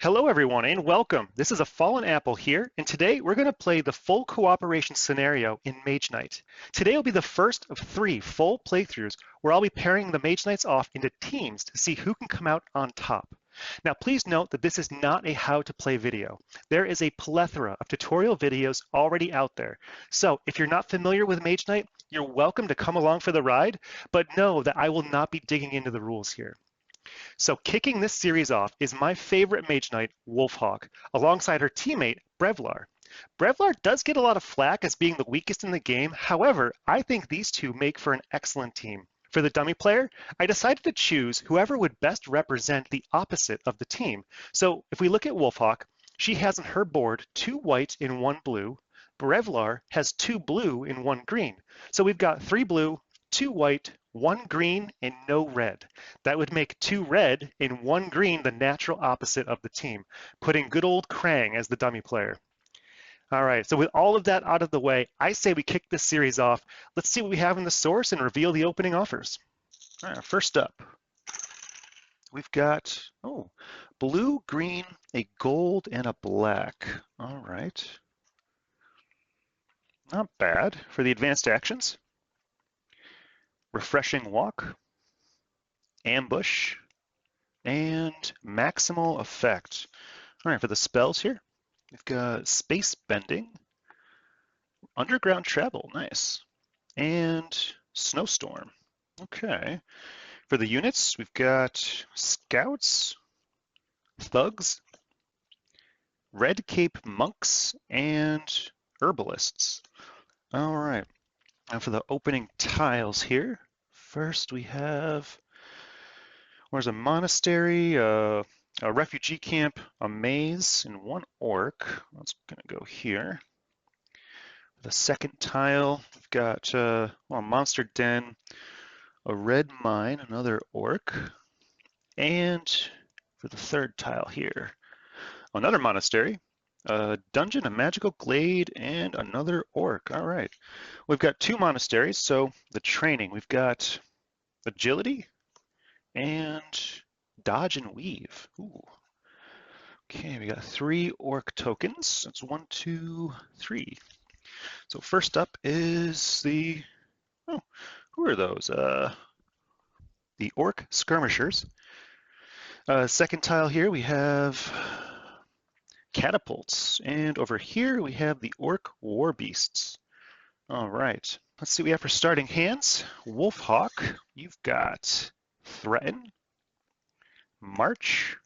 Hello everyone and welcome. This is a Fallen Apple here, and today we're going to play the full cooperation scenario in Mage Knight. Today will be the first of 3 full playthroughs where I'll be pairing the Mage Knights off into teams to see who can come out on top. Now please note that this is not a how to play video. There is a plethora of tutorial videos already out there. So if you're not familiar with Mage Knight, you're welcome to come along for the ride, but know that I will not be digging into the rules here. So kicking this series off is my favorite Mage Knight, Wolfhawk, alongside her teammate, Braevalar. Braevalar does get a lot of flack as being the weakest in the game. However, I think these two make for an excellent team. For the dummy player, I decided to choose whoever would best represent the opposite of the team. So if we look at Wolfhawk, she has on her board 2 white and 1 blue. Braevalar has 2 blue and 1 green. So we've got 3 blue, 2 white, 1 green, and no red. That would make 2 red and 1 green the natural opposite of the team, putting good old Krang as the dummy player. All right, so with all of that out of the way, I say we kick this series off. Let's see what we have in the source and reveal the opening offers. All right, first up, we've got, blue, green, a gold, and a black. All right. Not bad for the advanced actions. Refreshing Walk, Ambush, and Maximal Effect. All right, for the spells here, we've got Space Bending, Underground Travel, nice, and Snowstorm. Okay. For the units, we've got Scouts, Thugs, Red Cape Monks, and Herbalists. All right. Now for the opening tiles here, first we have, there's a monastery, a refugee camp, a maze, and 1 orc. That's gonna go here. The second tile, we've got a monster den, a red mine, another orc, and for the third tile here, another monastery, a dungeon, a magical glade, and another orc. All right. We've got 2 monasteries, so the training, we've got agility and dodge and weave. Ooh. Okay, we got 3 orc tokens. That's 1, 2, 3. So first up is the, who are those? The orc skirmishers. Second tile here, we have catapults. And over here, we have the orc war beasts. All right, let's see what we have for starting hands. Wolfhawk, you've got Threaten, March,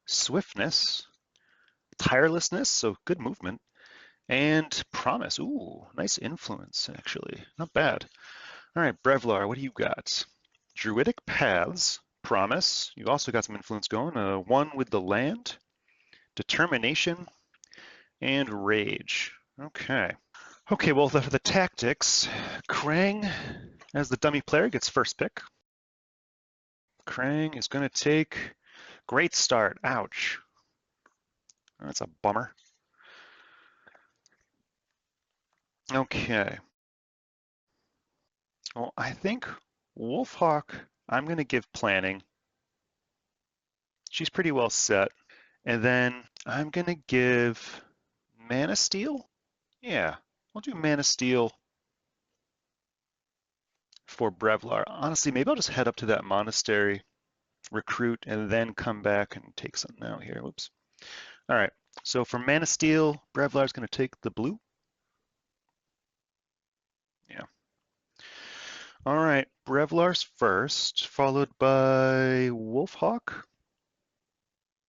Swiftness, Tirelessness, so good movement, and Promise. Ooh, nice influence, actually. Not bad. All right, Braevalar, what do you got? Druidic Paths, Promise. You also got some influence going. 1 with the land, Determination, and Rage. Okay. Okay, well, for the tactics, Krang, as the dummy player, gets first pick. Krang is going to take great start. Ouch. That's a bummer. Okay. Well, I think Wolfhawk, I'm going to give planning. She's pretty well set. And then I'm going to give Mana Steel. Yeah, I'll do Mana Steel for Braevalar. Honestly, maybe I'll just head up to that monastery, recruit, and then come back and take something out here. Whoops. All right, so for Mana Steel, Braevalar's going to take the blue. Yeah. All right, Braevalar's first, followed by Wolfhawk,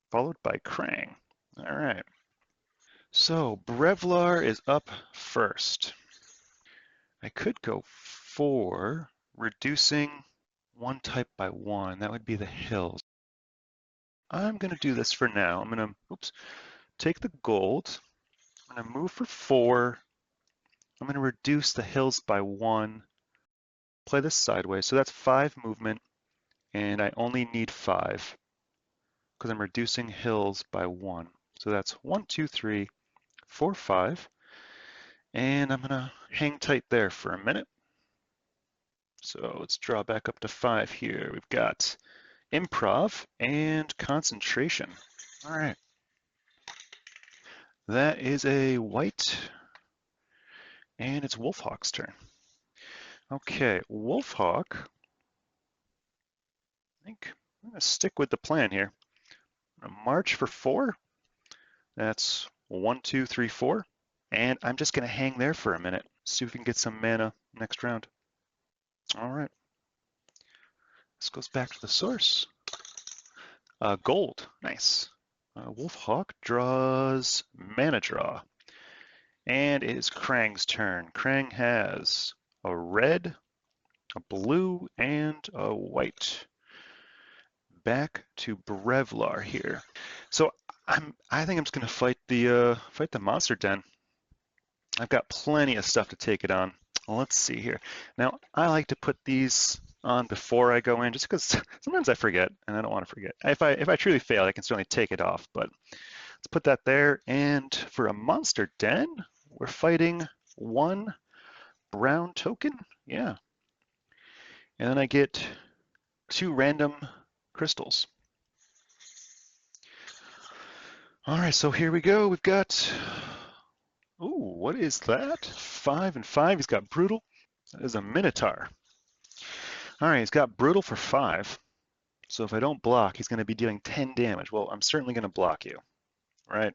followed by Krang. All right. So Braevalar is up first. I could go for reducing 1 type by 1. That would be the hills. I'm going to do this for now. I'm going to, take the gold. I'm going to move for 4. I'm going to reduce the hills by 1. Play this sideways. So that's 5 movement, and I only need 5 because I'm reducing hills by 1. So that's 1, 2, 3, 4, 5. And I'm going to hang tight there for a minute. So let's draw back up to 5 here. We've got improv and concentration. All right. That is a white, and it's Wolfhawk's turn. Okay, Wolfhawk. I think I'm going to stick with the plan here. I'm gonna march for 4. That's 1, 2, 3, 4. And I'm just going to hang there for a minute. See if we can get some mana next round. All right. This goes back to the source. Gold. Nice. Wolfhawk draws mana draw. And it is Krang's turn. Krang has a red, a blue, and a white. Back to Braevalar here. So I think I'm just gonna fight the monster den. I've got plenty of stuff to take it on. Let's see here. Now I like to put these on before I go in, just because sometimes I forget, and I don't want to forget. If I truly fail, I can certainly take it off. But let's put that there. And for a monster den, we're fighting 1 brown token. Yeah. And then I get 2 random crystals. All right, so here we go. We've got, ooh, what is that? 5 and 5. He's got brutal. That is a Minotaur. All right, he's got brutal for 5. So if I don't block, he's going to be dealing 10 damage. Well, I'm certainly going to block you, right?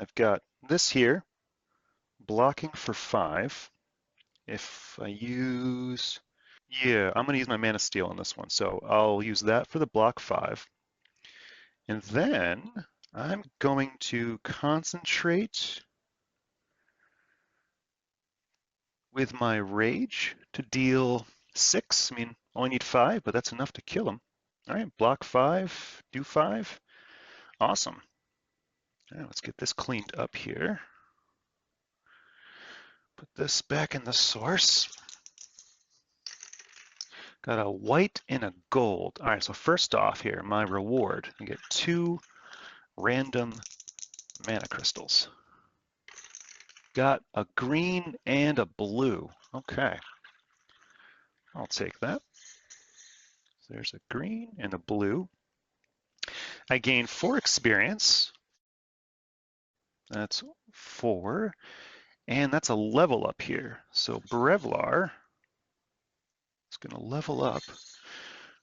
I've got this here, blocking for 5. If I use, yeah, I'm going to use my Mana Steel on this one. So I'll use that for the block 5. And then I'm going to concentrate with my Rage to deal 6. I mean, only need 5, but that's enough to kill him. All right, block 5, do 5. Awesome. All right, let's get this cleaned up here. Put this back in the source. Got a white and a gold. All right, so first off here, my reward. I get 2 random mana crystals. Got a green and a blue. Okay. I'll take that. So there's a green and a blue. I gain 4 experience. That's 4. And that's a level up here. So Braevalar is going to level up.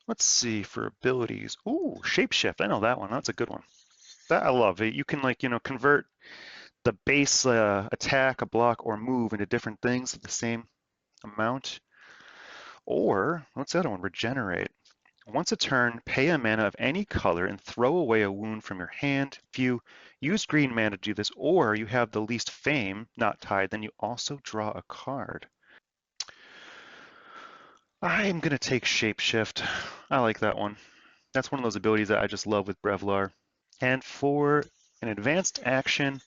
Let's see for abilities. Ooh, Shapeshift. I know that one. That's a good one. That I love. You can convert the base attack, a block, or move into different things at the same amount. Or, what's the other one? Regenerate. Once a turn, pay a mana of any color and throw away a wound from your hand. If you use green mana to do this, or you have the least fame not tied, then you also draw a card. I'm going to take Shapeshift. I like that one. That's one of those abilities that I just love with Braevalar. And for an advanced action,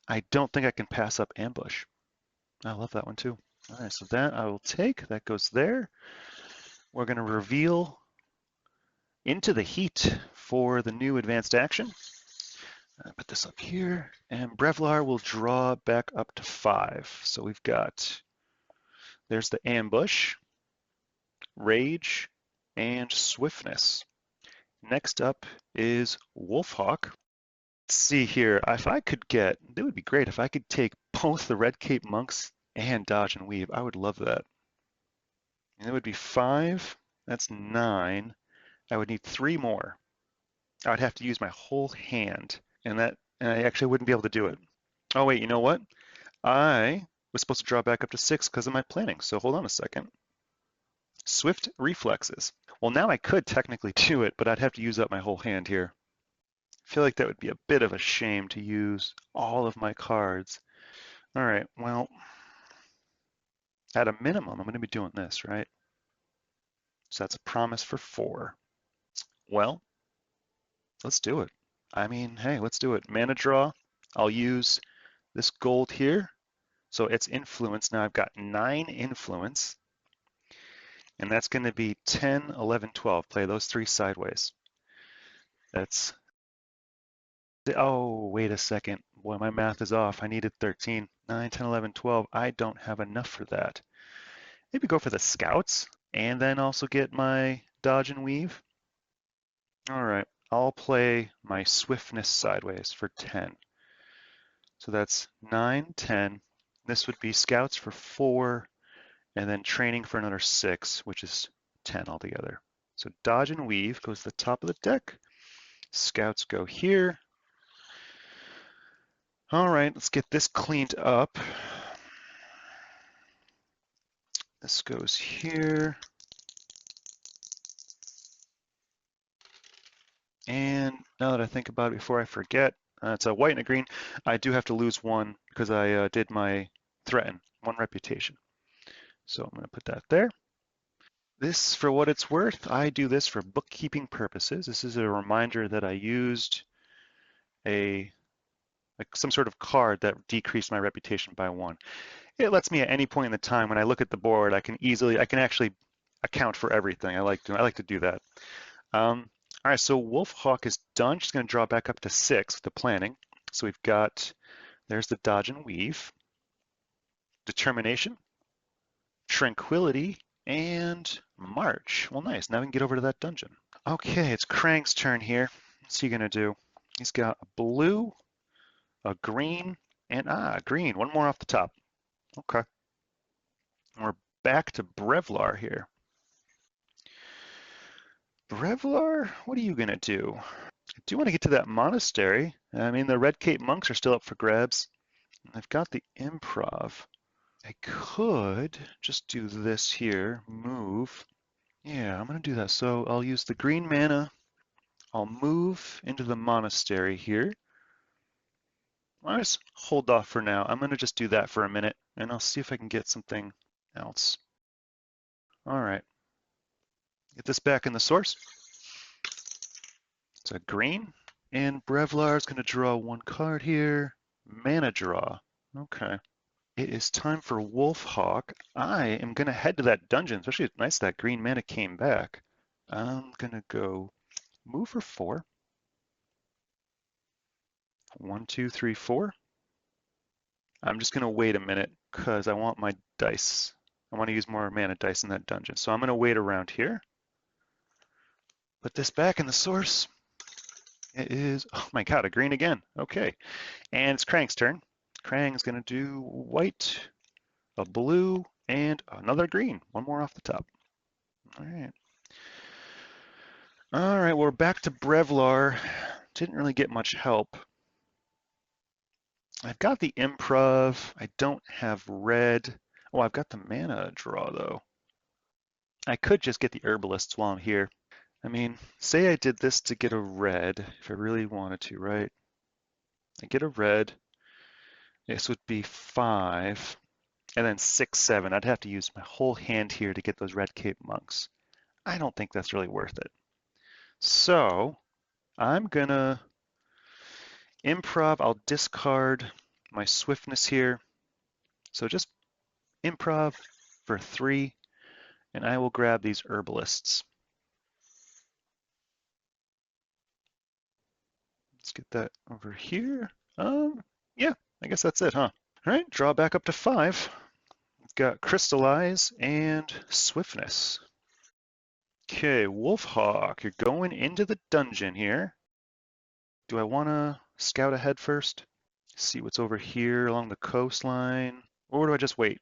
I don't think I can pass up Ambush. I love that one too. All right, so that I will take. That goes there. We're going to reveal Into the Heat for the new advanced action. Put this up here, and Braevalar will draw back up to 5. So we've got, there's the Ambush, Rage, and Swiftness. Next up is Wolfhawk. Let's see here. If I could get, it would be great if I could take both the Red Cape Monks and Dodge and Weave. I would love that. And it would be 5. That's 9. I would need 3 more. I would have to use my whole hand, and I actually wouldn't be able to do it. Oh wait, you know what? I was supposed to draw back up to 6 because of my planning. So hold on a second. Swift reflexes. Well, now I could technically do it, but I'd have to use up my whole hand here. I feel like that would be a bit of a shame to use all of my cards. All right, well, at a minimum, I'm going to be doing this, right? So that's a promise for 4. Well, let's do it. I mean, hey, let's do it. Mana draw. I'll use this gold here. So it's influence. Now I've got 9 influence. And that's going to be 10, 11, 12. Play those 3 sideways. That's, oh, wait a second. Boy, my math is off. I needed 13. 9, 10, 11, 12. I don't have enough for that. Maybe go for the scouts and then also get my dodge and weave. All right. I'll play my swiftness sideways for 10. So that's 9, 10. This would be scouts for 4, and then training for another 6, which is 10 altogether. So dodge and weave goes to the top of the deck. Scouts go here. All right, let's get this cleaned up. This goes here. And now that I think about it before I forget, it's a white and a green. I do have to lose one because I did my threaten, 1 reputation. So I'm going to put that there. This, for what it's worth, I do this for bookkeeping purposes. This is a reminder that I used some sort of card that decreased my reputation by 1. It lets me at any point in the time when I look at the board, I can actually account for everything. I like to do that. All right, so Wolfhawk is done. She's going to draw back up to 6 with the planning. So we've got, there's the dodge and weave, determination, tranquility, and march. Well, nice. Now we can get over to that dungeon. Okay, it's Krang's turn here. What's he going to do? He's got a blue, a green, and green. One more off the top. Okay. And we're back to Braevalar here. Braevalar, what are you going to do? I do want to get to that monastery. I mean, the Red Cape monks are still up for grabs. I've got the improv. I could just do this here, move. Yeah, I'm going to do that. So I'll use the green mana. I'll move into the monastery here. I'll just hold off for now. I'm going to just do that for a minute, and I'll see if I can get something else. All right. Get this back in the source. It's a green. And Braevalar is going to draw 1 card here. Mana draw. Okay. It is time for Wolfhawk. I am going to head to that dungeon, especially it's nice that green mana came back. I'm going to go move for 4. 1, 2, 3, 4. I'm just going to wait a minute because I want my dice. I want to use more mana dice in that dungeon. So I'm going to wait around here. Put this back in the source. It is, oh my god, a green again. Okay. And it's Krang's turn. Krang's going to do white, a blue, and another green. 1 more off the top. All right. All right, well, we're back to Braevalar. Didn't really get much help. I've got the improv. I don't have red. Oh, I've got the mana draw, though. I could just get the herbalists while I'm here. I mean, say I did this to get a red, if I really wanted to, right? I get a red. This would be 5, and then 6, 7. I'd have to use my whole hand here to get those Red Cape monks. I don't think that's really worth it. So I'm gonna improv. I'll discard my swiftness here. So just improv for 3, and I will grab these herbalists. Let's get that over here. Yeah, I guess that's it, huh? All right, draw back up to 5. We've got crystallize and swiftness. Okay, Wolfhawk, you're going into the dungeon here. Do I want to scout ahead first? See what's over here along the coastline? Or do I just wait?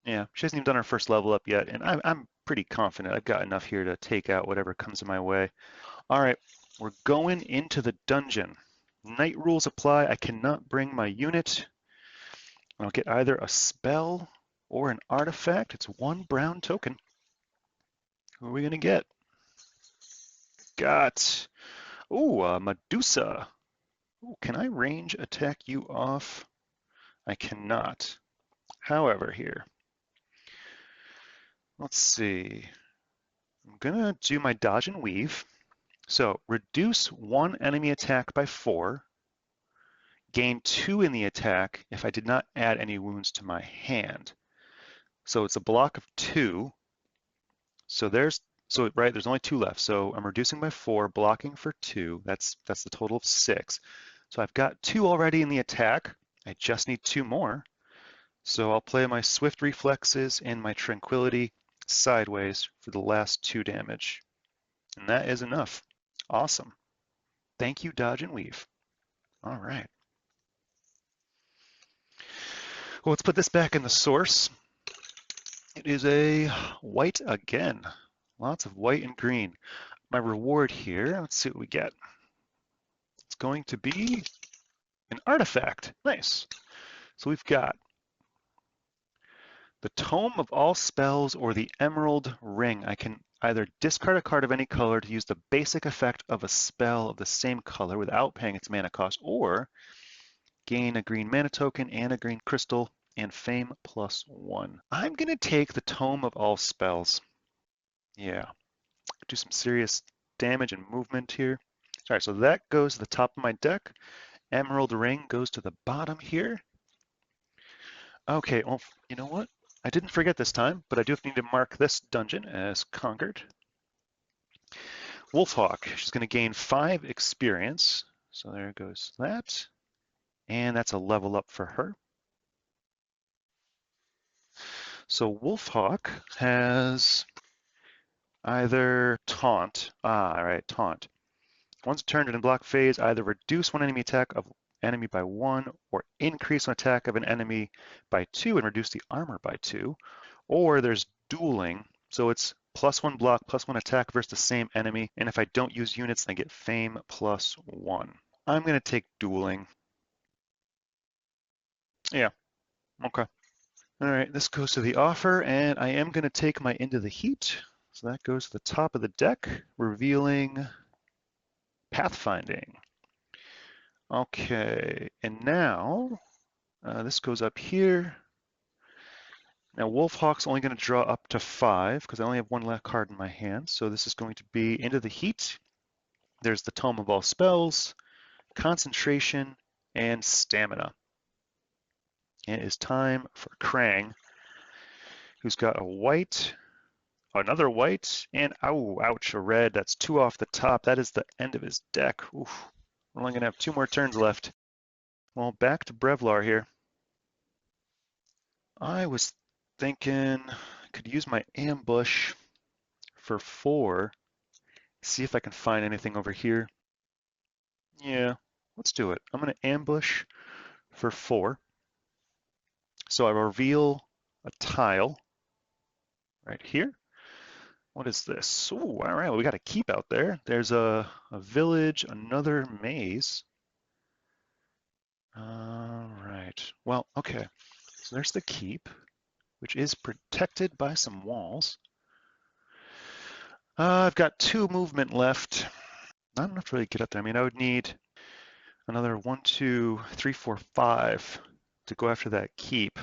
Yeah, she hasn't even done her first level up yet, and I'm pretty confident I've got enough here to take out whatever comes in my way. All right, we're going into the dungeon. Night rules apply. I cannot bring my unit. I'll get either a spell or an artifact. It's 1 brown token. Who are we gonna get? Got, Medusa. Ooh, can I range attack you off? I cannot. However, here, let's see. I'm gonna do my dodge and weave. So reduce 1 enemy attack by 4, gain 2 in the attack if I did not add any wounds to my hand. So it's a block of 2. So there's only 2 left. So I'm reducing by 4, blocking for 2. That's the total of 6. So I've got 2 already in the attack. I just need 2 more. So I'll play my swift reflexes and my tranquility sideways for the last 2 damage. And that is enough. Awesome. Thank you, dodge and weave. All right. Well, let's put this back in the source. It is a white again. Lots of white and green. My reward here, let's see what we get. It's going to be an artifact. Nice. So we've got the Tome of All Spells or the Emerald Ring. I can either discard a card of any color to use the basic effect of a spell of the same color without paying its mana cost, or gain a green mana token and a green crystal and fame +1. I'm going to take the Tome of All Spells. Yeah, do some serious damage and movement here. All right, so that goes to the top of my deck. Emerald Ring goes to the bottom here. Okay, well, you know what? I didn't forget this time, but I do need to mark this dungeon as conquered. Wolfhawk, she's going to gain 5 experience. So there goes that. And that's a level up for her. So Wolfhawk has either taunt. All right, taunt. Once turned in block phase, either reduce one enemy attack of enemy by 1 or increase an attack of an enemy by 2 and reduce the armor by 2. Or there's dueling. So it's +1 block, +1 attack versus the same enemy. And if I don't use units, then I get fame +1. I'm going to take dueling. Yeah, okay. All right, this goes to the offer, and I am going to take my Into the Heat. So that goes to the top of the deck, revealing Pathfinding. Okay, and now this goes up here. Now Wolfhawk's only going to draw up to 5 because I only have 1 left card in my hand. So this is going to be Into the Heat. There's the Tome of All Spells, Concentration, and Stamina. And it is time for Krang, who's got a white, another white, and oh, ouch, a red. That's 2 off the top. That is the end of his deck. Oof. We're only going to have 2 more turns left. Well, back to Braevalar here. I was thinking I could use my ambush for 4. See if I can find anything over here. Yeah, let's do it. I'm going to ambush for 4. So I reveal a tile right here. What is this? Ooh, all right, well, we got a keep out there. There's a village, another maze. All right, well, okay. So there's the keep, which is protected by some walls. I've got 2 movement left. Not enough to really get up there. I mean, I would need another 1, 2, 3, 4, 5 to go after that keep.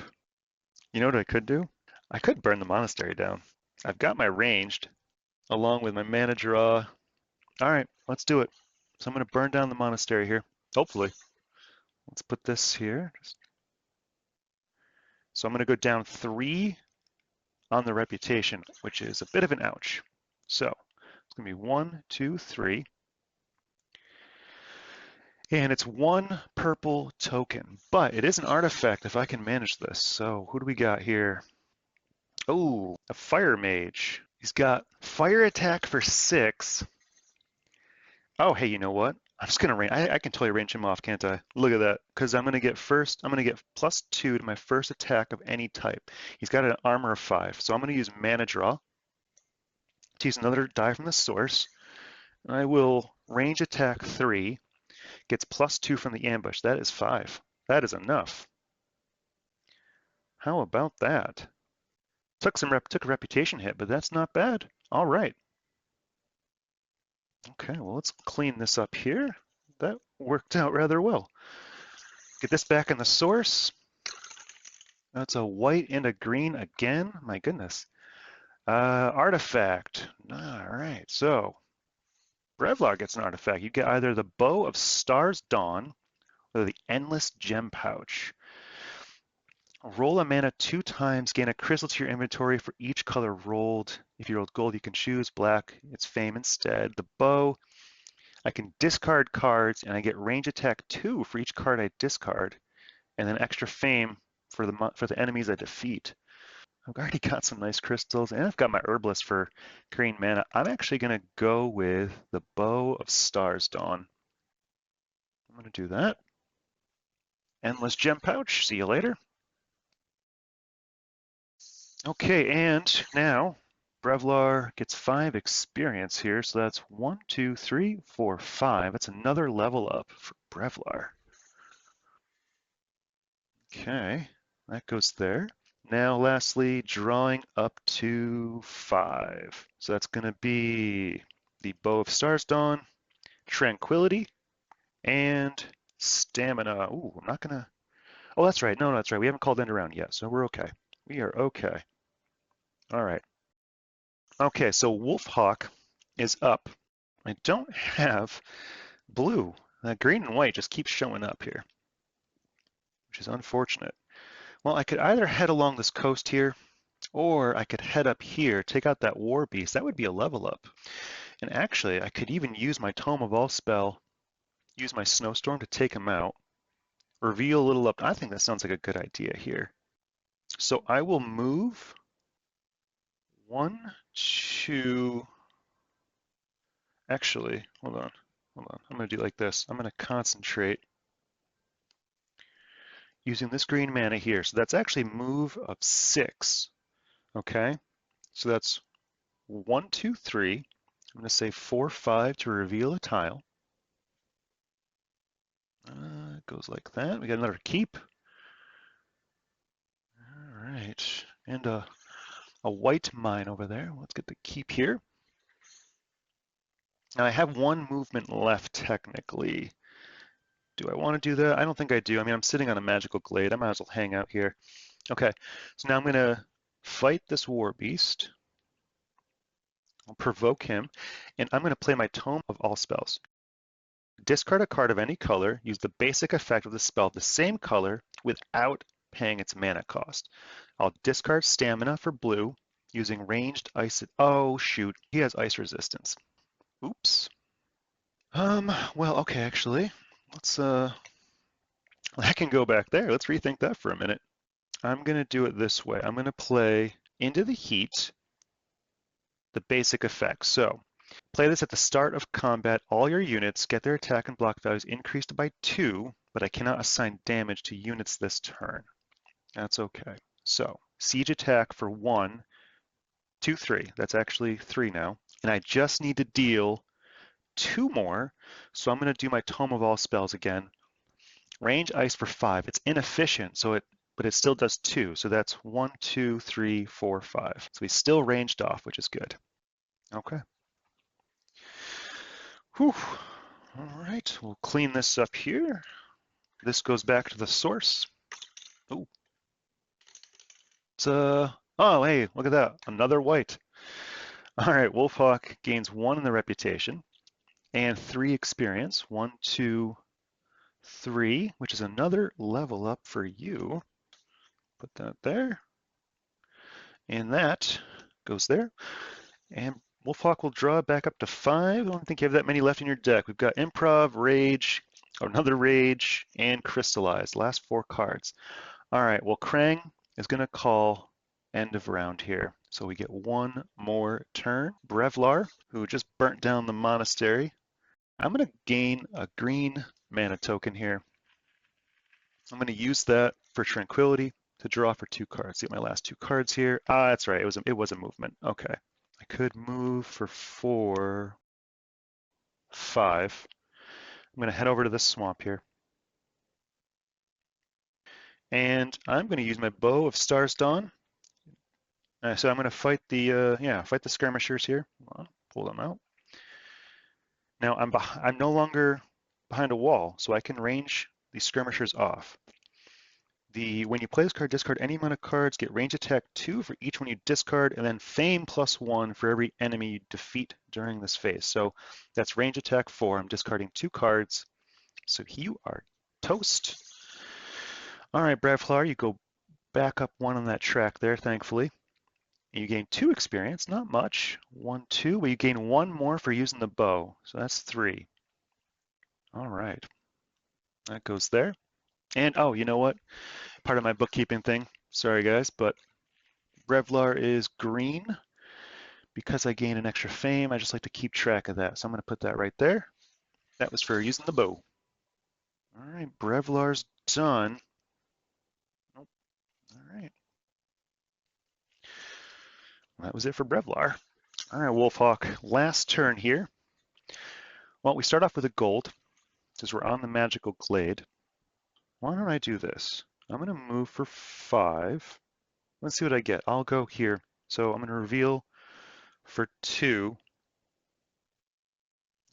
You know what I could do? I could burn the monastery down. I've got my ranged along with my mana draw. All right, let's do it. So I'm going to burn down the monastery here, hopefully. Let's put this here. So I'm going to go down 3 on the reputation, which is a bit of an ouch. So it's going to be 1, 2, 3. And it's 1 purple token, but it is an artifact if I can manage this. So who do we got here? Oh, a fire mage. He's got fire attack for 6. Oh, hey, you know what? I'm just gonna range. I can totally range him off, can't I? Look at that. Because I'm gonna get +2 to my first attack of any type. He's got an armor of 5, so I'm gonna use mana draw to use another die from the source. I will range attack 3. Gets +2 from the ambush. That is 5. That is enough. How about that? Took a reputation hit, but that's not bad. All right. Okay, well, let's clean this up here. That worked out rather well. Get this back in the source. That's a white and a green again. My goodness. Artifact. All right, so Braevalar gets an artifact. You get either the Bow of Stars Dawn or the Endless Gem Pouch. Roll a mana 2 times, gain a crystal to your inventory for each color rolled. If you rolled gold, you can choose black. It's fame instead. The bow, I can discard cards and I get range attack 2 for each card I discard, and then extra fame for the enemies I defeat. I've already got some nice crystals, and I've got my herbalist for green mana. I'm actually going to go with the Bow of Stars Dawn. I'm going to do that. Endless gem pouch. See you later. Okay, and now Braevalar gets 5 experience here, so that's 1, 2, 3, 4, 5. That's another level up for Braevalar. Okay, that goes there. Now, lastly, drawing up to 5. So that's going to be the Bow of Stars Dawn, Tranquility, and Stamina. Ooh, I'm not going to. Oh, that's right. No, that's right. We haven't called end around yet, so we're okay. We are okay. All right. Okay, so Wolfhawk is up. I don't have blue. Green and white just keeps showing up here, which is unfortunate. Well, I could either head along this coast here, or I could head up here, take out that War Beast. That would be a level up. And actually, I could even use my Tome of All spell, use my Snowstorm to take him out, reveal a little up. I think that sounds like a good idea here. So I will move 1, 2. Actually, hold on. I'm going to do like this. I'm going to concentrate using this green mana here. So that's actually move of 6. Okay, so that's 1, 2, 3. I'm going to say 4, 5 to reveal a tile. It goes like that. We got another keep. All right, and a white mine over there. Let's get the keep here. Now I have 1 movement left technically. Do I want to do that? I don't think I do. I mean, I'm sitting on a magical glade. I might as well hang out here. Okay, so now I'm going to fight this war beast. I'll provoke him, and I'm going to play my Tome of All spells. Discard a card of any color, use the basic effect of the spell of the same color without paying its mana cost. I'll discard Stamina for blue using ranged ice. Oh shoot, he has ice resistance. Oops. Well, okay, actually, let's I can go back there. Let's rethink that for a minute. I'm gonna do it this way. I'm gonna play Into the Heat, the basic effect. So play this at the start of combat. All your units get their attack and block values increased by 2, but I cannot assign damage to units this turn. That's okay. So siege attack for 1, 2, 3. That's actually 3 now. And I just need to deal 2 more. So I'm going to do my Tome of All spells again. Range ice for 5. It's inefficient, but it still does 2. So that's 1, 2, 3, 4, 5. So he's still ranged off, which is good. Okay. Whew. All right, we'll clean this up here. This goes back to the source. Oh, oh, hey, look at that, another white. All right, Wolfhawk gains 1 in the reputation and 3 experience. 1, 2, 3, which is another level up for you. Put that there. And that goes there. And Wolfhawk will draw back up to 5. I don't think you have that many left in your deck. We've got Improv, Rage, another Rage, and Crystallize. Last 4 cards. All right, well, Krang is going to call end of round here. So we get 1 more turn. Braevalar, who just burnt down the monastery. I'm going to gain a green mana token here. I'm going to use that for Tranquility to draw for 2 cards. See my last 2 cards here. Ah, that's right. It was a movement. Okay. I could move for 4, 5. I'm going to head over to this swamp here. And I'm going to use my Bow of Stars Dawn. So I'm going to fight the skirmishers here. Pull them out. Now I'm no longer behind a wall, so I can range these skirmishers off. When you play this card, discard any amount of cards, get range attack 2 for each one you discard, and then fame +1 for every enemy you defeat during this phase. So that's range attack 4. I'm discarding 2 cards. So you are toast. All right, Braevalar, you go back up 1 on that track there, thankfully. And you gain 2 experience, not much. 1, 2, but you gain 1 more for using the bow. So that's 3. All right. That goes there. And oh, you know what? Part of my bookkeeping thing. Sorry guys, but Braevalar is green because I gain an extra fame. I just like to keep track of that. So I'm going to put that right there. That was for using the bow. All right, Braevalar's done. Nope. All right. That was it for Braevalar. All right, Wolfhawk, last turn here. Well, we start off with a gold because we're on the magical glade. Why don't I do this? I'm going to move for 5. Let's see what I get. I'll go here. So I'm going to reveal for 2.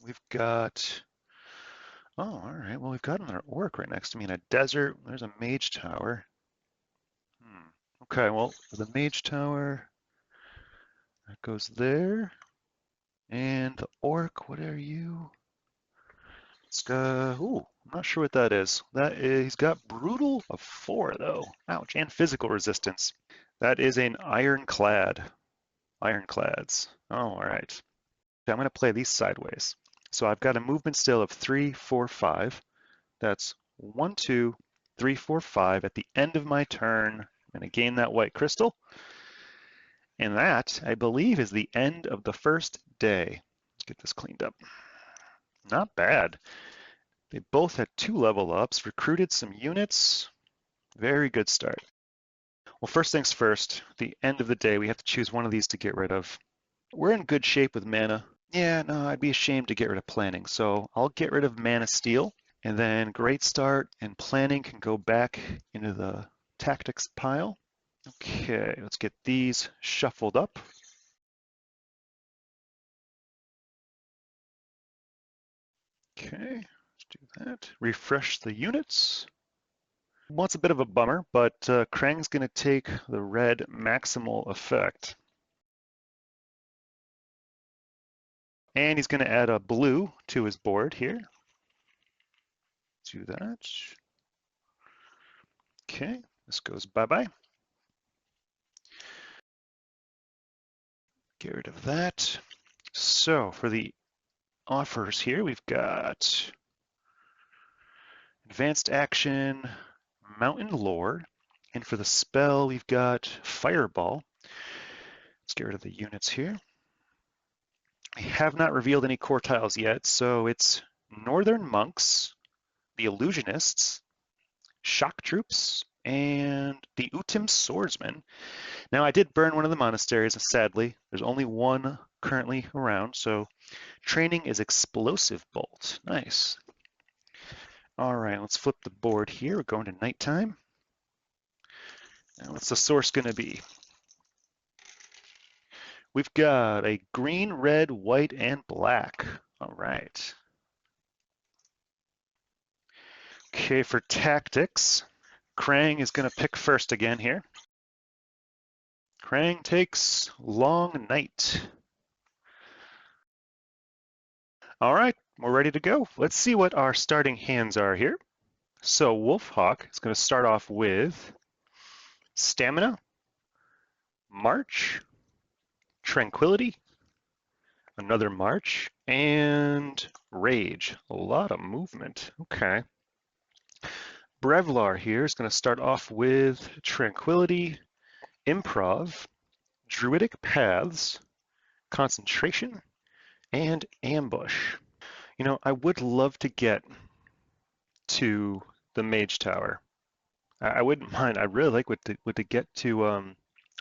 We've got, oh, all right. Well, we've got another orc right next to me in a desert. There's a mage tower. Okay, well, the mage tower, that goes there. And the orc, what are you? It's got, ooh, I'm not sure what that is. That is, he's got brutal of 4 though. Ouch, and physical resistance. That is an ironclad. Ironclads. Oh, all right. Okay, I'm going to play these sideways. So I've got a movement still of 3, 4, 5. That's 1, 2, 3, 4, 5. At the end of my turn, I'm going to gain that white crystal. And that, I believe, is the end of the first day. Let's get this cleaned up. Not bad. They both had 2 level ups, recruited some units. Very good start. Well, first things first, at the end of the day, we have to choose one of these to get rid of. We're in good shape with mana. Yeah, no, I'd be ashamed to get rid of planning. So I'll get rid of Mana Steel, and then Great Start and planning can go back into the tactics pile. Okay, let's get these shuffled up. Okay, let's do that. Refresh the units. Well, it's a bit of a bummer, but Krang's going to take the red maximal effect. And he's going to add a blue to his board here. Do that. Okay, this goes bye-bye. Get rid of that. So for the offers here, we've got Advanced Action, Mountain Lore, and for the spell, we've got Fireball. Let's get rid of the units here. I have not revealed any core tiles yet, so it's Northern Monks, the Illusionists, Shock Troops, and the Utim Swordsman. Now, I did burn one of the monasteries, sadly. There's only one currently around, so training is Explosive Bolt. Nice. All right, let's flip the board here. We're going to nighttime. Now, what's the source going to be? We've got a green, red, white, and black. All right. Okay, for tactics, Krang is going to pick first again here. Krang takes Long Night. All right, we're ready to go. Let's see what our starting hands are here. So Wolfhawk is going to start off with Stamina, March, Tranquility, another March, and Rage. A lot of movement. Okay. Braevalar here is going to start off with Tranquility, Improv, Druidic Paths, Concentration, and Ambush. You know, I would love to get to the Mage Tower. I wouldn't mind. I really like what to get to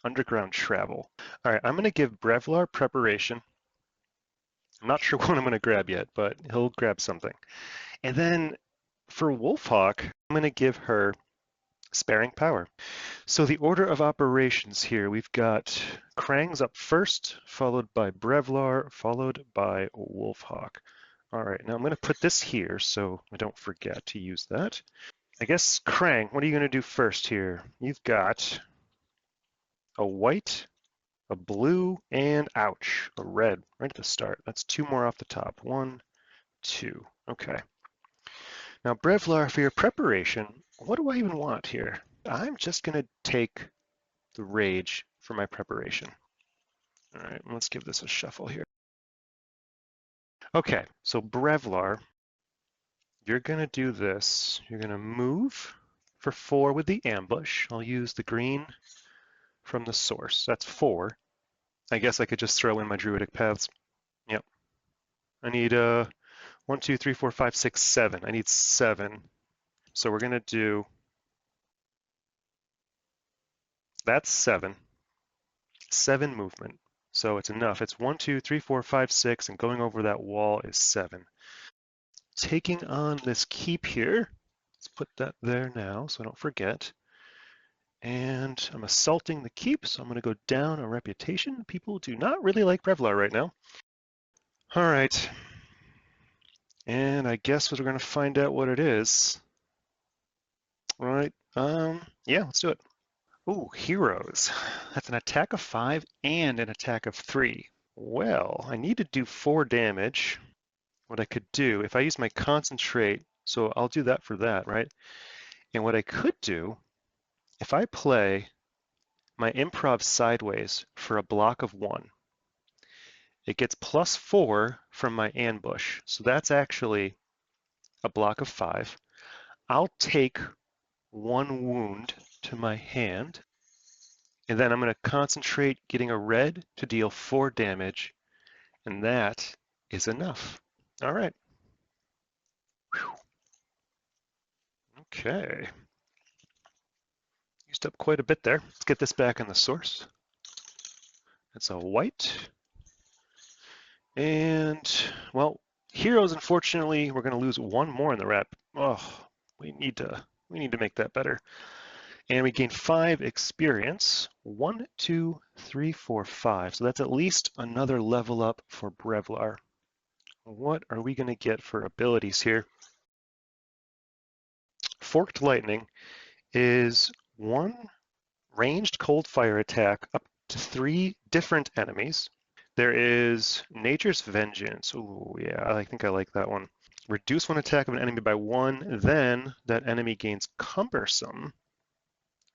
underground travel. All right, I'm going to give Braevalar preparation. I'm not sure what I'm going to grab yet, but he'll grab something. And then for Wolfhawk, I'm going to give her sparing power. So the order of operations here, we've got Krang's up first, followed by Braevalar, followed by Wolfhawk. All right, now I'm going to put this here so I don't forget to use that. I guess, Krang, what are you going to do first here? You've got a white, a blue, and ouch, a red right at the start. That's 2 more off the top. 1, 2. Okay. Now, Braevalar, for your preparation, what do I even want here? I'm just going to take the Rage for my preparation. All right, let's give this a shuffle here. Okay, so Braevalar, you're going to do this. You're going to move for 4 with the ambush. I'll use the green from the source. That's 4. I guess I could just throw in my Druidic Paths. Yep. I need 1, 2, 3, 4, 5, 6, 7. I need 7. So we're gonna do, that's 7. 7 movement. So it's enough. It's 1, 2, 3, 4, 5, 6, and going over that wall is 7. Taking on this keep here. Let's put that there now so I don't forget. And I'm assaulting the keep, so I'm going to go down a reputation. People do not really like Braevalar right now. All right. And I guess we're going to find out what it is. All right. Yeah, let's do it. Ooh, heroes. That's an attack of 5 and an attack of 3. Well, I need to do 4 damage. What I could do, if I use my concentrate, so I'll do that for that, right? And what I could do, if I play my improv sideways for a block of 1, it gets +4 from my ambush. So that's actually a block of 5. I'll take 1 wound to my hand, and then I'm going to concentrate getting a red to deal 4 damage, and that is enough. All right. Whew. Okay. Used up quite a bit there. Let's get this back in the source. It's a white. And, well, heroes, unfortunately, we're going to lose 1 more in the rep. Oh, we need to make that better. And we gain 5 experience. 1, 2, 3, 4, 5. So that's at least another level up for Braevalar. What are we going to get for abilities here? Forked Lightning is 1 ranged cold fire attack up to 3 different enemies. There is Nature's Vengeance. Ooh, yeah, I think I like that one. Reduce 1 attack of an enemy by 1, then that enemy gains Cumbersome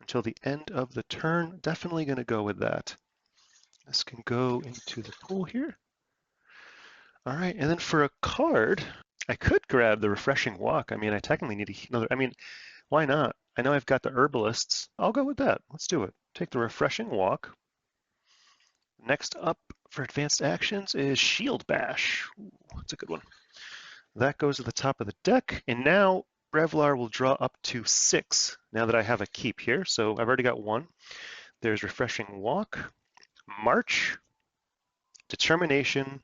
until the end of the turn. Definitely going to go with that. This can go into the pool here. All right, and then for a card, I could grab the Refreshing Walk. I mean, I technically need another, I mean, why not? I know I've got the Herbalists. I'll go with that. Let's do it. Take the Refreshing Walk. Next up for advanced actions is Shield Bash. Ooh, that's a good one. That goes to the top of the deck, and now Braevalar will draw up to 6 now that I have a keep here. So I've already got 1. There's Refreshing Walk, March, Determination,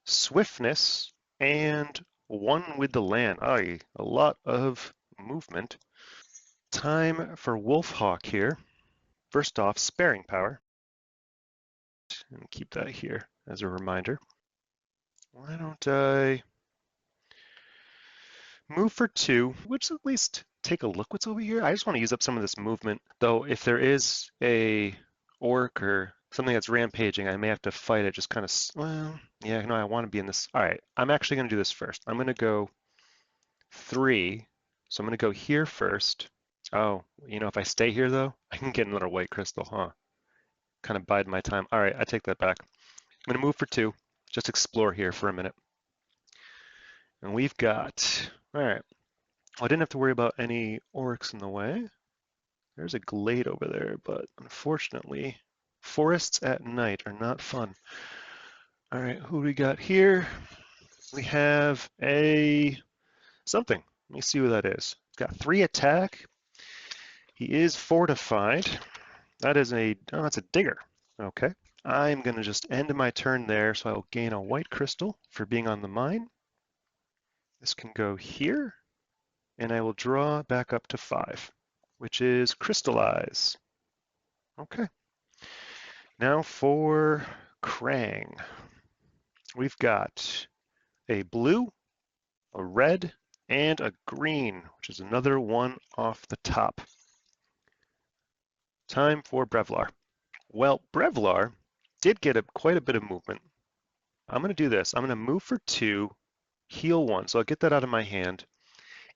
Swiftness, and 1 with the land. Aye, a lot of movement. Time for Wolfhawk here. First off, Sparing Power. And keep that here as a reminder. Why don't I move for 2, which at least take a look what's over here. I just want to use up some of this movement, though if there is a orc or something that's rampaging, I may have to fight it just kind of, well, yeah, no, I want to be in this. All right, I'm actually going to do this first. I'm going to go 3, so I'm going to go here first. Oh, you know, if I stay here though, I can get another white crystal, huh? Kind of bide my time. All right, I take that back. I'm going to move for 2, just explore here for a minute. And we've got, all right, I didn't have to worry about any orcs in the way. There's a glade over there, but unfortunately, forests at night are not fun. All right, who do we got here? We have a something. Let me see who that is. Got 3 attack. He is fortified. That is a, oh, that's a digger. Okay. I'm going to just end my turn there, so I'll gain a white crystal for being on the mine. This can go here, and I will draw back up to 5, which is crystallize. Okay. Now for Krang. We've got a blue, a red, and a green, which is another one off the top. Time for Braevalar. Well, Braevalar did get quite a bit of movement. I'm going to do this. I'm going to move for 2, heal 1, so I'll get that out of my hand.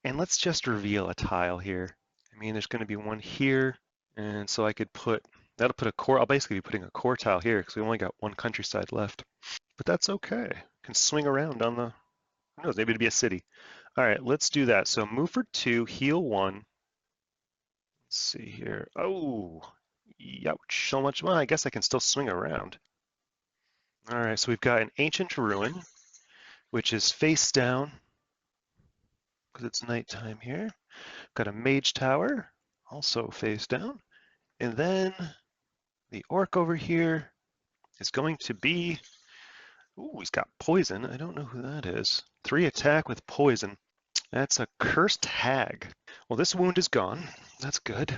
And let's just reveal a tile here. I mean, there's going to be 1 here, and so I could put, that'll put a core, I'll basically be putting a core tile here because we only got 1 countryside left. But that's okay. Can swing around on the, who knows, maybe it'd be a city. All right, let's do that. So move for 2, heal 1. Let's see here. Oh, youch, so much. Well, I guess I can still swing around. All right, so we've got an ancient ruin, which is face down. because it's nighttime here. Got a mage tower, also face down. And then the orc over here is going to be, ooh, he's got poison. I don't know who that is. 3 attack with poison. That's a cursed hag. Well, this wound is gone. That's good.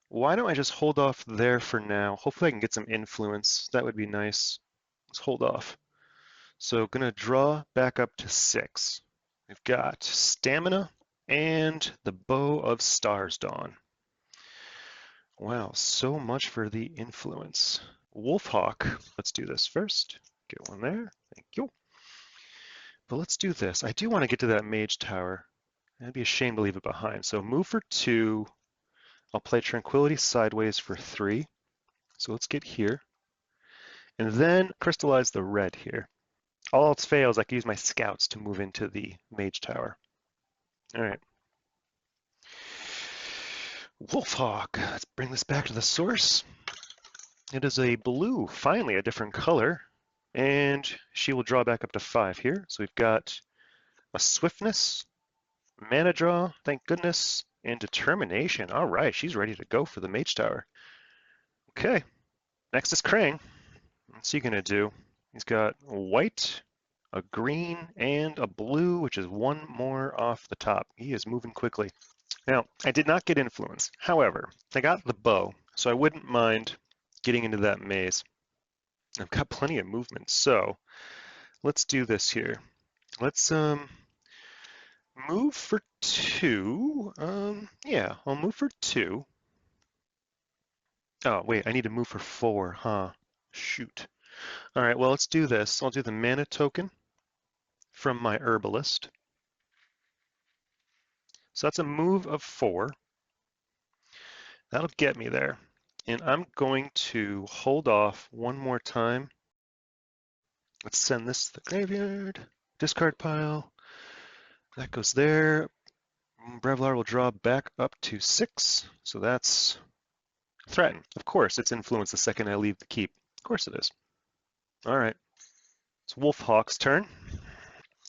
Why don't I just hold off there for now? Hopefully I can get some influence. That would be nice. Let's hold off. So gonna draw back up to 6. We've got stamina and the Bow of Stars Dawn. Wow, so much for the influence. Wolfhawk, let's do this first. Get one there, thank you. But let's do this. I do want to get to that mage tower. It'd be a shame to leave it behind. So move for 2. I'll play Tranquility sideways for 3. So let's get here. And then crystallize the red here. All else fails, I can use my scouts to move into the mage tower. All right. Wolfhawk, let's bring this back to the source. It is a blue, finally a different color. And she will draw back up to 5 here. So we've got a swiftness, mana draw, thank goodness, and determination. All right, she's ready to go for the mage tower. Okay, next is Krang. What's he gonna do? He's got a white, a green, and a blue, which is 1 more off the top. He is moving quickly. Now, I did not get influence. However, I got the bow, so I wouldn't mind getting into that maze. I've got plenty of movement, so let's do this here. Let's move for 2. Yeah, I'll move for 2. Oh, wait, I need to move for 4, huh? Shoot. All right, well, let's do this. I'll do the mana token from my herbalist. So that's a move of 4. That'll get me there. And I'm going to hold off 1 more time. Let's send this to the graveyard. Discard pile. That goes there. Braevalar will draw back up to 6. So that's threaten. Of course, it's influence the second I leave the keep. Of course it is. All right. It's Wolfhawk's turn.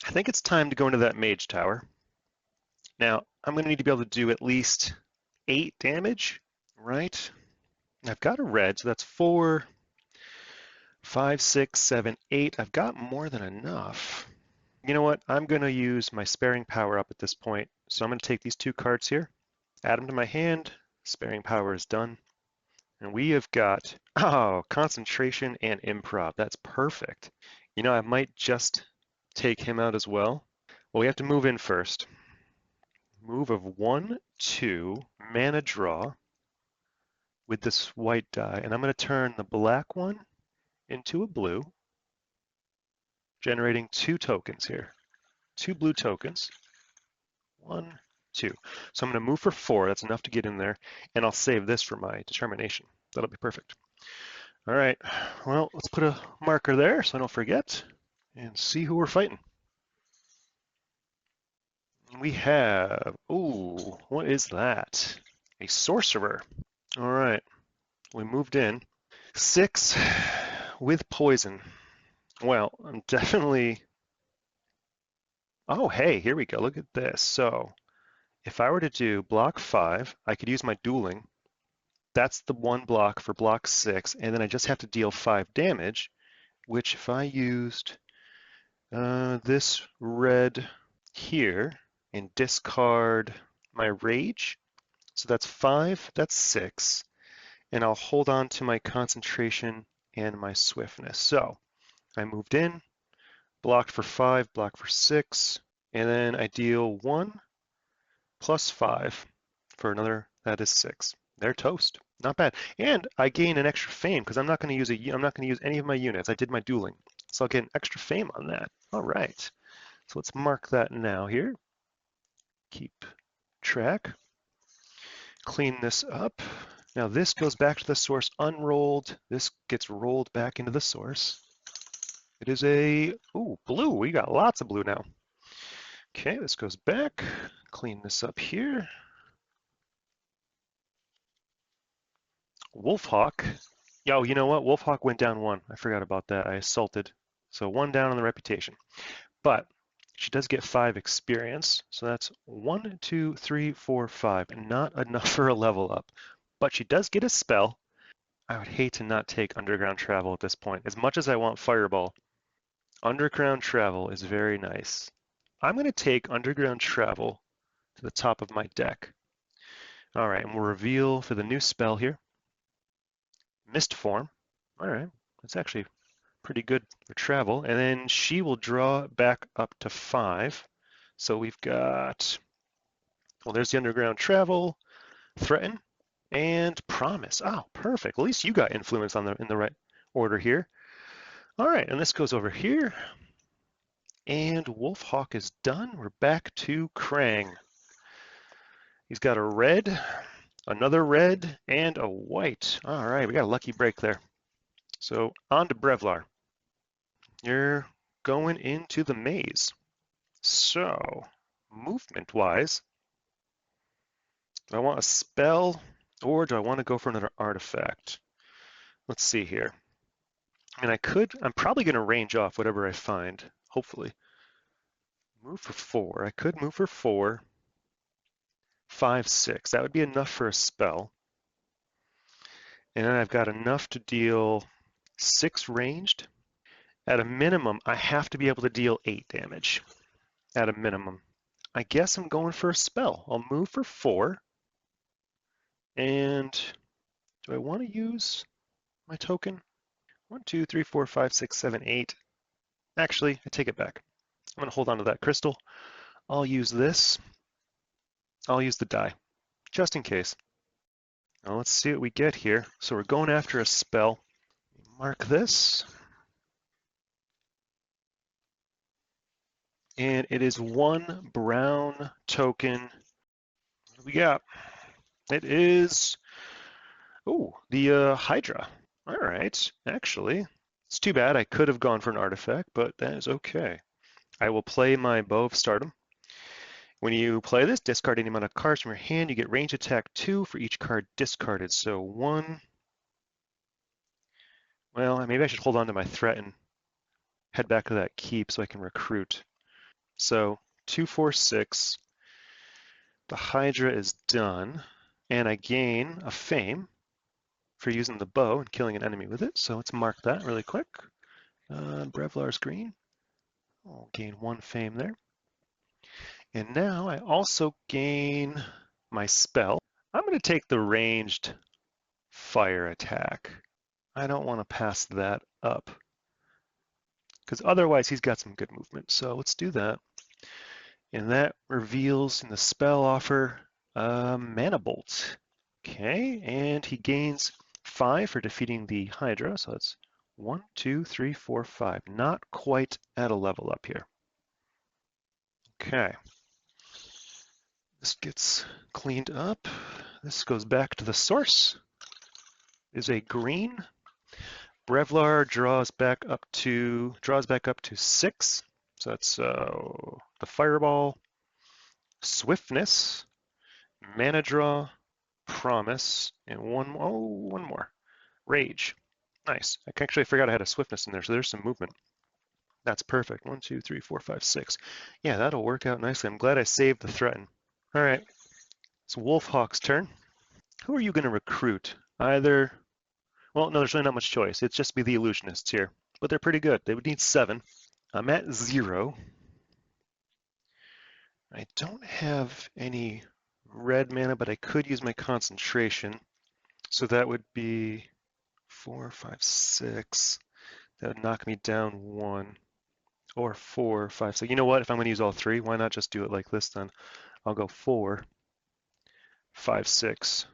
I think it's time to go into that mage tower. Now, I'm going to need to be able to do at least 8 damage, right? I've got a red, so that's 4, 5, 6, 7, 8. I've got more than enough. You know what? I'm going to use my sparing power up at this point. So I'm going to take these 2 cards here, add them to my hand. Sparing power is done. And we have got, oh, concentration and improv. That's perfect. You know, I might just take him out as well. Well, we have to move in first. Move of 1, 2, mana draw with this white die. And I'm going to turn the black one into a blue, generating 2 tokens here. 2 blue tokens. 1, 2. So I'm going to move for 4. That's enough to get in there. And I'll save this for my determination. That'll be perfect. All right. Well, let's put a marker there so I don't forget and see who we're fighting. We have, ooh, what is that? A sorcerer. All right. We moved in. 6 with poison. Well, I'm definitely, oh, hey, here we go. Look at this. So if I were to do block 5, I could use my dueling. That's the 1 block for block 6, and then I just have to deal 5 damage, which if I used this red here and discard my rage, so that's 5, that's 6, and I'll hold on to my concentration and my swiftness. So I moved in, blocked for 5, blocked for 6, and then I deal 1 plus 5 for another, that is 6. They're toast. Not bad. And I gain an extra fame because I'm not going to use any of my units. I did my dueling. So I'll get an extra fame on that. All right. So let's mark that now here. Keep track. Clean this up. Now this goes back to the source unrolled. This gets rolled back into the source. It is a, ooh, blue. We got lots of blue now. Okay, this goes back. Clean this up here. Wolfhawk. Yo, you know what? Wolfhawk went down 1. I forgot about that. I assaulted. So 1 down on the reputation. But She does get 5 experience, so that's 1, 2, 3, 4, 5. Not enough for a level up, but she does get a spell. I would hate to not take Underground Travel at this point. As much as I want Fireball, Underground Travel is very nice. I'm going to take Underground Travel to the top of my deck. All right, and we'll reveal for the new spell here. Mist Form. All right, that's actually pretty good for travel. And then she will draw back up to 5. So we've got, well, there's the Underground Travel, Threaten, and Promise. Oh, perfect. At least you got influence on in the right order here. All right, and this goes over here. And Wolfhawk is done. We're back to Krang. He's got a red, another red, and a white. All right, we got a lucky break there. So on to Braevalar. You're going into the maze. So movement-wise, do I want a spell or do I want to go for another artifact? Let's see here. I mean, I'm probably going to range off whatever I find, hopefully. Move for 4. I could move for 4, 5, 6. That would be enough for a spell. And then I've got enough to deal 6 ranged. At a minimum, I have to be able to deal 8 damage. At a minimum. I guess I'm going for a spell. I'll move for 4. And do I want to use my token? 1, 2, 3, 4, 5, 6, 7, 8. Actually, I take it back. I'm going to hold on to that crystal. I'll use this. I'll use the die, just in case. Now let's see what we get here. So we're going after a spell. Mark this. And it is 1 brown token. What do we got? It is, oh, the Hydra. All right, actually, it's too bad. I could have gone for an artifact, but that is okay. I will play my Bow of Stardom. When you play this, discard any amount of cards from your hand. You get range attack 2 for each card discarded. So 1. Well, maybe I should hold on to my threat and head back to that keep so I can recruit. So 2, 4, 6. The Hydra is done, and I gain a fame for using the bow and killing an enemy with it. So let's mark that really quick. Braevalar's green. I'll gain 1 fame there. And now I also gain my spell. I'm going to take the ranged fire attack. I don't want to pass that up because otherwise he's got some good movement. So let's do that. And that reveals in the spell offer Mana Bolt. Okay, and he gains 5 for defeating the Hydra. So that's 1, 2, 3, 4, 5. Not quite at a level up here. Okay. This gets cleaned up. This goes back to the source. Is a green. Braevalar draws back up to 6. So that's the Fireball, Swiftness, Mana Draw, Promise, and one more. Rage. Nice. I actually forgot I had a Swiftness in there, so there's some movement. That's perfect. 1, 2, 3, 4, 5, 6. Yeah, that'll work out nicely. I'm glad I saved the threaten. All right. It's Wolfhawk's turn. Who are you going to recruit? Either, well, no, there's really not much choice. It's just be the illusionists here, but they're pretty good. They would need 7. I'm at 0. I don't have any red mana, but I could use my concentration. So that would be 4, 5, 6. That would knock me down 1. Or 4, 5, 6. You know what? If I'm going to use all 3, why not just do it like this then? I'll go 4, 5, 6,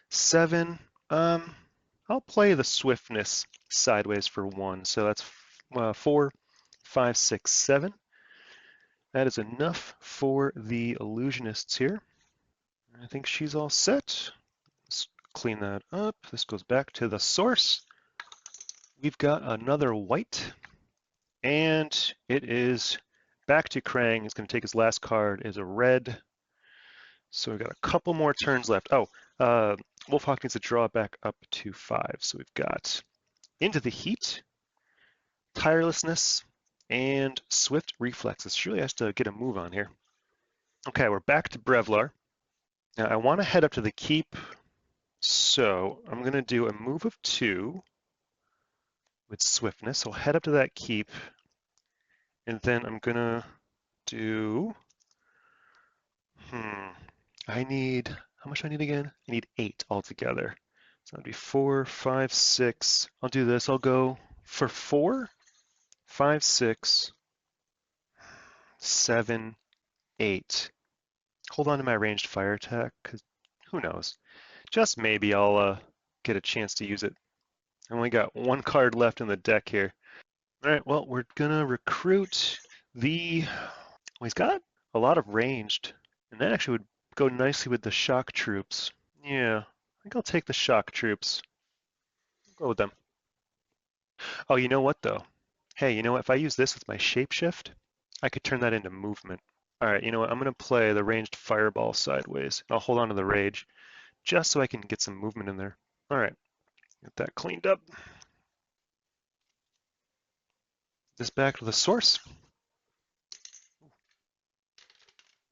7. I'll play the Swiftness sideways for 1. So that's 4, 5, 6, 7. That is enough for the illusionists here. I think she's all set. Let's clean that up. This goes back to the source. We've got another white, and it is back to Krang. He's going to take his last card as a red. So we've got a couple more turns left. Oh, Wolfhawk needs to draw back up to 5. So we've got Into the Heat, Tirelessness, and Swift Reflexes. She really has to get a move on here. Okay, we're back to Braevalar. Now I want to head up to the keep, so I'm going to do a move of 2 with Swiftness. I'll head up to that keep, and then I'm going to do, I need, how much do I need again? I need 8 altogether. So that'd be 4, 5, 6. I'll do this. I'll go for 4, 5, 6, 7, 8. Hold on to my ranged fire attack, because who knows? Just maybe I'll get a chance to use it. I only got 1 card left in the deck here. All right, well, we're gonna recruit the, well, he's got a lot of ranged, and that actually would go nicely with the shock troops. Yeah, I think I'll take the shock troops. Go with them. Oh, you know what though? Hey, you know what? If I use this with my shapeshift, I could turn that into movement. All right, you know what? I'm gonna play the ranged fireball sideways. I'll hold on to the rage just so I can get some movement in there. All right, get that cleaned up. This back to the source.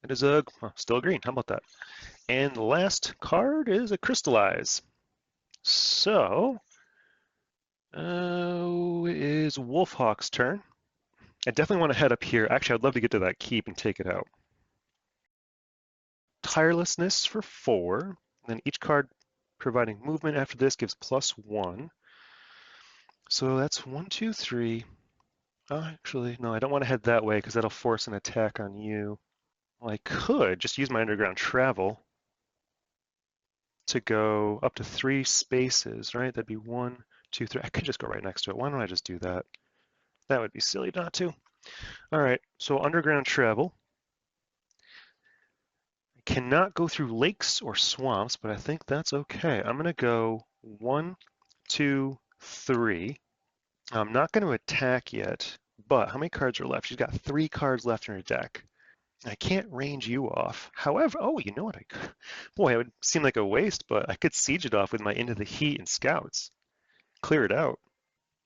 It is a still green. How about that? And the last card is a crystallize. So it is Wolfhawk's turn. I definitely want to head up here. Actually, I'd love to get to that keep and take it out. Tirelessness for 4. Then each card providing movement after this gives +1. So that's 1, 2, 3. Oh, actually, no, I don't want to head that way because that'll force an attack on you. Well, I could just use my underground travel to go up to 3 spaces, right? That'd be 1, 2, 3. I could just go right next to it. Why don't I just do that? That would be silly not to. All right, so underground travel. I cannot go through lakes or swamps, but I think that's okay. I'm gonna go 1, 2, 3. I'm not going to attack yet, but how many cards are left? She's got 3 cards left in her deck. I can't range you off. However, oh, you know what? Boy, it would seem like a waste, but I could siege it off with my Into the Heat and Scouts. Clear it out.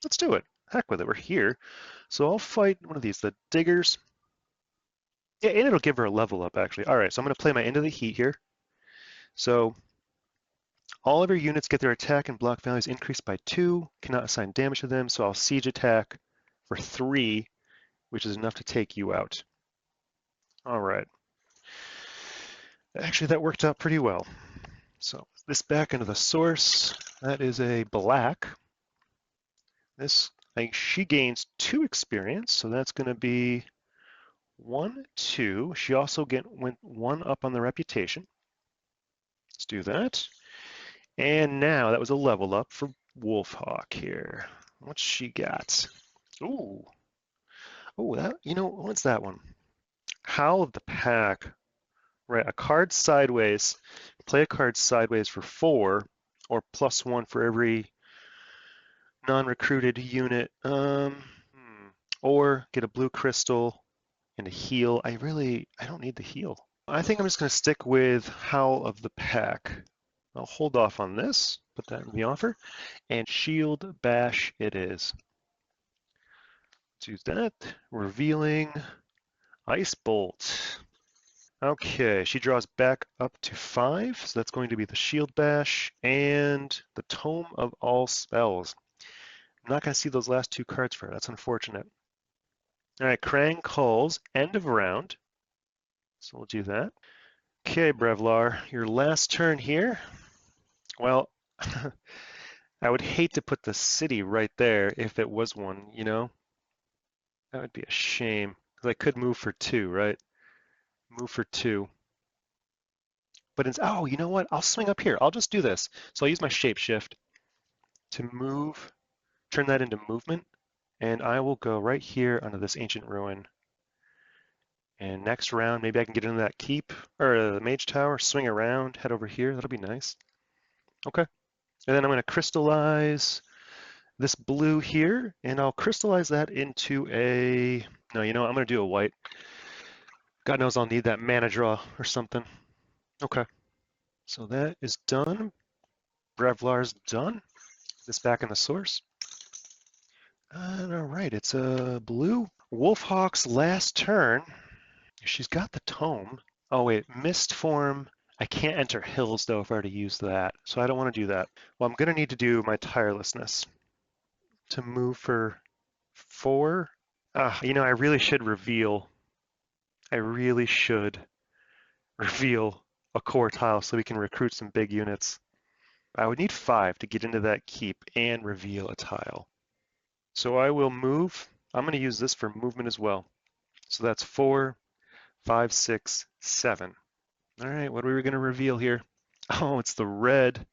Let's do it. Heck with it. We're here. So I'll fight one of these, the Diggers. Yeah, and it'll give her a level up, actually. All right, so I'm going to play my Into the Heat here. So all of your units get their attack and block values increased by 2. Cannot assign damage to them, so I'll siege attack for 3, which is enough to take you out. All right. Actually, that worked out pretty well. So this back into the source, that is a black. This, she gains 2 experience, so that's going to be 1, 2. She also went 1 up on the reputation. Let's do that. And now that was a level up for Wolfhawk here. What's she got? Ooh. Oh, that, you know, what's that one? Howl of the Pack. Right, a card sideways. Play a card sideways for 4, or +1 for every non-recruited unit. Or get a blue crystal and a heal. I don't need the heal. I think I'm just going to stick with Howl of the Pack. I'll hold off on this, put that in the offer, and Shield Bash it is. Let's use that. Revealing Ice Bolt. Okay, she draws back up to 5, so that's going to be the Shield Bash and the Tome of All Spells. I'm not going to see those last 2 cards for her. That's unfortunate. All right, Krang calls end of round, so we'll do that. Okay, Braevalar, your last turn here. Well, I would hate to put the city right there if it was one, you know? That would be a shame, because I could move for 2, right? Move for 2. But it's, oh, you know what? I'll swing up here. I'll just do this. So I'll use my shapeshift to move, turn that into movement, and I will go right here under this ancient ruin. And next round, maybe I can get into that keep, or the mage tower, swing around, head over here. That'll be nice. Okay. And then I'm going to crystallize this blue here, and I'll crystallize that into a, no, you know what? I'm going to do a white. God knows I'll need that mana draw or something. Okay. So that is done. Braevalar's done. This back in the source. And all right, it's a blue. Wolfhawk's last turn. She's got the tome. Oh wait, mist form. I can't enter hills though if I already used that, so I don't want to do that. Well, I'm gonna need to do my tirelessness to move for 4. I really should reveal. I really should reveal a core tile so we can recruit some big units. I would need 5 to get into that keep and reveal a tile. So I will move. I'm going to use this for movement as well. So that's 4, 5, 6, 7. All right, what are we going to reveal here? Oh, it's the red.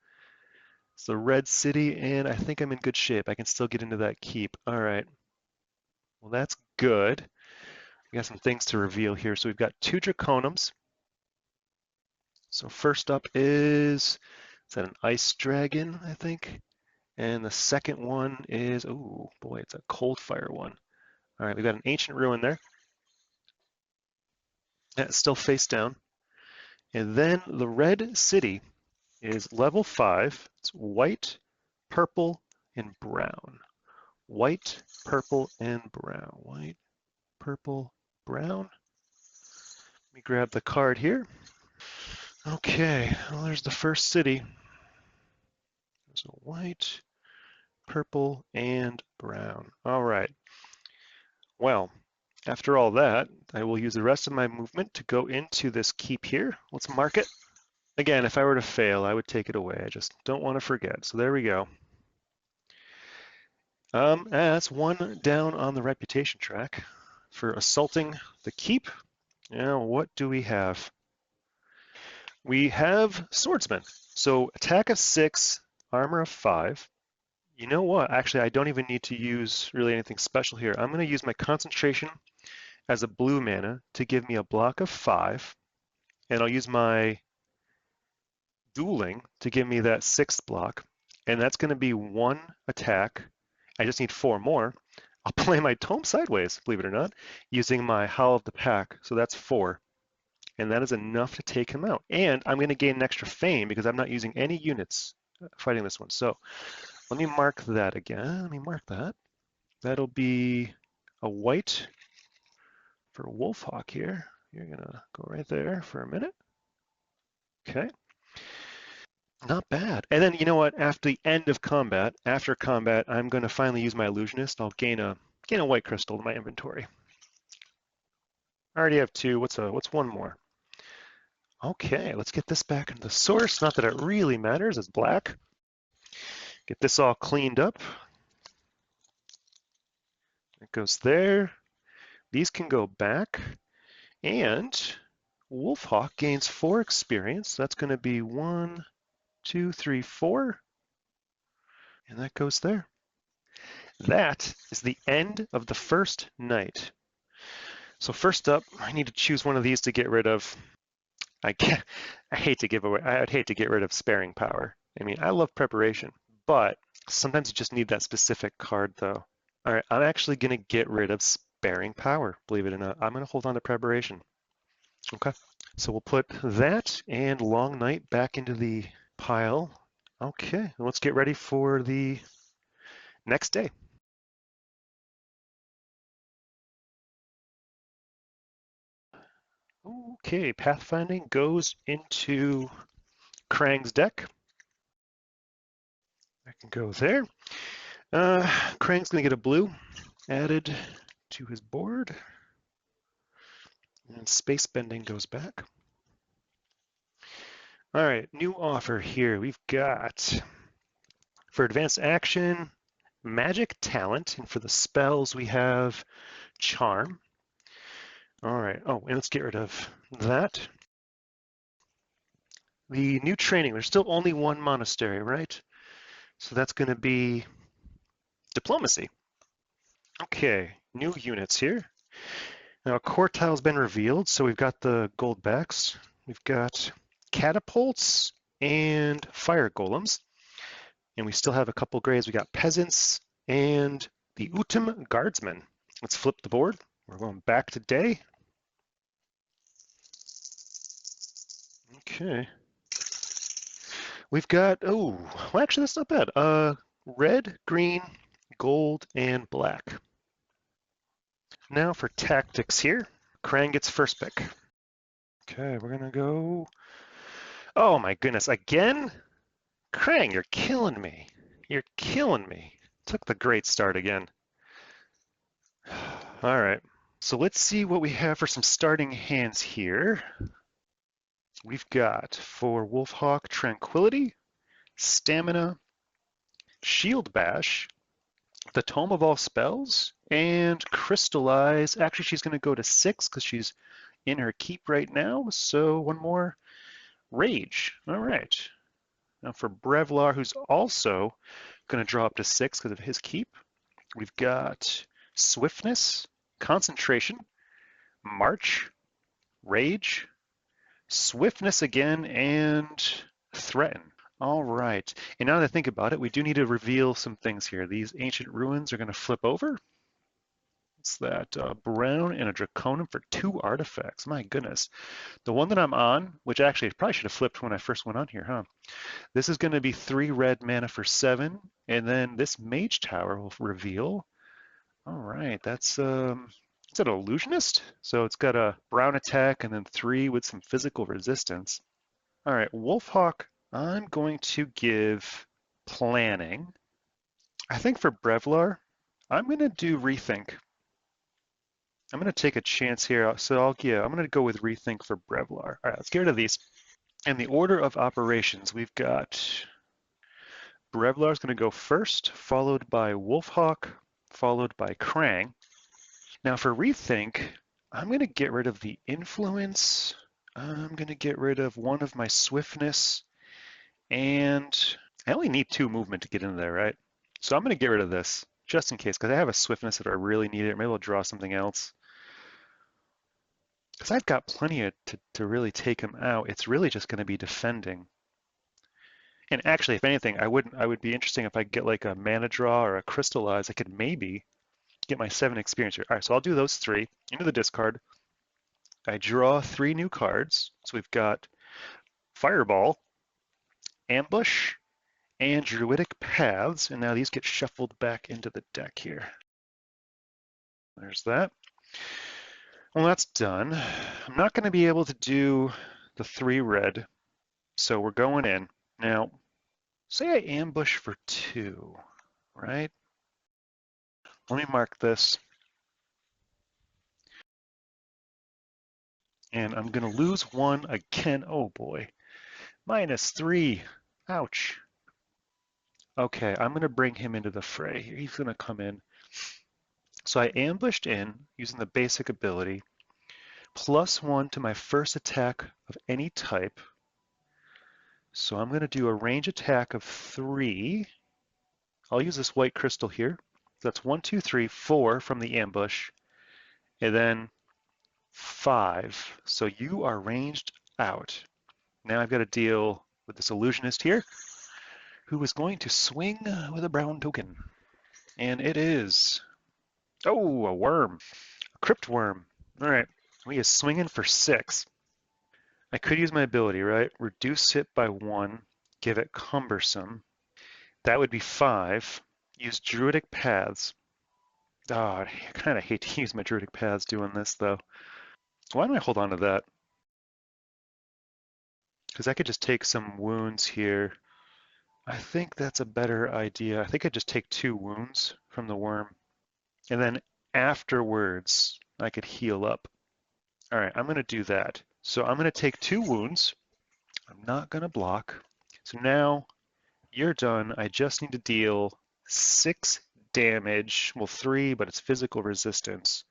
It's the red city, and I think I'm in good shape. I can still get into that keep. All right. Well, that's good. We got some things to reveal here. So we've got 2 Draconums. So first up is that an ice dragon, I think? And the second one is, oh boy, it's a cold fire one. All right, we've got an ancient ruin there. That's still face down. And then the red city is level 5. It's white, purple, and brown. White, purple, and brown. White, purple, brown. Let me grab the card here. Okay, well, there's the first city. So white, purple, and brown. All right. Well, after all that, I will use the rest of my movement to go into this keep here. Let's mark it. Again, if I were to fail, I would take it away. I just don't want to forget. So there we go. That's 1 down on the reputation track for assaulting the keep. Now, what do we have? We have swordsman. So attack of 6, armor of 5. You know what? Actually, I don't even need to use really anything special here. I'm going to use my concentration as a blue mana to give me a block of 5, and I'll use my dueling to give me that 6th block, and that's going to be 1 attack. I just need 4 more. I'll play my tome sideways, believe it or not, using my Howl of the Pack, so that's 4. And that is enough to take him out. And I'm going to gain an extra fame because I'm not using any units fighting this one. So let me mark that again. Let me mark that. That'll be a white for Wolfhawk here. You're going to go right there for a minute. Okay. Not bad. And then you know what? After the end of combat, after combat, I'm going to finally use my illusionist. I'll gain a white crystal in my inventory. I already have 2. What's 1 more? Okay, let's get this back into the source. Not that it really matters. It's black. Get this all cleaned up. It goes there. These can go back. And Wolfhawk gains 4 experience. That's going to be 1, 2, 3, 4. And that goes there. That is the end of the first night. So first up, I need to choose one of these to get rid of. I'd hate to get rid of sparing power. I mean, I love preparation, but sometimes you just need that specific card though. All right, I'm actually gonna get rid of sparing power, believe it or not. I'm gonna hold on to preparation. Okay, so we'll put that and Long Night back into the pile. Okay, let's get ready for the next day. Okay, pathfinding goes into Krang's deck. I can go there. Krang's gonna get a blue added to his board. And space bending goes back. All right, new offer here. We've got, for advanced action, magic talent, and for the spells we have charm. All right, oh, and let's get rid of that. The new training, there's still only 1 monastery, right? So that's gonna be diplomacy. Okay, new units here. Now, a core tile's been revealed, so we've got the gold backs. We've got catapults and fire golems. And we still have a couple grays. We got peasants and the Utum guardsmen. Let's flip the board. We're going back to day. Okay. We've got, oh, well, actually, that's not bad. Red, green, gold, and black. Now for tactics here. Krang gets first pick. Okay, we're gonna go. Oh my goodness, again? Krang, you're killing me. You're killing me. Took the great start again. All right, so let's see what we have for some starting hands here. We've got for Wolfhawk Tranquility, Stamina, Shield Bash, the Tome of All Spells, and Crystallize. Actually, she's going to go to 6 because she's in her keep right now. So one more. Rage. All right. Now for Braevalar, who's also going to draw up to 6 because of his keep, we've got Swiftness, Concentration, March, Rage, Swiftness again, and Threaten. All right. And now that I think about it, we do need to reveal some things here. These ancient ruins are going to flip over. It's that brown and a Draconum for 2 artifacts. My goodness. The one that I'm on, which actually I probably should have flipped when I first went on here, huh? This is going to be 3 red mana for 7. And then this Mage Tower will reveal. All right. That's it's an illusionist. So it's got a brown attack and then 3 with some physical resistance. All right, Wolfhawk, I'm going to give planning. I think for Brevlar, I'm going to do rethink. I'm going to take a chance here. So I'm going to go with rethink for Brevlar. All right, let's get rid of these. In the order of operations, we've got Brevlar is going to go first, followed by Wolfhawk, followed by Krang. Now for rethink, I'm going to get rid of the influence. I'm going to get rid of one of my swiftness, and I only need 2 movement to get in there, right? So I'm going to get rid of this just in case, because I have a swiftness if I really need it. Maybe I'll draw something else. Because I've got plenty to really take him out. It's really just going to be defending. And actually, if anything, I would be interesting if I get like a mana draw or a crystallize. I could maybe get my 7 experience here. All right, so I'll do those 3 into the discard. I draw 3 new cards. So we've got Fireball, Ambush, and Druidic Paths. And now these get shuffled back into the deck here. There's that. Well, that's done. I'm not going to be able to do the 3 red, so we're going in. Now, say I ambush for 2, right? Let me mark this. And I'm going to lose 1 again. Oh boy. -3. Ouch. Okay, I'm going to bring him into the fray here. He's going to come in. So I ambushed in using the basic ability, +1 to my first attack of any type. So I'm going to do a range attack of 3. I'll use this white crystal here. So that's 1, 2, 3, 4 from the ambush, and then 5. So you are ranged out. Now I've got to deal with this illusionist here, who is going to swing with a brown token. And it is, oh, a worm, a crypt worm. All right, he is swinging for 6. I could use my ability, right? Reduce it by 1, give it cumbersome. That would be 5. Use Druidic Paths. Oh, I kind of hate to use my Druidic Paths doing this, though. Why don't I hold on to that? Because I could just take some wounds here. I think that's a better idea. I think I'd just take 2 wounds from the worm. And then afterwards, I could heal up. All right, I'm going to do that. So I'm going to take 2 wounds. I'm not going to block. So now you're done. I just need to deal 6 damage. Well, 3, but it's physical resistance.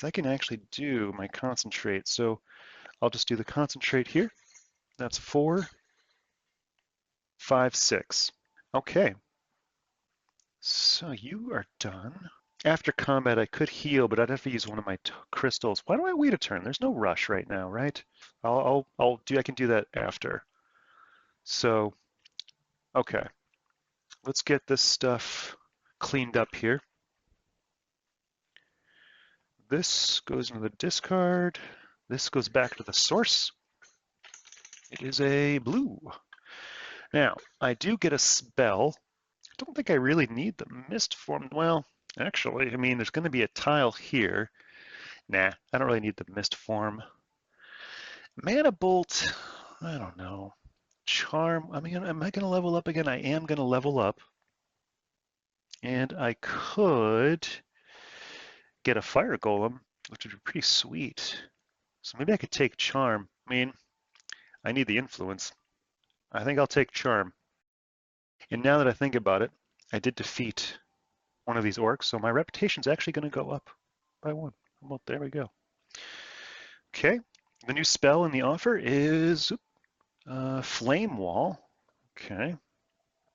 I can actually do my concentrate. So I'll just do the concentrate here. That's 4, 5, 6. Okay. So you are done. After combat, I could heal, but I'd have to use one of my crystals. Why do I wait a turn? There's no rush right now, right? I can do that after. So, okay. Let's get this stuff cleaned up here. This goes into the discard. This goes back to the source. It is a blue. Now, I do get a spell. I don't think I really need the mist form. Well, Actually, I mean, there's going to be a tile here. Nah, I don't really need the mist form. Mana Bolt, I don't know. Charm, I mean, am I going to level up again? I am going to level up. And I could get a fire golem, which would be pretty sweet. So maybe I could take charm. I mean, I need the influence. I think I'll take charm. And now that I think about it, I did defeat one of these orcs, so my reputation's actually going to go up by one. Well, there we go. Okay, the new spell in the offer is Flame Wall. Okay, I'm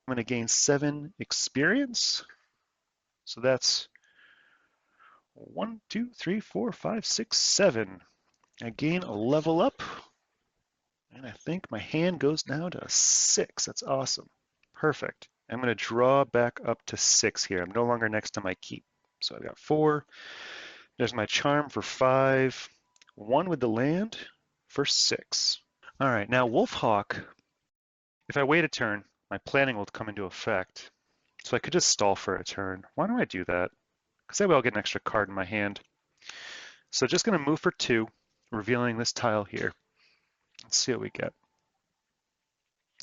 going to gain 7 experience. So that's 1, 2, 3, 4, 5, 6, 7. I gain a level up, and I think my hand goes down to 6. That's awesome. Perfect. I'm going to draw back up to 6 here. I'm no longer next to my keep. So I've got 4. There's my charm for 5. 1 with the land for 6. All right, now Wolfhawk, if I wait a turn, my planning will come into effect. So I could just stall for a turn. Why don't I do that? Because that way I'll get an extra card in my hand. So just going to move for 2, revealing this tile here. Let's see what we get.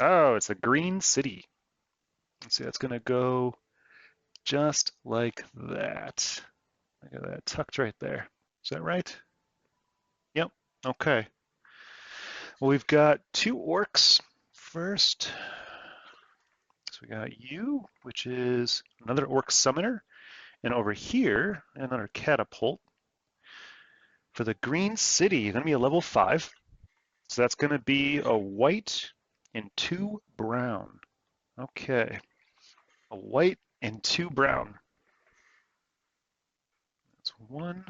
Oh, it's a green city. Let's see, that's going to go just like that. Look at that, tucked right there. Is that right? Yep, okay. Well, we've got 2 orcs first. So we got you, which is another orc summoner. And over here, another catapult. For the green city, going to be a level 5. So that's going to be a white and 2 brown. Okay. A white and 2 brown. That's 1,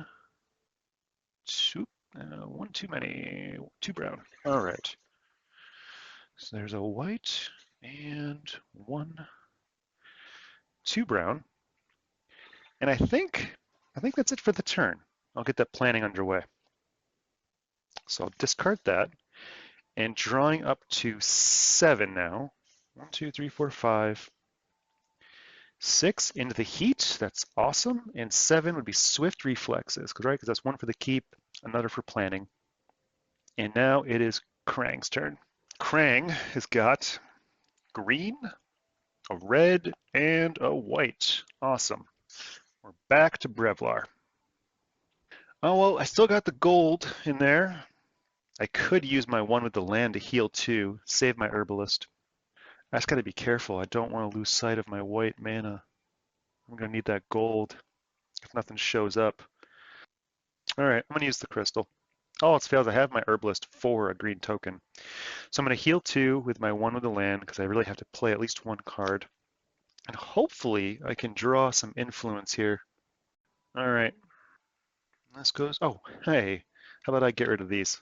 2, 1 too many. 2 brown. All right. So there's a white and 1, 2 brown. And I think that's it for the turn. I'll get that planning underway. So I'll discard that. And drawing up to 7 now. 1, 2, 3, 4, 5. 6 into the heat. That's awesome. And 7 would be swift reflexes, right? Because that's 1 for the keep, another for planning. And now it is Krang's turn. Krang has got green, a red, and a white. Awesome. We're back to Braevalar. Oh, well, I still got the gold in there. I could use my 1 with the land to heal 2, save my herbalist. I just got to be careful. I don't want to lose sight of my white mana. I'm going to need that gold if nothing shows up. All right, I'm going to use the crystal. Oh, it's failed. I have my herbalist for a green token. So I'm going to heal 2 with my 1 with the land because I really have to play at least 1 card. And hopefully I can draw some influence here. All right. This goes, oh, hey, how about I get rid of these?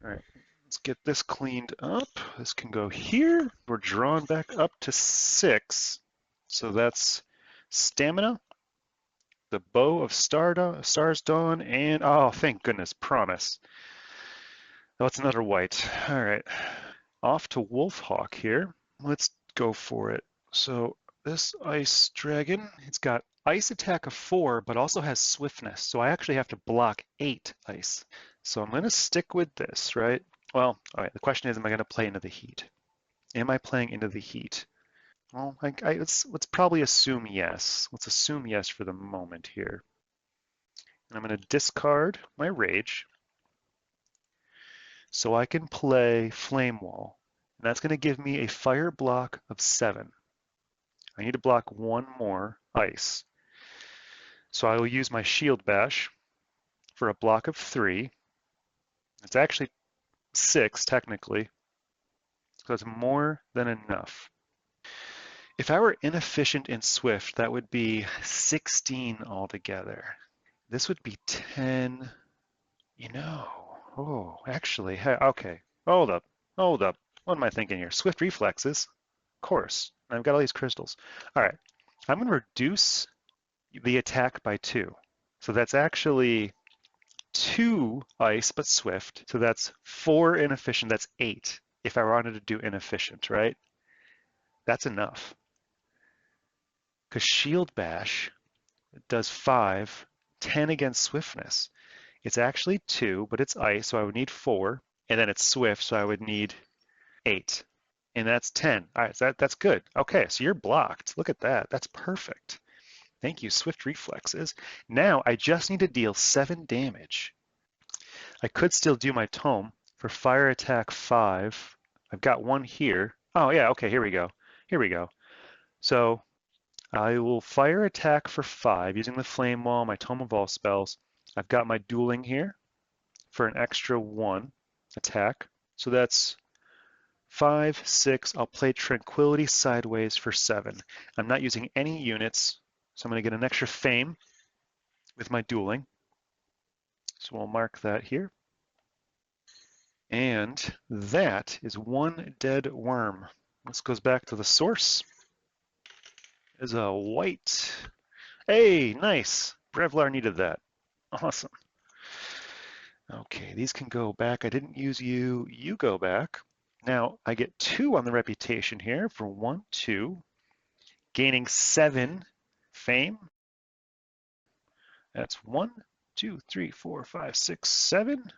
All right, let's get this cleaned up. This can go here. We're drawn back up to 6. So that's stamina, the bow of Star's Dawn, and oh, thank goodness, promise. Oh, it's another white. All right, off to Wolfhawk here. Let's go for it. So this ice dragon, it's got ice attack of 4, but also has swiftness. So I actually have to block 8 ice. So I'm going to stick with this, right? Well, all right, the question is, am I going to play into the heat? Am I playing into the heat? Well, let's probably assume yes. Let's assume yes for the moment here. And I'm going to discard my rage so I can play Flame Wall. And that's going to give me a fire block of 7. I need to block 1 more ice. So I will use my Shield Bash for a block of 3. It's actually 6 technically, so that's more than enough. If I were inefficient in Swift, that would be 16 altogether. This would be 10, oh, actually, okay, hold up. What am I thinking here? Swift reflexes, of course. I've got all these crystals. All right, I'm going to reduce the attack by 2. So that's actually 2 ice, but swift. So that's 4 inefficient. That's 8 if I wanted to do inefficient, right? That's enough. Because Shield Bash does 5, 10 against swiftness. It's actually 2, but it's ice, so I would need 4. And then it's swift, so I would need 8. And that's 10. All right, so that's good. Okay, so you're blocked. Look at that. That's perfect. Thank you, swift reflexes. Now I just need to deal 7 damage. I could still do my tome for fire attack 5. I've got one here. Oh yeah, okay, here we go. Here we go. So I will fire attack for 5 using the flame wall, my tome of all spells. I've got my dueling here for an extra 1 attack. So that's 5, 6. I'll play tranquility sideways for 7. I'm not using any units, so I'm going to get an extra fame with my dueling. So we'll mark that here. And that is 1 dead worm. This goes back to the source. Is a white. Hey, nice. Braevalar needed that. Awesome. Okay, these can go back. I didn't use you. You go back. Now I get 2 on the reputation here for 1, 2, gaining 7 fame. That's 1, 2, 3, 4, 5, 6, 7.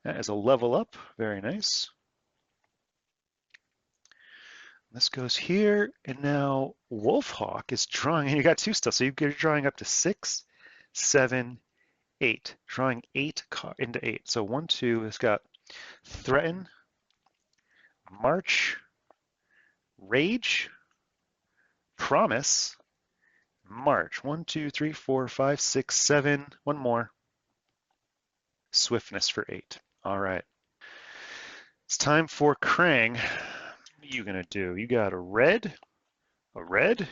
That is a level up. Very nice. This goes here, and now Wolfhawk is drawing, and you got 2 still, so you're drawing up to 6, 7, 8. Drawing 8 into 8. So 1, 2, it's got Threaten, March, Rage, Promise, March. 1, 2, 3, 4, 5, 6, 7. One more. Swiftness for 8. All right. It's time for Krang. What are you gonna do? You got a red? A red?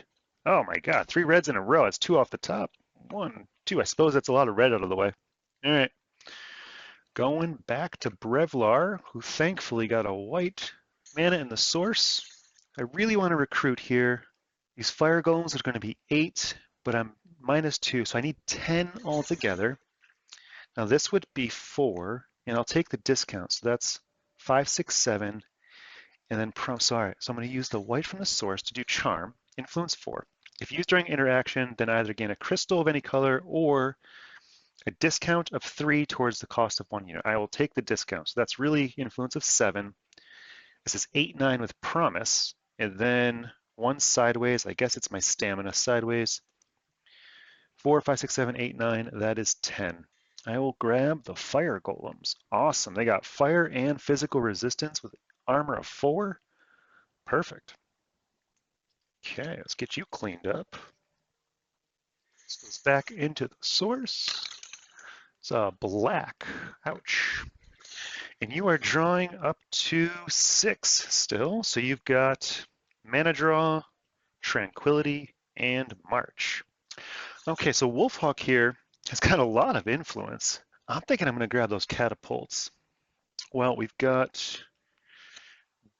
Oh my god, 3 reds in a row. It's 2 off the top. 1, 2. I suppose that's a lot of red out of the way. All right. Going back to Braevalar, who thankfully got a white mana in the source. I really want to recruit here. These fire golems are going to be 8, but I'm -2, so I need 10 altogether. Now this would be 4, and I'll take the discount. So that's 5, 6, 7, and then sorry. So I'm going to use the white from the source to do charm, influence 4. If used during interaction, then either gain a crystal of any color or a discount of 3 towards the cost of 1 unit. I will take the discount. So that's really influence of 7. This is 8, 9 with promise, and then 1 sideways. I guess it's my stamina sideways. 4, 5, 6, 7, 8, 9. That is 10. I will grab the fire golems. Awesome. They got fire and physical resistance with armor of 4. Perfect. Okay, let's get you cleaned up. This goes back into the source. It's a black. Ouch. And you are drawing up to 6 still. So you've got mana draw, tranquility, and march. Okay, so Wolfhawk here has got a lot of influence. I'm thinking I'm going to grab those catapults. Well, we've got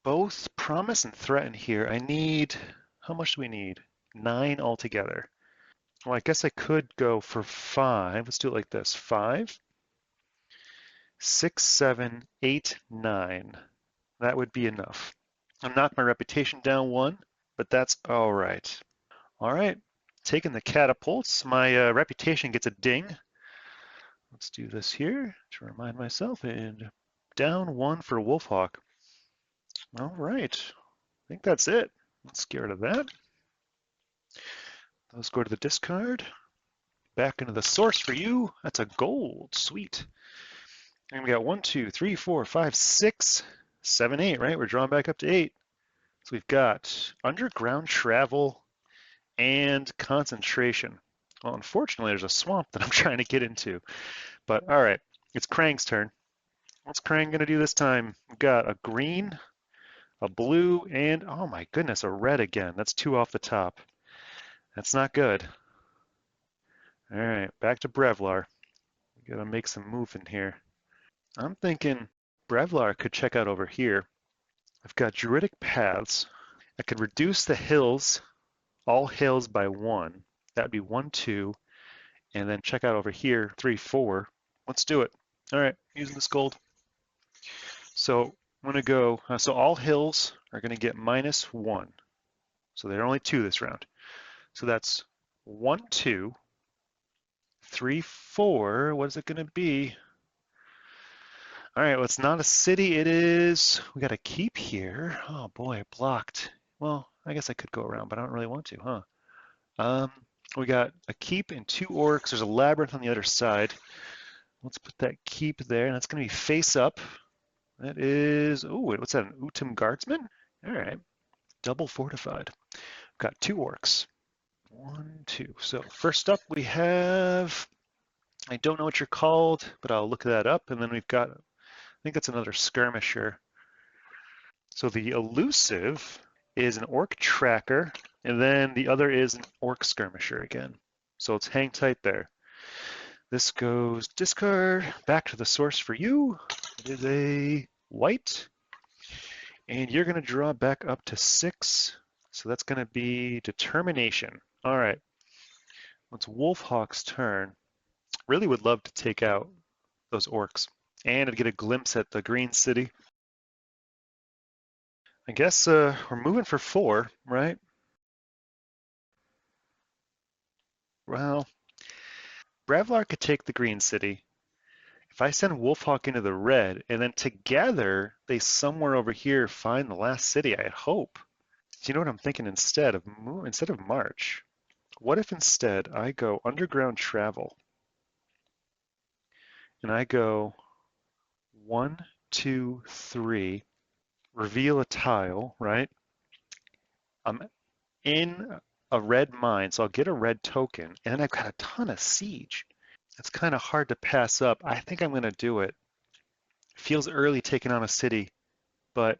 both promise and threaten here. I need, how much do we need? 9 altogether. Well, I guess I could go for 5. Let's do it like this. 5, 6, 7, 8, 9. That would be enough. I'll knock my reputation down 1, but that's all right. All right, taking the catapults. My reputation gets a ding. Let's do this here to remind myself, and down 1 for Wolfhawk. All right, I think that's it. Let's get rid of that. Those go to the discard. Back into the source for you. That's a gold. Sweet. And we got 1, 2, 3, 4, 5, 6, 7, 8, right? We're drawing back up to 8. So we've got underground travel and concentration. Well, unfortunately, there's a swamp that I'm trying to get into. But all right, it's Krang's turn. What's Krang going to do this time? We've got a green, a blue, and oh my goodness, a red again. That's 2 off the top. That's not good. All right, back to Braevalar. We got to make some movement here. I'm thinking Braevalar could check out over here. I've got Druidic Paths. I could reduce the hills, all hills by 1. That would be 1, 2, and then check out over here, 3, 4. Let's do it. All right, using this gold. So I'm gonna go, so all hills are gonna get -1. So there are only 2 this round. So that's 1, 2, 3, 4. What is it going to be? All right, well, it's not a city. It is. We got a keep here. Oh boy, blocked. Well, I guess I could go around, but I don't really want to, huh? Um, we got a keep and 2 orcs. There's a labyrinth on the other side. Let's put that keep there, and that's going to be face up. That is. Oh, what's that? An Utum Guardsman? All right, double fortified. Got 2 orcs. 1, 2. So first up we have. I don't know what you're called, but I'll look that up. And then we've got. I think that's another skirmisher. So the elusive is an orc tracker, and then the other is an orc skirmisher again. So let's hang tight there. This goes discard, back to the source for you. It is a white, and you're going to draw back up to 6. So that's going to be determination. All right, it's Wolfhawk's turn. Really would love to take out those orcs and get a glimpse at the green city. I guess we're moving for 4, right? Well, Braevalar could take the green city. If I send Wolfhawk into the red, and then together they somewhere over here find the last city, I hope. Do you know what I'm thinking instead of March? What if instead I go underground travel and I go 1, 2, 3, reveal a tile, right? I'm in a red mine, so I'll get a red token, and then I've got a ton of siege. It's kind of hard to pass up. I think I'm going to do it. Feels early taking on a city, but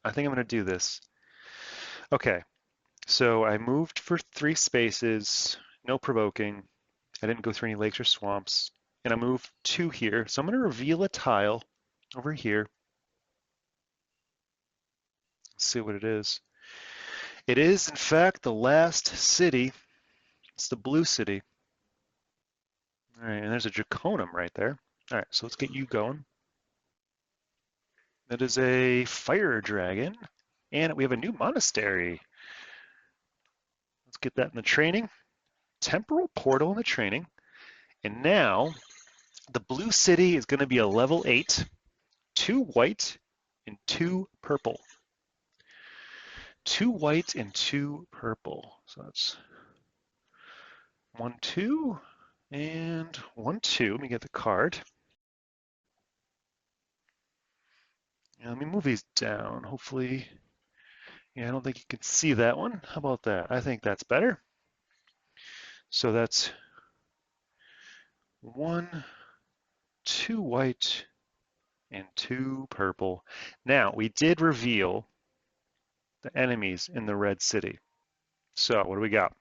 I think I'm going to do this. Okay, so I moved for 3 spaces, no provoking. I didn't go through any lakes or swamps, and I moved 2 here. So I'm going to reveal a tile over here. Let's see what it is. It is, in fact, the last city. It's the blue city. All right, and there's a Draconum right there. All right, so let's get you going. That is a fire dragon, and we have a new monastery. Let's get that in the training. Temporal portal in the training. And now the blue city is going to be a level 8, 2 white and 2 purple. 2 white and 2 purple. So that's 1, 2, and 1, 2. Let me get the card. Yeah, let me move these down. Hopefully, yeah, I don't think you can see that one. How about that? I think that's better. So that's 1, 2 white, and 2 purple. Now, we did reveal the enemies in the red city. So what do we got?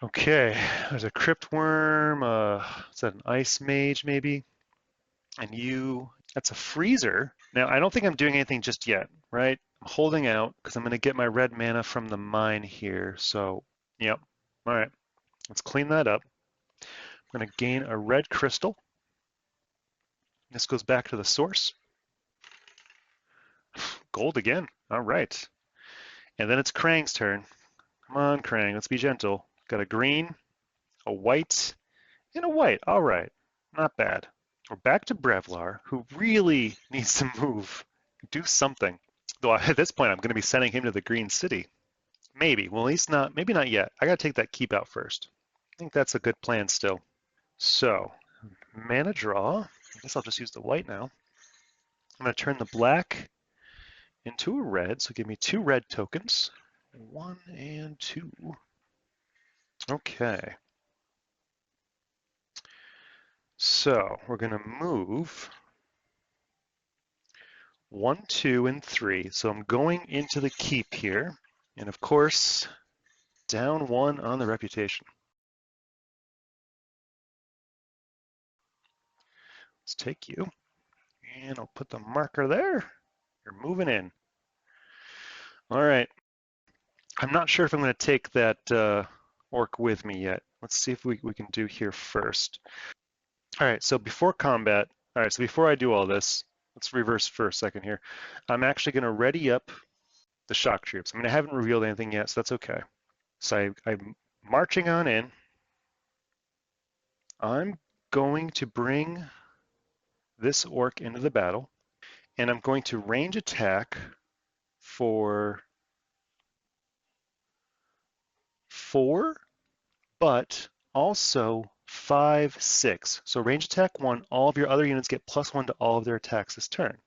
Okay, there's a crypt worm. Is that an ice mage maybe? And that's a freezer. Now, I don't think I'm doing anything just yet, right? I'm holding out because I'm going to get my red mana from the mine here. So, yep. All right, let's clean that up. I'm going to gain a red crystal. This goes back to the source. Gold again. All right. And then it's Krang's turn. Come on, Krang, let's be gentle. Got a green, a white, and a white. All right, not bad. We're back to Braevalar, who really needs to move, do something. Though at this point, I'm going to be sending him to the Green City. Maybe. Well, at least not. Maybe not yet. I got to take that keep out first. I think that's a good plan still. So, mana draw. I guess I'll just use the white now. I'm going to turn the black into a red. So give me 2 red tokens. 1 and 2. Okay. So we're going to move 1, 2, and 3. So I'm going into the keep here. And of course, down 1 on the reputation. Let's take you. And I'll put the marker there. You're moving in. All right. I'm not sure if I'm going to take that orc with me yet. Let's see if we can do here first. All right, so before combat, all right, so before I do all this, let's reverse for a second here. I'm actually going to ready up the shock troops. I mean, I haven't revealed anything yet, so that's okay. So I Marching on in, I'm going to bring this orc into the battle, and I'm going to range attack for 4, but also 5, 6. So range attack 1, all of your other units get +1 to all of their attacks this turn.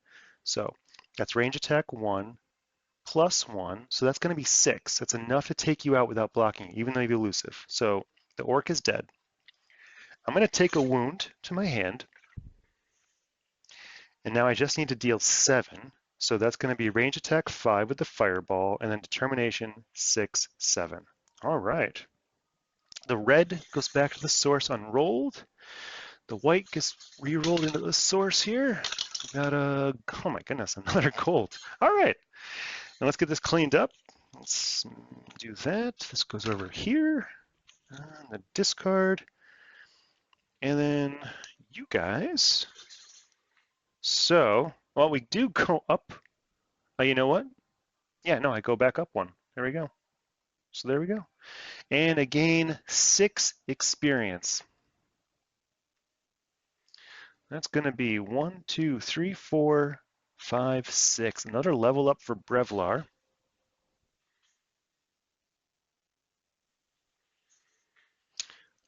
So that's range attack 1 +1, so that's going to be 6. That's enough to take you out without blocking, even though you're elusive. So the orc is dead. I'm going to take a wound to my hand, and now I just need to deal 7. So that's going to be range attack 5 with the fireball, and then determination 6, 7. All right. The red goes back to the source unrolled. The white gets re-rolled into the source here. We got a, oh my goodness, another gold. All right, now let's get this cleaned up. Let's do that. This goes over here, the discard, and then you guys. So, well, we do go up. Oh, you know what? Yeah, no, I go back up 1. There we go. So there we go. And again, 6 experience. That's going to be 1, 2, 3, 4, 5, 6. Another level up for Braevalar.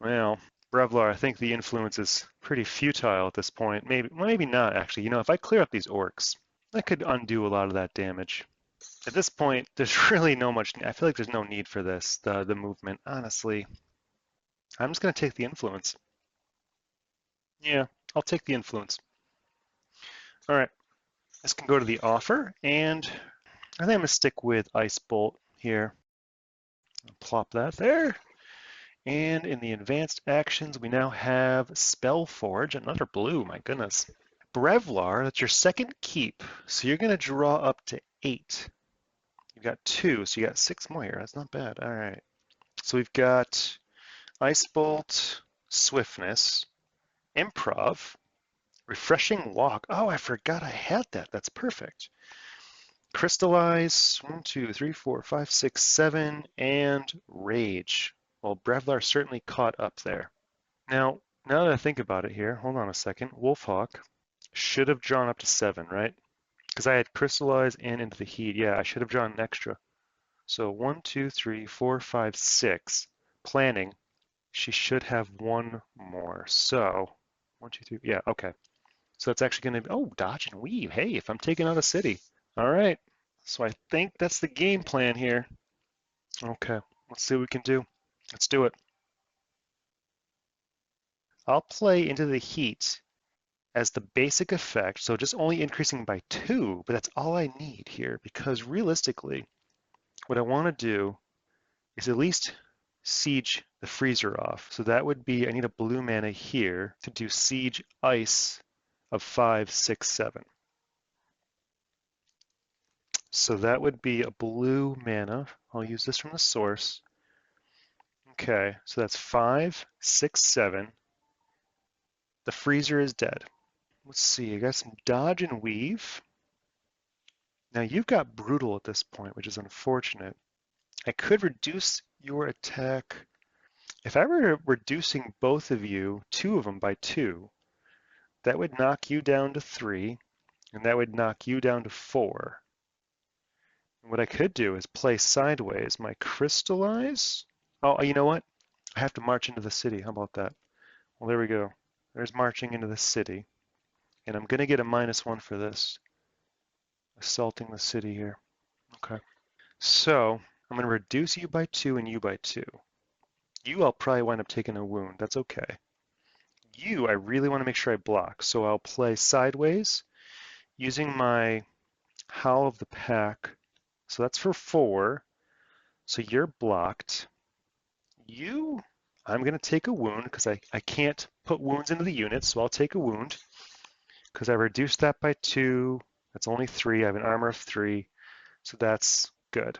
Well, Braevalar, I think the influence is pretty futile at this point. Maybe not, actually. You know, if I clear up these orcs, I could undo a lot of that damage. At this point, there's really no much, I feel like there's no need for this, the movement. Honestly, I'm just going to take the influence. Yeah, I'll take the influence. All right, this can go to the offer, and I think I'm going to stick with Ice Bolt here. I'll plop that there. And in the advanced actions, we now have Spellforge, another blue, my goodness. Braevalar, that's your second keep. So you're going to draw up to 8. You've got 2, so you got 6 more here. That's not bad. All right. So we've got Ice Bolt, Swiftness, Improv, Refreshing Walk. Oh, I forgot I had that. That's perfect. Crystallize, 1, 2, 3, 4, 5, 6, 7, and Rage. Well, Braevalar certainly caught up there. Now that I think about it here, hold on a second. Wolfhawk should have drawn up to 7, right? Because I had Crystallize and Into the Heat. Yeah, I should have drawn an extra. So 1, 2, 3, 4, 5, 6. Planning. She should have 1 more. So 1, 2, 3. Yeah, okay. So that's actually going to be, oh, dodge and weave. Hey, if I'm taking out a city. All right. So I think that's the game plan here. Okay, let's see what we can do. Let's do it. I'll play Into the Heat as the basic effect, so just only increasing by 2, but that's all I need here because realistically, what I want to do is at least siege the freezer off. So that would be, I need a blue mana here to do siege ice of 5, 6, 7. So that would be a blue mana. I'll use this from the source. Okay, so that's 5, 6, 7. The freezer is dead. Let's see, I got some dodge and weave. Now you've got brutal at this point, which is unfortunate. I could reduce your attack. If I were reducing both of you, 2 of them by 2, that would knock you down to 3, and that would knock you down to 4. And what I could do is play sideways my crystallize. Oh, you know what? I have to march into the city. How about that? Well, there we go. There's marching into the city. And I'm going to get a -1 for this. Assaulting the city here. Okay. So I'm going to reduce you by 2 and you by 2. You, I'll probably wind up taking a wound. That's okay. You, I really want to make sure I block. So I'll play sideways using my Howl of the Pack. So that's for 4. So you're blocked. You, I'm going to take a wound because I can't put wounds into the unit. So I'll take a wound because I reduced that by 2. That's only 3. I have an armor of 3. So that's good.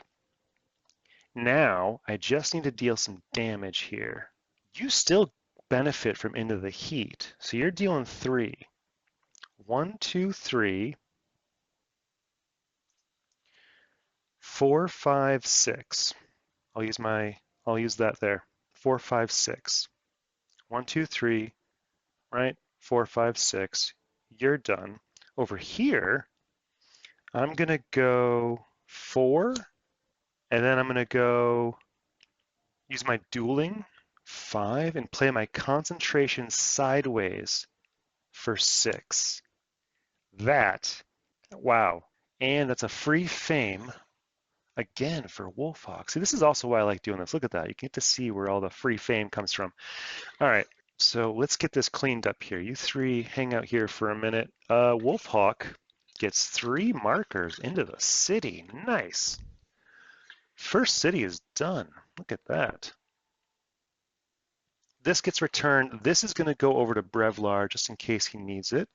Now I just need to deal some damage here. You still benefit from Into the Heat. So you're dealing 3. 1, 2, 3, 4, 5, 6. I'll use that there. 4, 5, 6. 1, 2, 3, right? 4, 5, 6. You're done. Over here, I'm going to go 4, and then I'm going to go use my dueling 5 and play my concentration sideways for 6. That, wow. And that's a free fame again for Wolfhawk. See, this is also why I like doing this. Look at that. You get to see where all the free fame comes from. All right, so let's get this cleaned up here. You three hang out here for a minute. Wolfhawk gets 3 markers into the city. Nice. First city is done. Look at that. This gets returned. This is going to go over to Braevalar just in case he needs it.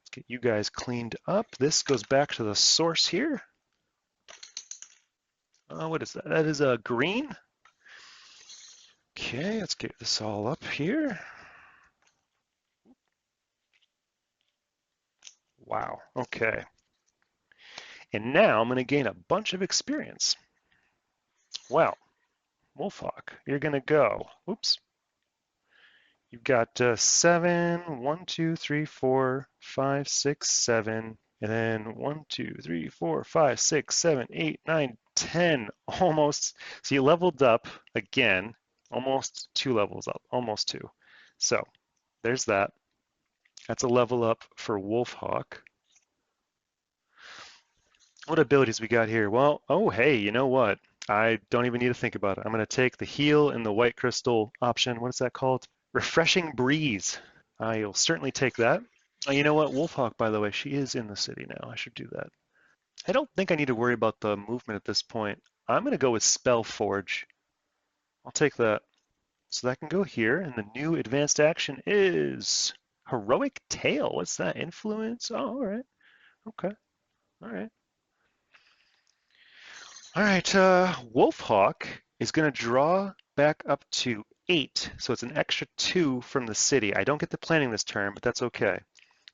Let's get you guys cleaned up. This goes back to the source here. What is that? That is a green. Okay, let's get this all up here. Wow, okay. And now I'm going to gain a bunch of experience. Well, Wolfhawk, you're going to go. Oops. You've got 7, 1, 2, 3, 4, 5, 6, 7, and then 1, 2, 3, 4, 5, 6, 7, 8, 9, 10, almost. So you leveled up again, almost 2 levels up, almost 2. So there's that. That's a level up for Wolfhawk. What abilities we got here? Well, oh, hey, you know what? I don't even need to think about it. I'm going to take the heal and the white crystal option. What is that called? Refreshing Breeze. You'll certainly take that. You know what? Wolfhawk, by the way, she is in the city now. I should do that. I don't think I need to worry about the movement at this point. I'm going to go with Spell Forge. I'll take that. So that can go here. And the new advanced action is Heroic Tail. What's that? Influence? Oh, all right. Okay. All right. All right. Wolfhawk is going to draw back up to 8. So it's an extra 2 from the city. I don't get the planning this turn, but that's okay.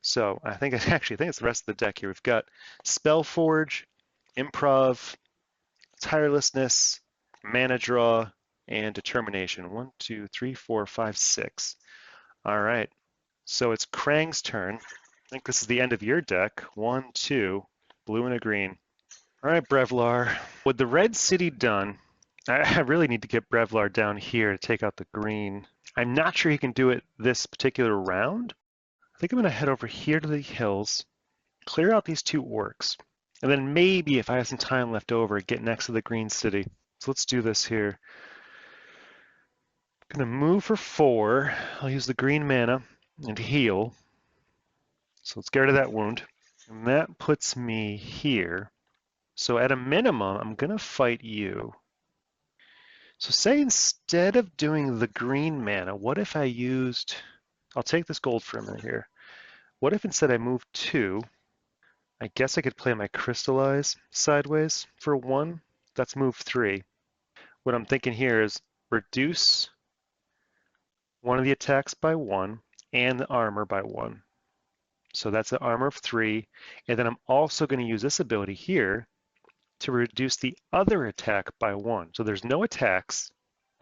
So I think it's the rest of the deck here. We've got Spellforge, Improv, Tirelessness, Mana Draw, and Determination. 1, 2, 3, 4, 5, 6. All right. So it's Krang's turn. I think this is the end of your deck. 1, 2, blue and a green. All right, Braevalar. With the red city done, I really need to get Braevalar down here to take out the green. I'm not sure he can do it this particular round. I think I'm going to head over here to the hills, clear out these 2 orcs, and then maybe if I have some time left over, get next to the green city. So let's do this here. I'm going to move for 4. I'll use the green mana and heal. So let's get rid of that wound. And that puts me here. So at a minimum, I'm going to fight you. So say instead of doing the green mana, what if I used, I'll take this gold for a minute here. What if instead I moved 2? I guess I could play my Crystallize sideways for 1. That's move 3. What I'm thinking here is reduce one of the attacks by 1 and the armor by 1. So that's an armor of 3. And then I'm also going to use this ability here to reduce the other attack by 1. So there's no attacks.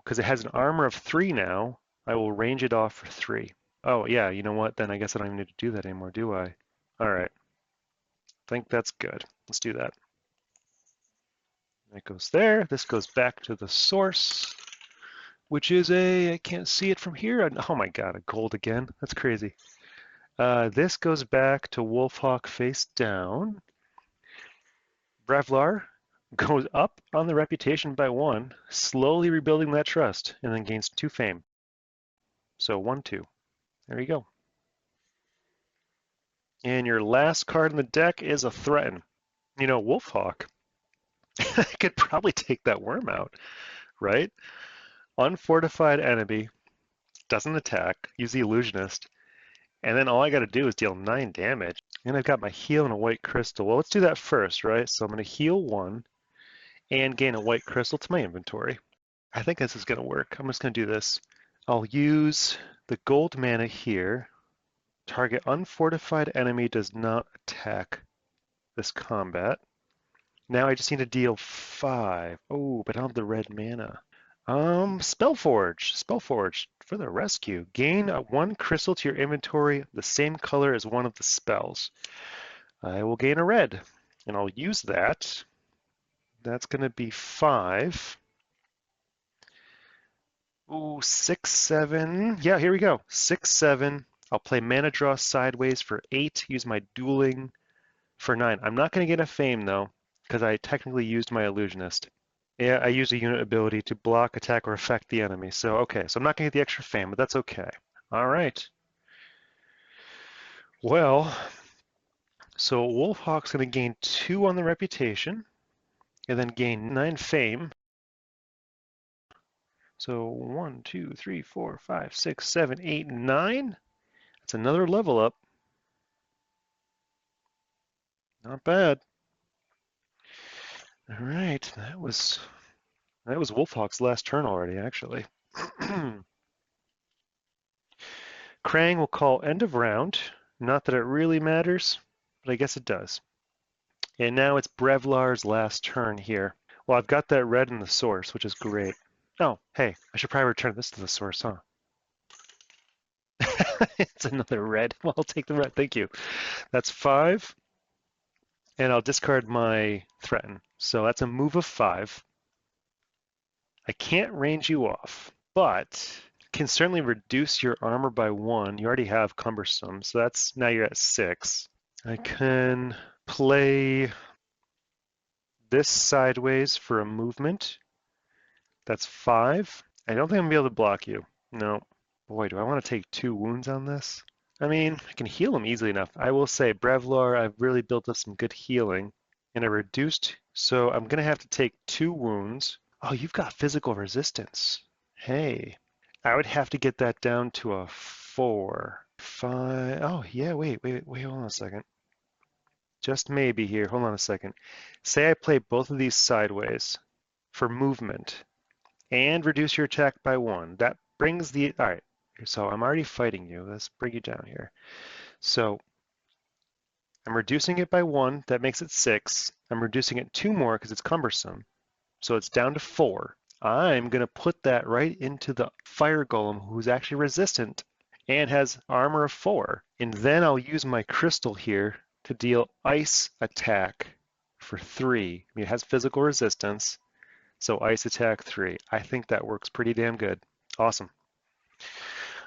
Because it has an armor of 3 now, I will range it off for 3. Oh, yeah, you know what? Then I guess I don't even need to do that anymore, do I? All right. I think that's good. Let's do that. That goes there. This goes back to the source, which is I can't see it from here. Oh my God, a gold again. That's crazy. This goes back to Wolfhawk face down. Braevalar goes up on the reputation by 1, slowly rebuilding that trust, and then gains 2 fame. So 1, 2. There you go. And your last card in the deck is a Threaten. You know, Wolfhawk could probably take that worm out, right? Unfortified enemy, doesn't attack, use the Illusionist, and then all I got to do is deal 9 damage. And I've got my heal and a white crystal. Well, let's do that first, right? So I'm going to heal 1 and gain a white crystal to my inventory. I think this is going to work. I'm just going to do this. I'll use the gold mana here. Target unfortified enemy does not attack this combat. Now I just need to deal 5. Oh, but I don't have the red mana. Spellforge for the rescue. Gain one crystal to your inventory, the same color as one of the spells. I will gain a red, and I'll use that. That's going to be 5. Ooh, 6, 7. Yeah, here we go. 6, 7. I'll play Mana Draw Sideways for 8. Use my Dueling for 9. I'm not going to get a Fame, though, because I technically used my Illusionist. Yeah, I use a unit ability to block, attack, or affect the enemy. So, okay, so I'm not going to get the extra Fame, but that's okay. All right. Well, so Wolfhawk's going to gain 2 on the reputation, and then gain 9 Fame. So 1, 2, 3, 4, 5, 6, 7, 8, 9. That's another level up. Not bad. All right, that was Wolfhawk's last turn already, actually. Krang will call end of round. Not that it really matters, but I guess it does. And now it's Braevalar's last turn here. Well, I've got that red in the source, which is great. Oh, hey, I should probably return this to the source, huh? It's another red. Well, I'll take the red, thank you. That's 5, and I'll discard my threaten. So that's a move of 5. I can't range you off, but can certainly reduce your armor by 1. You already have cumbersome, so that's now you're at 6. I can play this sideways for a movement. That's 5. I don't think I'm gonna be able to block you. No. Boy, do I want to take 2 wounds on this? I mean, I can heal him easily enough. I will say, Braevalar, I've really built up some good healing, and I reduced, so I'm gonna have to take 2 wounds. Oh, you've got physical resistance. Hey, I would have to get that down to a 4. 5. Oh, yeah, wait, hold on a second. Just maybe here. Hold on a second. Say I play both of these sideways for movement and reduce your attack by 1. That brings the, all right, so I'm already fighting you. Let's bring you down here. So I'm reducing it by 1. That makes it 6. I'm reducing it 2 more because it's cumbersome. So it's down to 4. I'm going to put that right into the fire golem who's actually resistant and has armor of 4. And then I'll use my crystal here to deal ice attack for 3. I mean, it has physical resistance, so ice attack 3. I think that works pretty damn good. Awesome.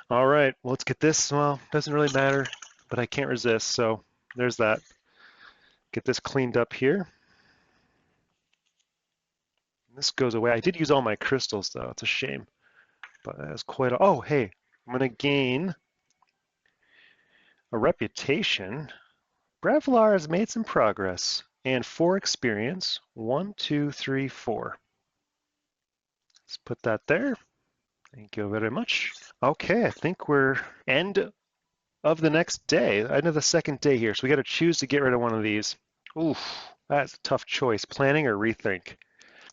All right, well, let's get this. Well, doesn't really matter, but I can't resist, so there's that. Get this cleaned up here. This goes away. I did use all my crystals, though. It's a shame. But that's quite a... Oh, hey, I'm going to gain a reputation. Braevalar has made some progress. And 4 experience. 1, 2, 3, 4. Let's put that there. Thank you very much. Okay, I think we're end of the next day. End of the second day here. So we got to choose to get rid of one of these. Oof, that's a tough choice. Planning or rethink?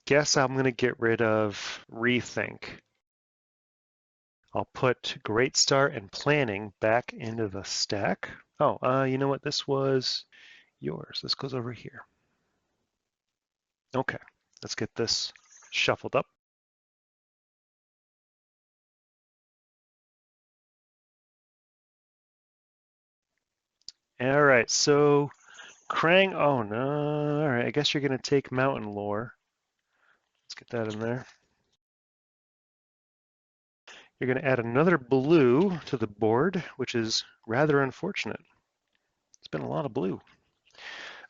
Guess I'm going to get rid of rethink. I'll put Great Start and Planning back into the stack. Oh, you know what? This was yours. This goes over here. Okay, let's get this shuffled up. All right, so Krang, oh no, all right, I guess you're going to take Mountain Lore. Let's get that in there. You're going to add another blue to the board, which is rather unfortunate. It's been a lot of blue.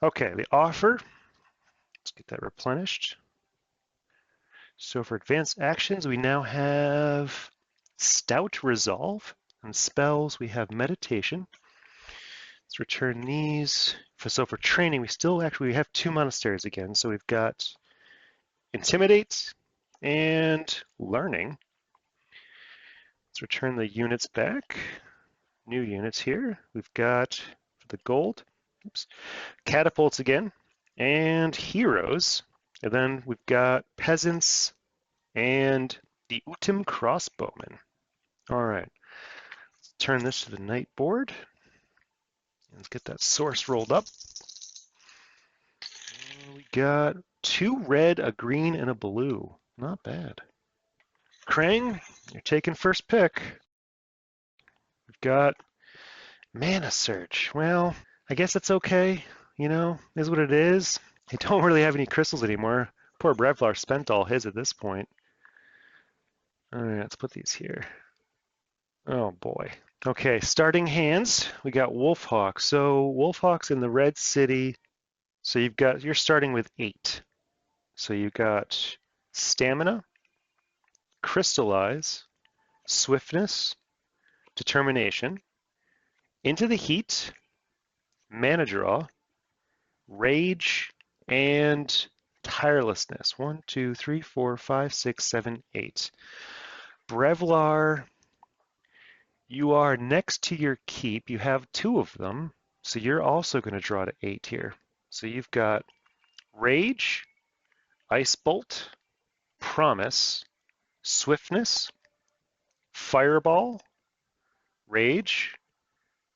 Okay, the offer. Let's get that replenished. So for advanced actions, we now have Stout Resolve. And spells, we have Meditation. Let's return these. So for training, we have 2 monasteries again. So we've got Intimidate and Learning. Let's return the units back. New units here. We've got for the gold, oops, Catapults again, and Heroes. And then we've got Peasants and the Utim Crossbowmen. All right, let's turn this to the night board. Let's get that source rolled up. We got 2 red, a green, and a blue. Not bad. Krang, you're taking first pick. We've got Mana Search. Well, I guess it's okay. You know, is what it is. I don't really have any crystals anymore. Poor Braevalar spent all his at this point. All right, let's put these here. Oh boy. Okay, starting hands. We got Wolfhawk. So Wolfhawk's in the Red City. So you're starting with 8. So you've got Stamina, Crystallize, Swiftness, Determination, Into the Heat, Mana Draw, Rage, and Tirelessness. 1, 2, 3, 4, 5, 6, 7, 8. Braevalar, you are next to your keep. You have 2 of them, so you're also going to draw to 8 here. So you've got Rage, Ice Bolt, Promise, Swiftness, Fireball, Rage,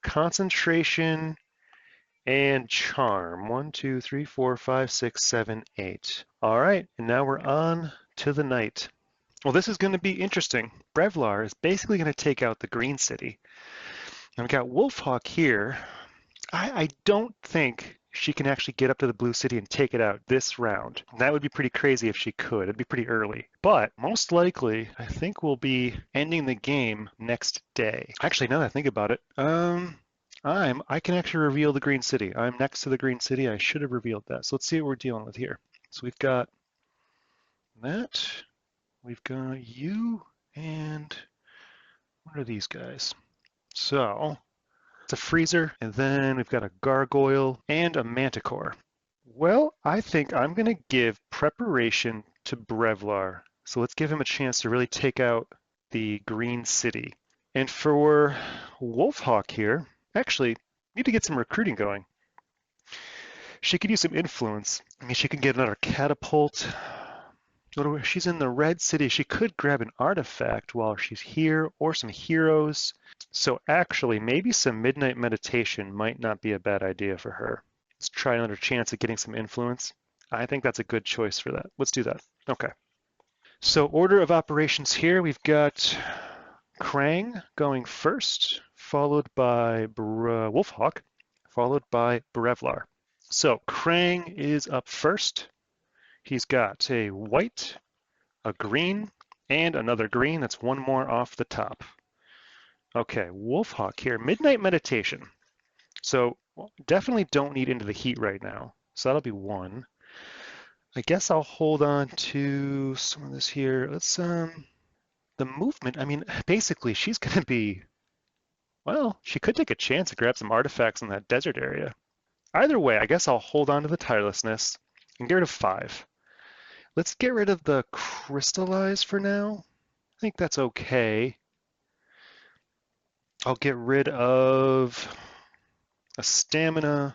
Concentration, and Charm. 1, 2, 3, 4, 5, 6, 7, 8. All right, and now we're on to the night. Well, this is going to be interesting. Braevalar is basically going to take out the Green City. And we've got Wolfhawk here. I don't think she can actually get up to the Blue City and take it out this round. That would be pretty crazy if she could. It'd be pretty early. But most likely, I think we'll be ending the game next day. Actually, now that I think about it, I can actually reveal the Green City. I'm next to the Green City. I should have revealed that. So let's see what we're dealing with here. So we've got that. We've got you, and what are these guys? So it's a freezer, and then we've got a gargoyle and a manticore. Well, I think I'm going to give preparation to Braevalar. So let's give him a chance to really take out the Green City. And for Wolfhawk here, actually, need to get some recruiting going. She could use some influence. I mean, she can get another catapult. She's in the Red City. She could grab an artifact while she's here, or some heroes. So actually, maybe some Midnight Meditation might not be a bad idea for her. Let's try another chance at getting some influence. I think that's a good choice for that. Let's do that. Okay. So order of operations here, we've got Krang going first, followed by Wolfhawk, followed by Braevalar. So Krang is up first. He's got a white, a green, and another green. That's one more off the top. Okay, Wolfhawk here, Midnight Meditation. So definitely don't need Into the Heat right now. So that'll be 1. I guess I'll hold on to some of this here. Let's, the movement, I mean, basically she's gonna be, well, she could take a chance to grab some artifacts in that desert area. Either way, I guess I'll hold on to the Tirelessness and get rid of 5. Let's get rid of the Crystallize for now. I think that's okay. I'll get rid of a Stamina,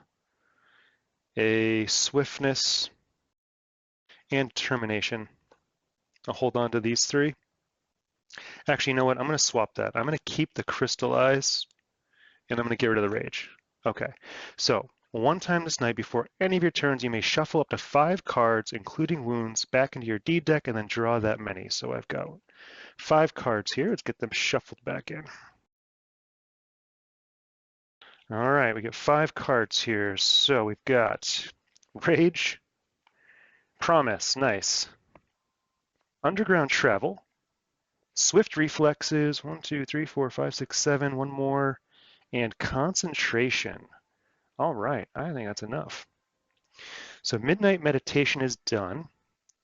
a Swiftness, and Determination. I'll hold on to these 3. Actually, you know what? I'm going to swap that. I'm going to keep the Crystallize, and I'm going to get rid of the Rage. Okay, so one time this night, before any of your turns, you may shuffle up to 5 cards, including wounds, back into your deed deck, and then draw that many. So I've got 5 cards here. Let's get them shuffled back in. All right, we get 5 cards here. So we've got Rage, Promise, nice. Underground Travel, Swift Reflexes, 1, 2, 3, 4, 5, 6, 7, one more, and Concentration. All right, I think that's enough. So Midnight Meditation is done.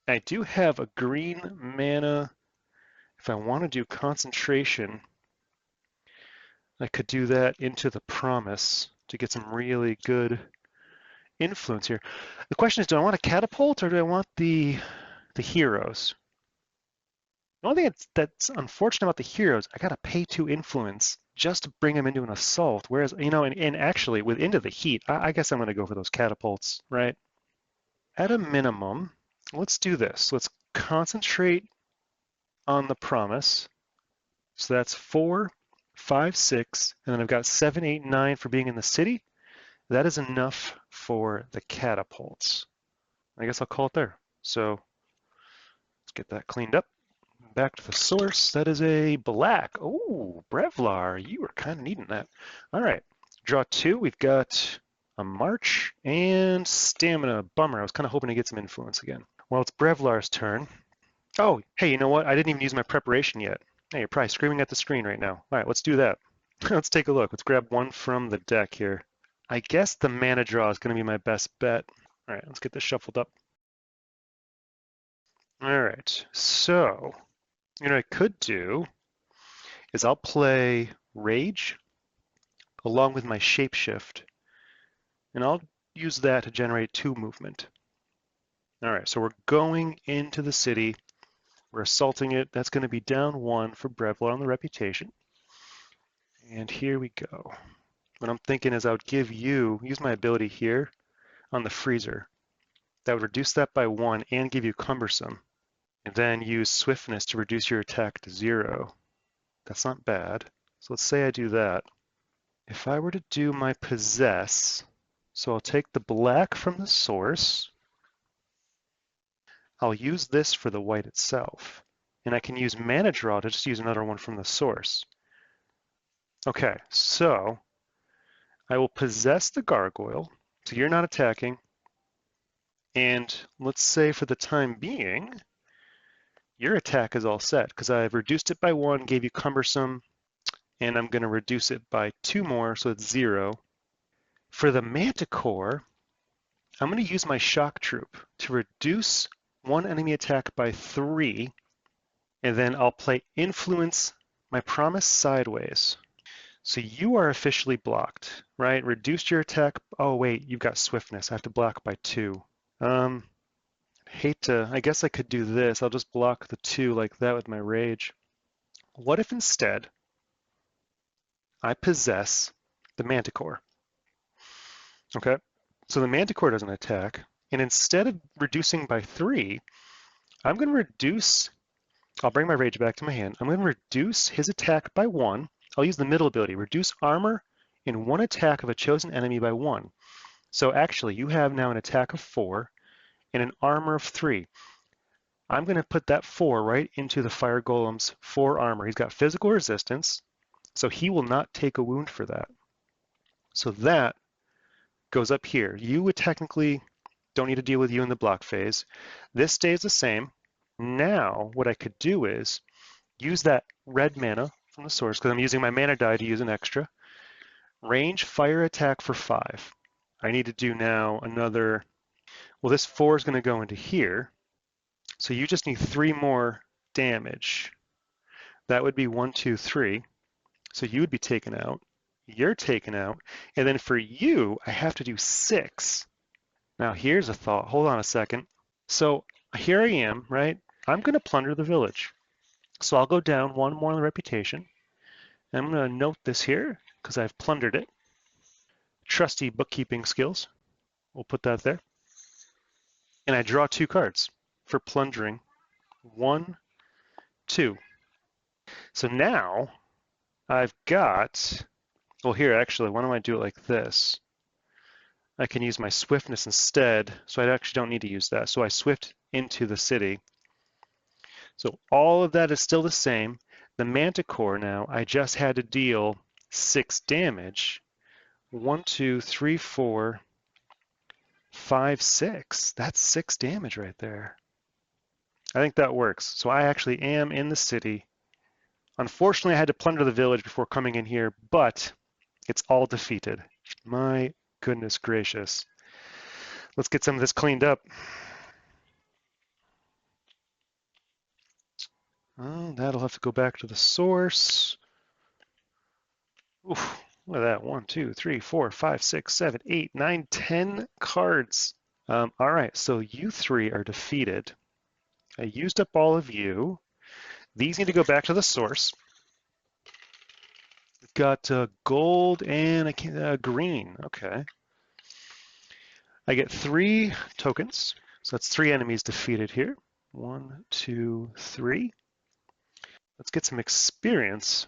I do have a green mana. If I want to do Concentration, I could do that into the Promise to get some really good influence here. The question is, do I want a catapult or do I want the heroes? The only thing that's unfortunate about the heroes, I gotta pay 2 influence just to bring them into an assault. Whereas, you know, and actually with Into the Heat, I guess I'm gonna go for those catapults, right? At a minimum, let's do this. Let's concentrate on the Promise. So that's 4, 5, 6, and then I've got 7, 8, 9 for being in the city. That is enough for the catapults. I guess I'll call it there. So let's get that cleaned up. Back to the source. That is a black. Oh, Braevalar, you were kind of needing that. All right, draw two. We've got a march and stamina. Bummer. I was kind of hoping to get some influence again. Well, it's Braevalar's turn. Oh, hey, you know what? I didn't even use my preparation yet. Hey, you're probably screaming at the screen right now. All right, let's do that. Let's take a look. Let's grab one from the deck here. I guess the mana draw is going to be my best bet. All right, let's get this shuffled up. All right, so what I could do is I'll play Rage along with my Shapeshift, and I'll use that to generate 2 movement. All right, so we're going into the city. We're assaulting it. That's going to be down 1 for Braevalar on the reputation. And here we go. What I'm thinking is I would use my ability here on the freezer. That would reduce that by 1 and give you cumbersome. And then use swiftness to reduce your attack to 0. That's not bad. So let's say I do that. If I were to do my possess, so I'll take the black from the source. I'll use this for the white itself. And I can use mana draw to just use another one from the source. Okay, so I will possess the gargoyle. So you're not attacking. And let's say for the time being, your attack is all set because I've reduced it by 1, gave you cumbersome, and I'm going to reduce it by 2 more, so it's 0. For the Manticore, I'm going to use my Shock Troop to reduce one enemy attack by 3, and then I'll play Influence my Promise sideways. So you are officially blocked, right? Reduced your attack. Oh, wait, you've got Swiftness. I have to block by 2. I guess I could do this. I'll just block the 2 like that with my Rage. What if instead I possess the Manticore? Okay, so the Manticore doesn't attack, and instead of reducing by 3, I'm going to I'll bring my Rage back to my hand. I'm going to reduce his attack by 1. I'll use the middle ability, reduce armor in 1 attack of a chosen enemy by 1. So actually, you have now an attack of 4 and an armor of 3. I'm going to put that 4 right into the Fire Golem's 4 armor. He's got physical resistance, so he will not take a wound for that. So that goes up here. You would technically don't need to deal with you in the block phase. This stays the same. Now, what I could do is use that red mana from the source, because I'm using my mana die to use an extra. Range fire attack for 5. I need to do now another, well, this 4 is going to go into here. So you just need 3 more damage. That would be 1, 2, 3. So you would be taken out. You're taken out. And then for you, I have to do 6. Now here's a thought. Hold on a second. So here I am, right? I'm going to plunder the village. So I'll go down 1 more on the reputation. And I'm going to note this here because I've plundered it. Trusty bookkeeping skills. We'll put that there. And I draw 2 cards for plundering. 1, 2. So now I've got, well here actually, why don't I do it like this? I can use my swiftness instead, so I actually don't need to use that. So I swift into the city. So all of that is still the same. The Manticore now, I just had to deal 6 damage. 1, 2, 3, 4, 5, 6. That's 6 damage right there. I think that works. So I actually am in the city. Unfortunately, I had to plunder the village before coming in here, but it's all defeated. My goodness gracious. Let's get some of this cleaned up. Oh, that'll have to go back to the source. Oof, look at that. 1, 2, 3, 4, 5, 6, 7, 8, 9, 10 cards. All right, so you 3 are defeated. I used up all of you. These need to go back to the source. We've got gold and green. Okay. I get 3 tokens. So that's 3 enemies defeated here. 1, 2, 3. Let's get some experience.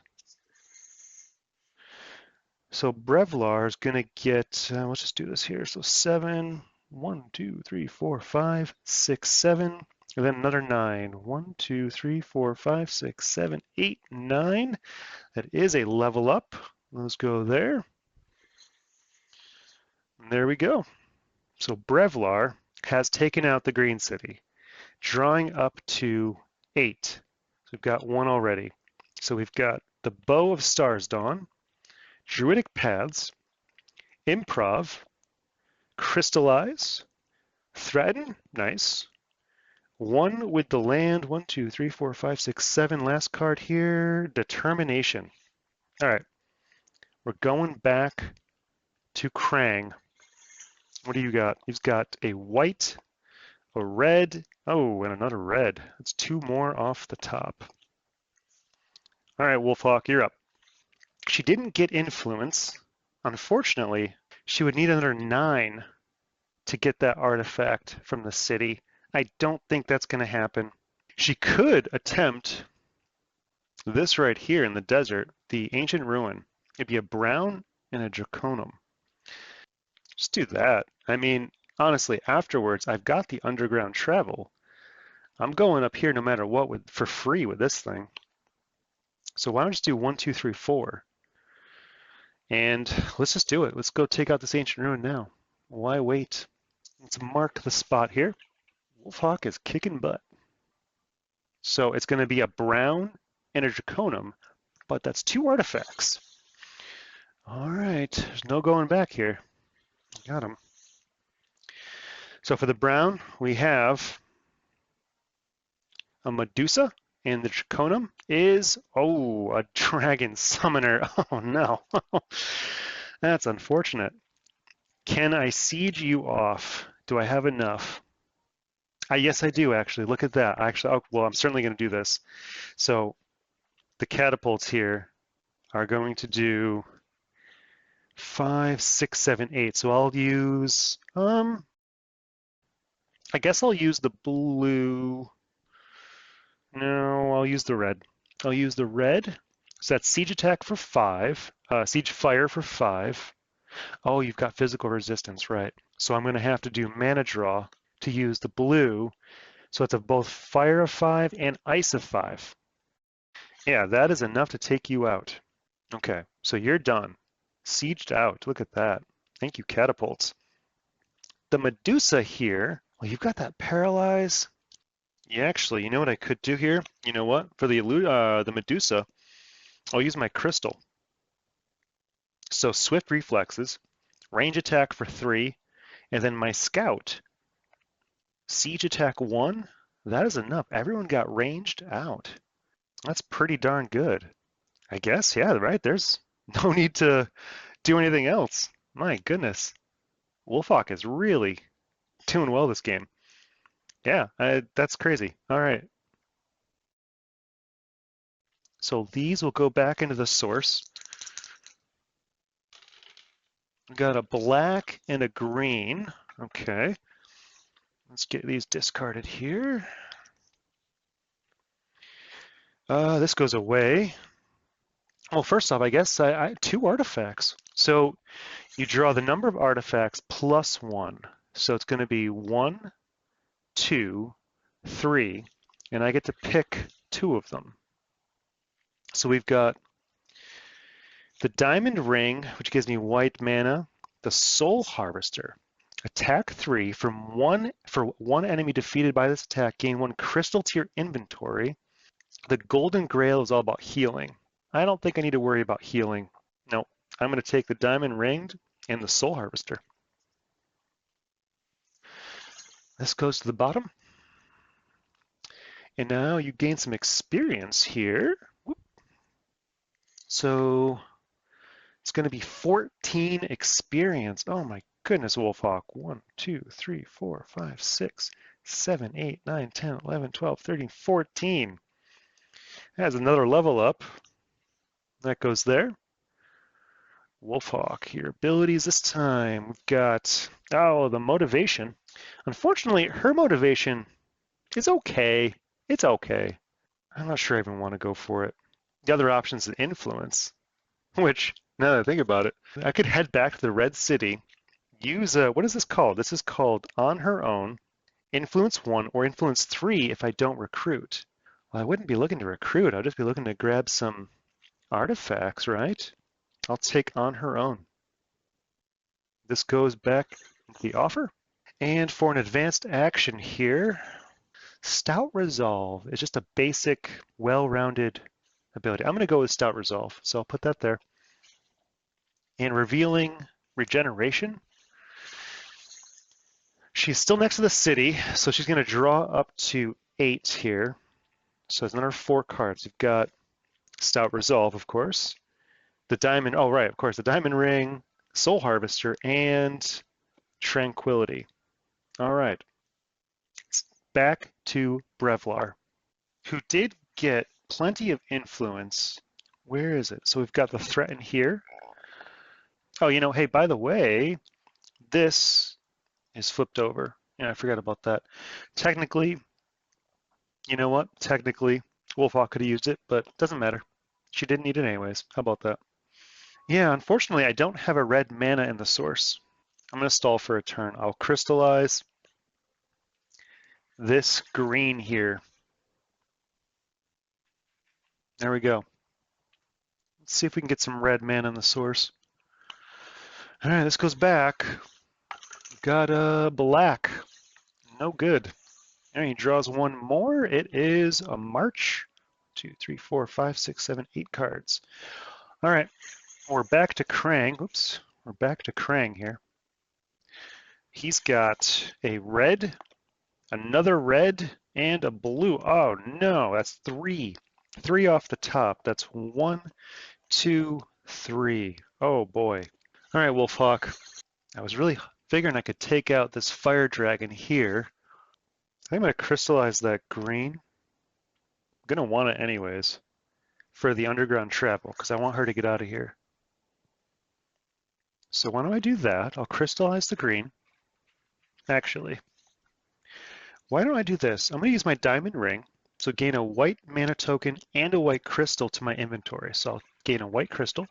So Braevalar is going to get, let's just do this here. So 7, 1, 2, 3, 4, 5, 6, 7. And then another 9. 1, 2, 3, 4, 5, 6, 7, 8, 9. That is a level up. Those go there. And there we go. So Braevalar has taken out the Green City, drawing up to 8. So we've got one already. So we've got the Bow of Stars Dawn, Druidic Paths, Improv, Crystallize, Threaten, nice. One with the land, 1, 2, 3, 4, 5, 6, 7. Last card here, Determination. All right, we're going back to Krang. What do you got? You've got a white, a red, oh, and another red. That's 2 more off the top. All right, Wolfhawk, you're up. She didn't get influence. Unfortunately, she would need another 9 to get that artifact from the city. I don't think that's going to happen. She could attempt this right here in the desert, the ancient ruin. It'd be a brown and a draconum. Just do that. I mean, honestly, afterwards, I've got the underground travel. I'm going up here no matter what for free with this thing. So why don't we just do 1, 2, 3, 4? And let's just do it. Let's go take out this ancient ruin now. Why wait? Let's mark the spot here. Wolfhawk is kicking butt. So it's going to be a brown and a draconum, but that's 2 artifacts. All right, there's no going back here. Got him. So for the brown, we have a Medusa, and the draconum is, oh, a dragon summoner. Oh no, that's unfortunate. Can I siege you off? Do I have enough? Yes, I do actually. Look at that. Actually, oh, well, I'm certainly going to do this. So the catapults here are going to do 5, 6, 7, 8. So I'll use, I guess I'll use the blue. No, I'll use the red. I'll use the red. So that's siege attack for 5, siege fire for 5. Oh, you've got physical resistance, right? So I'm going to have to do mana draw to use the blue. So it's of both fire of 5 and ice of 5. Yeah, that is enough to take you out. Okay, so you're done. Sieged out. Look at that. Thank you, catapults. The Medusa here, well, you've got that paralyze. Yeah, actually, you know what I could do here? You know what? For the Medusa, I'll use my crystal. So swift reflexes, range attack for 3, and then my scout, siege attack 1. That is enough. Everyone got ranged out. That's pretty darn good. I guess, yeah, right? There's no need to do anything else. My goodness. Wolfhawk is really doing well this game. Yeah, that's crazy. All right. So these will go back into the source. We got a black and a green. Okay. Let's get these discarded here. This goes away. Well, first off, I guess I 2 artifacts. So you draw the number of artifacts plus 1. So it's going to be 1, 2, 3, and I get to pick 2 of them. So we've got the Diamond Ring, which gives me white mana, the Soul Harvester. Attack 3 for one enemy defeated by this attack, gain 1 crystal to your inventory. The Golden Grail is all about healing. I don't think I need to worry about healing. No, I'm going to take the Diamond Ringed and the Soul Harvester. This goes to the bottom. And now you gain some experience here. Whoop. So it's going to be 14 experience. Oh my goodness, Wolfhawk. 1, 2, 3, 4, 5, 6, 7, 8, 9, 10, 11, 12, 13, 14. That's another level up. That goes there. Wolfhawk, your abilities this time. We've got, oh, the motivation. Unfortunately, her motivation is okay. It's okay. I'm not sure I even want to go for it. The other option is influence, which, now that I think about it, I could head back to the Red City, use what is this called? This is called On Her Own, Influence 1 or Influence 3 if I don't recruit. Well, I wouldn't be looking to recruit. I'll just be looking to grab some artifacts, right? I'll take on her own. This goes back to the offer. And for an advanced action here, Stout Resolve is just a basic, well-rounded ability. I'm going to go with Stout Resolve, so I'll put that there. And Revealing Regeneration. She's still next to the city, so she's going to draw up to 8 here. So it's another 4 cards. You've got Stout Resolve, of course. The Diamond, oh right, of course, the Diamond Ring, Soul Harvester, and Tranquility. All right. Back to Braevalar, who did get plenty of influence. Where is it? So we've got the threat in here. Oh, you know, hey, by the way, this is flipped over. Yeah, I forgot about that. Technically, you know what? Technically, Wolfhawk could have used it, but it doesn't matter. She didn't need it anyways. How about that? Yeah, unfortunately, I don't have a red mana in the source. I'm going to stall for a turn. I'll crystallize this green here. There we go. Let's see if we can get some red mana in the source. All right, this goes back. Got a black. No good. And he draws one more. It is a March. 2, 3, 4, 5, 6, 7, 8 cards. All right, we're back to Krang. Oops, we're back to Krang here. He's got a red, another red, and a blue. Oh no, that's 3. 3 off the top. That's 1, 2, 3. Oh boy. All right, Wolfhawk. I was really figuring I could take out this fire dragon here. I think I'm going to crystallize that green. I'm going to want it anyways for the underground travel because I want her to get out of here. So why don't I do that? I'll crystallize the green. Actually, why don't I do this? I'm going to use my diamond ring. So gain a white mana token and a white crystal to my inventory. So I'll gain a white crystal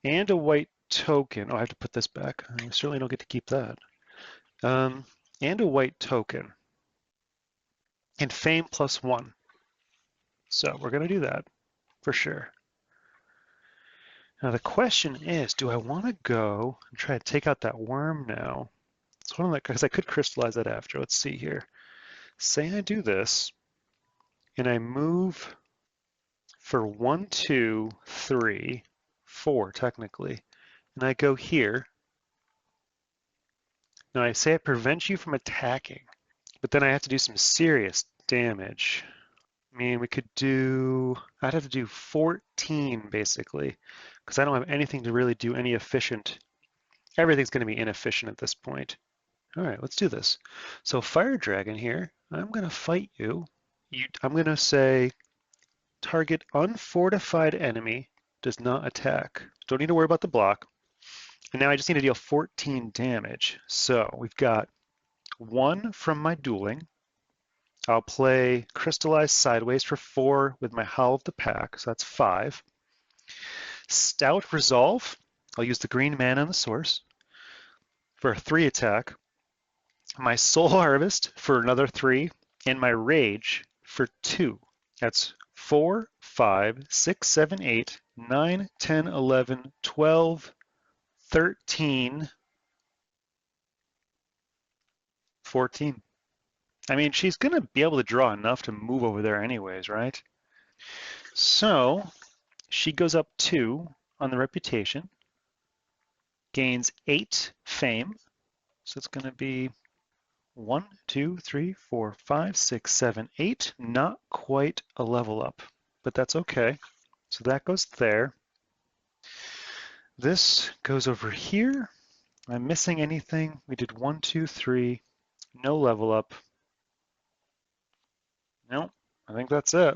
and a white token. Oh, I have to put this back. I certainly don't get to keep that. And a white token. And fame +1. So we're going to do that for sure. Now the question is, do I want to go and try to take out that worm now? It's one of the, because I could crystallize that after. Let's see here. Say I do this, and I move for 1, 2, 3, 4 technically, and I go here. Now I say it prevents you from attacking, but then I have to do some serious damage. I mean, we could do, I'd have to do 14 basically, because I don't have anything to really do any efficient. Everything's going to be inefficient at this point. All right, let's do this. So Fire Dragon here, I'm going to fight you. I'm going to say target unfortified enemy does not attack. Don't need to worry about the block. And now I just need to deal 14 damage. So we've got 1 from my dueling. I'll play Crystallize Sideways for 4 with my Howl of the Pack, so that's 5. Stout Resolve, I'll use the green mana in the source for a 3 attack. My Soul Harvest for another 3, and my Rage for 2. That's 4, 5, 6, 7, 8, 9, 10, 11, 12, 13, 14. I mean, she's going to be able to draw enough to move over there anyways, right? So she goes up 2 on the reputation, gains 8 fame. So it's going to be 1, 2, 3, 4, 5, 6, 7, 8. Not quite a level up, but that's okay. So that goes there. This goes over here. Am I missing anything? We did 1, 2, 3. No level up. Nope, I think that's it.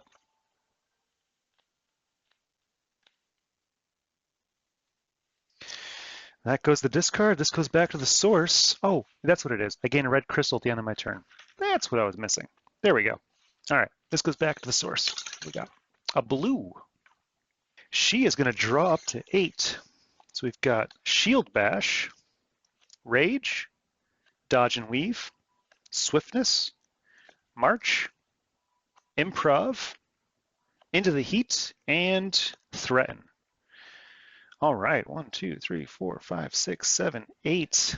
That goes the discard. This goes back to the source. Oh, that's what it is. I gain a red crystal at the end of my turn. That's what I was missing. There we go. All right, this goes back to the source. We got a blue. She is going to draw up to 8. So we've got Shield Bash, Rage, dodge and weave, swiftness, march, improv, into the heat, and threaten. All right, 1, 2, 3, 4, 5, 6, 7, 8.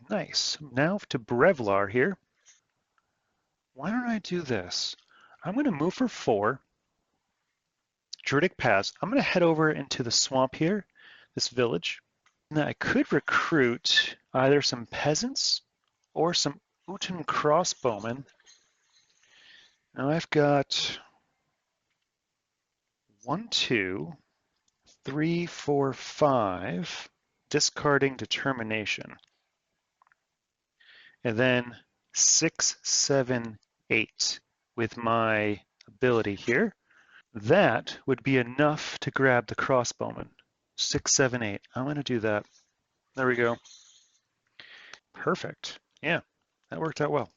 Nice. Now to Braevalar here. Why don't I do this? I'm going to move for 4. Druidic Pass. I'm going to head over into the swamp here, this village. Now I could recruit either some peasants or some Utan crossbowmen. Now I've got 1, 2, 3, 4, 5, discarding determination. And then 6, 7, 8 with my ability here. That would be enough to grab the crossbowman. 6, 7, 8. I'm going to do that. There we go. Perfect. Yeah, that worked out well.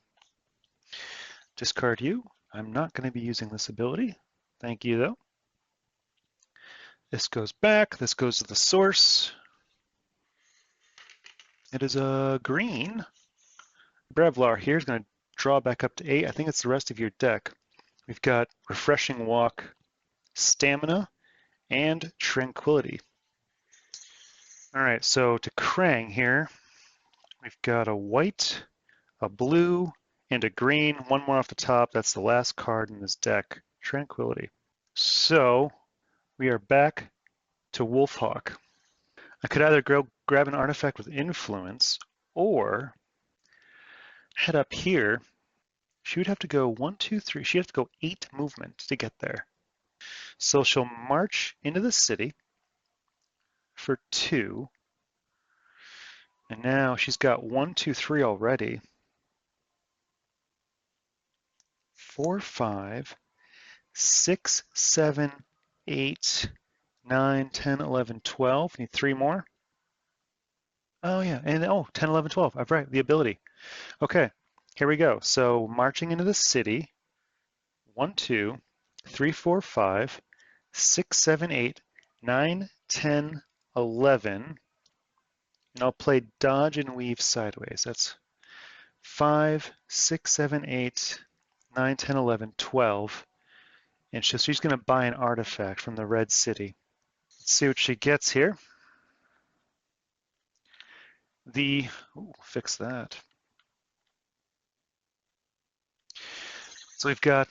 Discard you. I'm not going to be using this ability. Thank you, though. This goes back. This goes to the source. It is a green. Braevalar here is going to draw back up to 8. I think it's the rest of your deck. We've got Refreshing Walk, Stamina, and Tranquility. All right, so to Krang here, we've got a white, a blue, and a green. One more off the top. That's the last card in this deck, Tranquility. So we are back to Wolfhawk. I could either grab an artifact with influence or head up here. She would have to go 1, 2, 3. She'd have to go 8 movement to get there. So she'll march into the city for 2. And now she's got 1, 2, 3 already. 4, 5, 6, 7, 8, 9, 10, 11, 12. Need 3 more. Oh yeah, and 10, 11, 12. I've right, the ability. Okay, here we go. So marching into the city. 1, 2, 3, 4, 5, 6, 7, 8, 9, 10, 11. And I'll play dodge and weave sideways. That's 5, 6, 7, 8, 9, 10, 11, 12. And she's going to buy an artifact from the Red City. Let's see what she gets here. Fix that. So we've got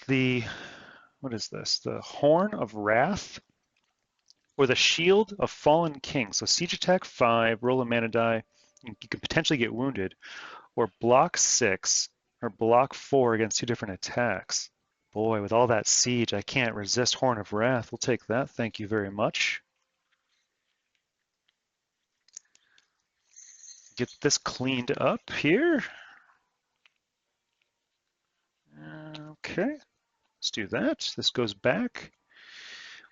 what is this? The Horn of Wrath or the Shield of Fallen King. So siege attack 5, roll a mana die. You can potentially get wounded. Or block 6 or block 4 against 2 different attacks. Boy, with all that siege, I can't resist Horn of Wrath. We'll take that. Thank you very much. Get this cleaned up here. Okay, let's do that. This goes back.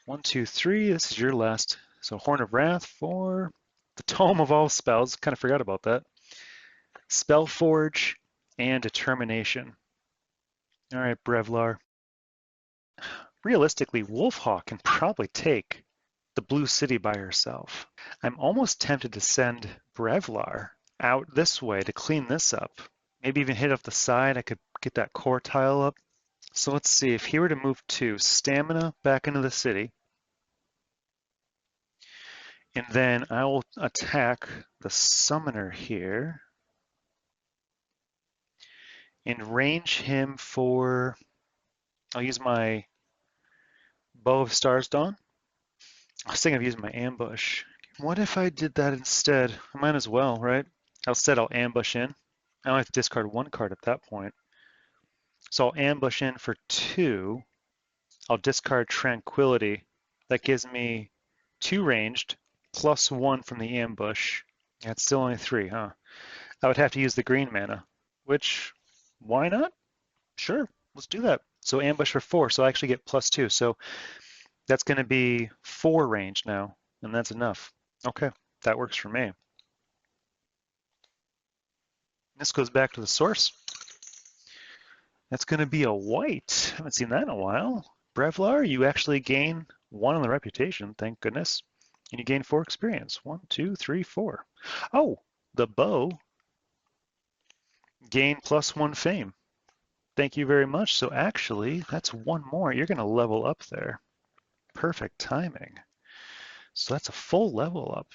1, 2, 3. This is your last. So Horn of Wrath for the Tome of All Spells. Kind of forgot about that. Spellforge and Determination. All right, Braevalar. Realistically, Wolfhawk can probably take the Blue City by herself. I'm almost tempted to send Braevalar out this way to clean this up. Maybe even hit up the side. I could get that core tile up. So let's see, if he were to move 2, Stamina back into the city, and then I will attack the Summoner here and range him for, I'll use my Bow of Stars Dawn. I was thinking of using my ambush. What if I did that instead? I might as well, right? Instead, I'll ambush in. I only have to discard 1 card at that point. So I'll ambush in for 2. I'll discard Tranquility. That gives me 2 ranged, plus 1 from the ambush. That's still only 3, huh? I would have to use the green mana, which, why not? Sure, let's do that. So ambush for 4, so I actually get plus 2. So that's going to be 4 range now, and that's enough. Okay, that works for me. This goes back to the source. That's going to be a white. Haven't seen that in a while. Braevalar, you actually gain 1 on the reputation, thank goodness. And you gain 4 experience. 1, 2, 3, 4. Oh, the bow Gain +1 fame. Thank you very much. So actually, that's one more. You're going to level up there. Perfect timing. So that's a full level up.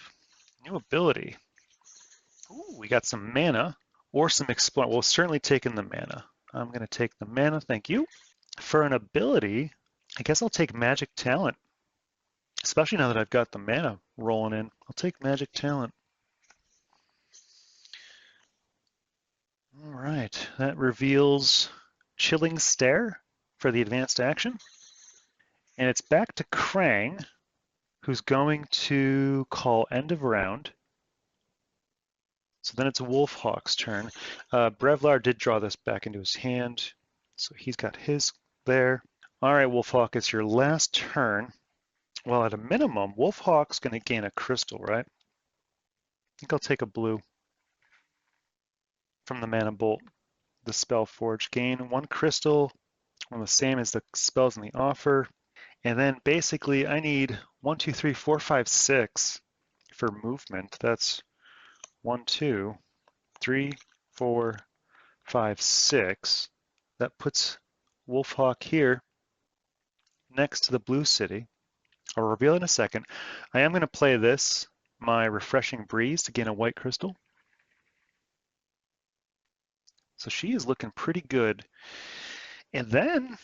New ability. Ooh, we got some mana or some explore. Well, certainly taking the mana. I'm going to take the mana. Thank you. For an ability, I guess I'll take Magic Talent, especially now that I've got the mana rolling in. I'll take Magic Talent. All right, that reveals Chilling Stare for the advanced action. And it's back to Krang, who's going to call end of round. So then it's Wolfhawk's turn. Braevalar did draw this back into his hand, so he's got his there. All right, Wolfhawk, it's your last turn. Well, at a minimum, Wolfhawk's going to gain a crystal, right? I think I'll take a blue from the Mana Bolt, the Spell Forge. Gain one crystal, one the same as the spells in the offer. And then basically I need 1, 2, 3, 4, 5, 6 for movement. That's 1, 2, 3, 4, 5, 6. That puts Wolfhawk here next to the blue city. I'll reveal in a second. I am going to play this, my Refreshing Breeze, to gain a white crystal. So she is looking pretty good. And then,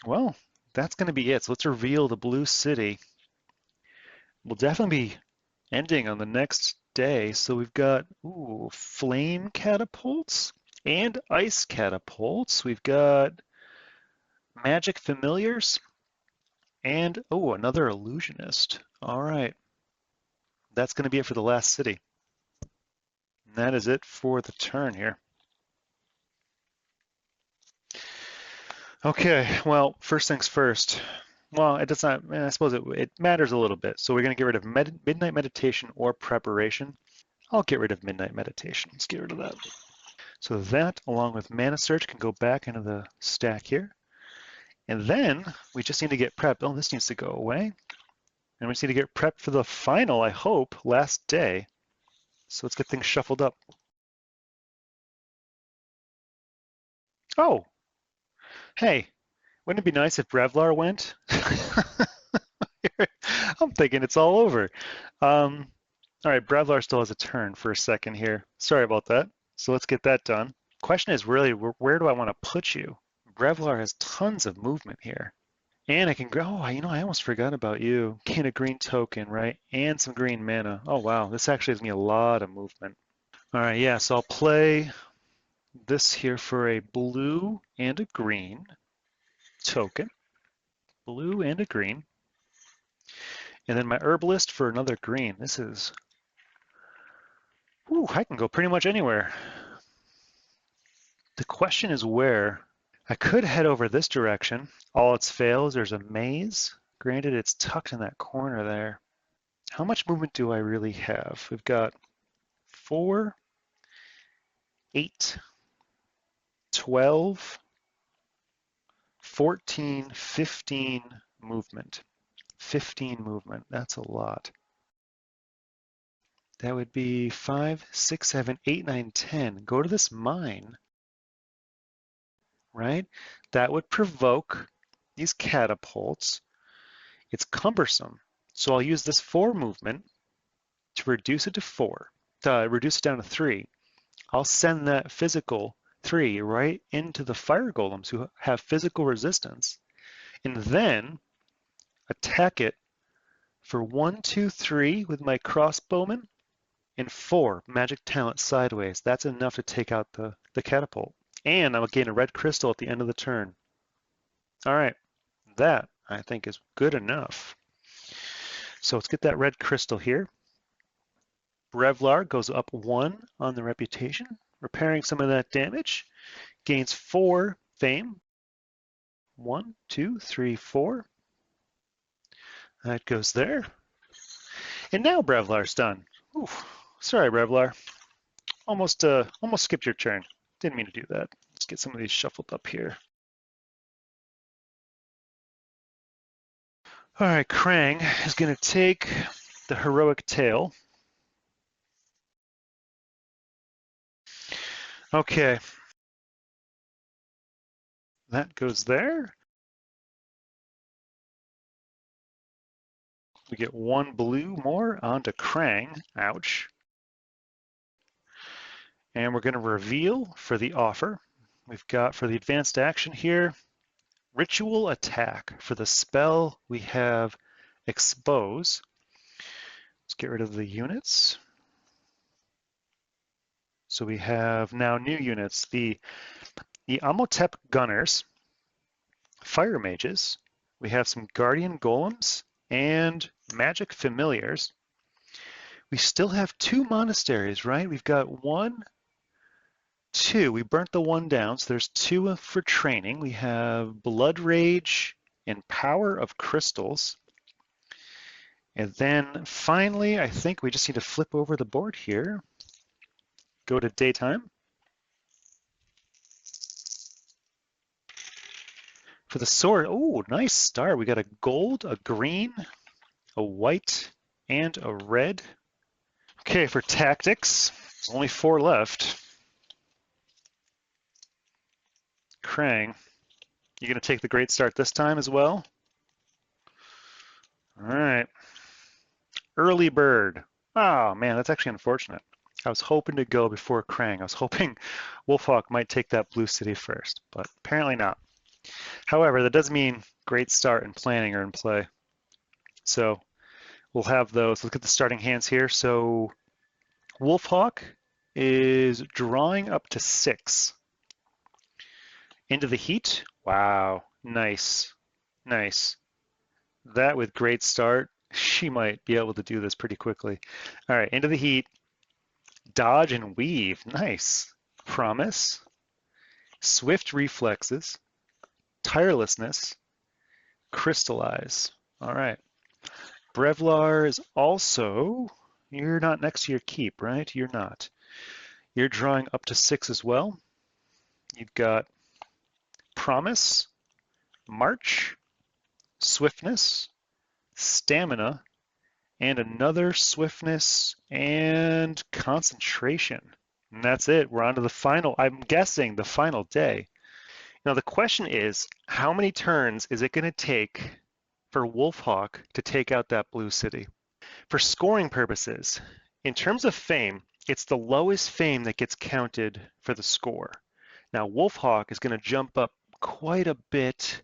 well, that's going to be it. So let's reveal the blue city. We'll definitely be ending on the next day. So we've got flame catapults and ice catapults. We've got magic familiars and another illusionist. All right. That's going to be it for the last city. And that is it for the turn here. Okay, well, first things first. Well, it does not, I suppose it matters a little bit. So we're going to get rid of Midnight Meditation or Preparation. I'll get rid of Midnight Meditation. Let's get rid of that. So that, along with Mana Search, can go back into the stack here. And then we just need to get prepped. Oh, this needs to go away. And we just need to get prepped for the final, I hope, last day. So let's get things shuffled up. Oh, hey, wouldn't it be nice if Braevalar went? I'm thinking it's all over. All right, Braevalar still has a turn for a second here. Sorry about that. So let's get that done. Question is really, where do I want to put you? Braevalar has tons of movement here. And I can go, I almost forgot about you. Gain a green token, right? And some green mana. Oh, wow, this actually gives me a lot of movement. All right, yeah, so I'll play this here for a blue and a green token. Blue and a green. And then my herbalist for another green. This is, I can go pretty much anywhere. The question is where. I could head over this direction. All its fails, there's a maze. Granted, it's tucked in that corner there. How much movement do I really have? We've got 4, 8, 12, 14, 15 movement. 15 movement, that's a lot. That would be 5, 6, 7, 8, 9, 10. Go to this mine, right? That would provoke these catapults. It's cumbersome. So I'll use this 4 movement to reduce it to 4, reduce it down to 3. I'll send that physical 3 right into the fire golems who have physical resistance, and then attack it for 1, 2, 3 with my crossbowman, and 4 magic talent sideways. That's enough to take out the catapult. And I'll gain a red crystal at the end of the turn. All right, that I think is good enough. So let's get that red crystal here. Braevalar goes up 1 on the reputation, repairing some of that damage. Gains 4 fame. 1, 2, 3, 4. That goes there. And now Braevalar's done. Oof. Sorry, Braevalar. Almost skipped your turn. Didn't mean to do that. Let's get some of these shuffled up here. All right, Krang is going to take the heroic tale. Okay, that goes there. We get one blue more onto Krang. Ouch. And we're going to reveal for the offer. We've got for the advanced action here, Ritual Attack. For the spell, we have Expose. Let's get rid of the units. So we have now new units, the Amotep Gunners, Fire Mages. We have some Guardian Golems and Magic Familiars. We still have two monasteries, right? We've got one, two. We burnt the one down, so there's two for training. We have Blood Rage and Power of Crystals. And then finally, I think we just need to flip over the board here. Go to daytime. For the sword, oh, nice star. We got a gold, a green, a white, and a red. Okay, for tactics, only 4 left. Krang, you gonna take the great start this time as well? All right. Early bird. Oh man, that's actually unfortunate. I was hoping to go before Krang. I was hoping Wolfhawk might take that blue city first, but apparently not. However, that does mean great start and planning are in play. So we'll have those. Look at the starting hands here. So Wolfhawk is drawing up to 6. Into the heat. Wow, nice, nice. That with great start, she might be able to do this pretty quickly. All right, into the heat. Dodge and weave, nice. Promise. Swift reflexes. Tirelessness. Crystallize. All right. Braevalar is also, you're not next to your keep, right? You're not. You're drawing up to 6 as well. You've got Promise, March, Swiftness, Stamina, and another Swiftness and Concentration. And that's it. We're on to the final, I'm guessing the final day. Now the question is, how many turns is it going to take for Wolfhawk to take out that blue city? For scoring purposes, in terms of fame, it's the lowest fame that gets counted for the score. Now Wolfhawk is going to jump up quite a bit,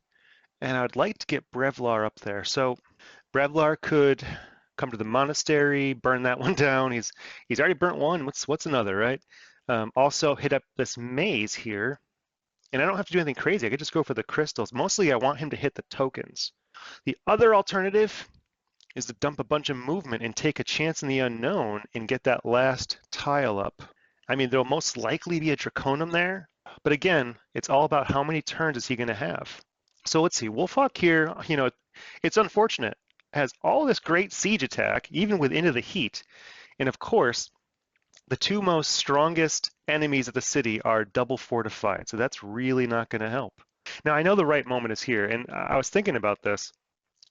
and I'd like to get Braevalar up there. So Braevalar could come to the monastery, burn that one down. He's already burnt one. What's another, right? Also hit up this maze here, and I don't have to do anything crazy. I could just go for the crystals. Mostly I want him to hit the tokens. The other alternative is to dump a bunch of movement and take a chance in the unknown and get that last tile up. I mean, there'll most likely be a Draconum there, but again, it's all about how many turns is he going to have. So let's see, Wolfhawk here, it's unfortunate. Has all this great siege attack, even with Into the Heat, and of course, the two most strongest enemies of the city are double fortified, so that's really not going to help. Now, I know the right moment is here, and I was thinking about this.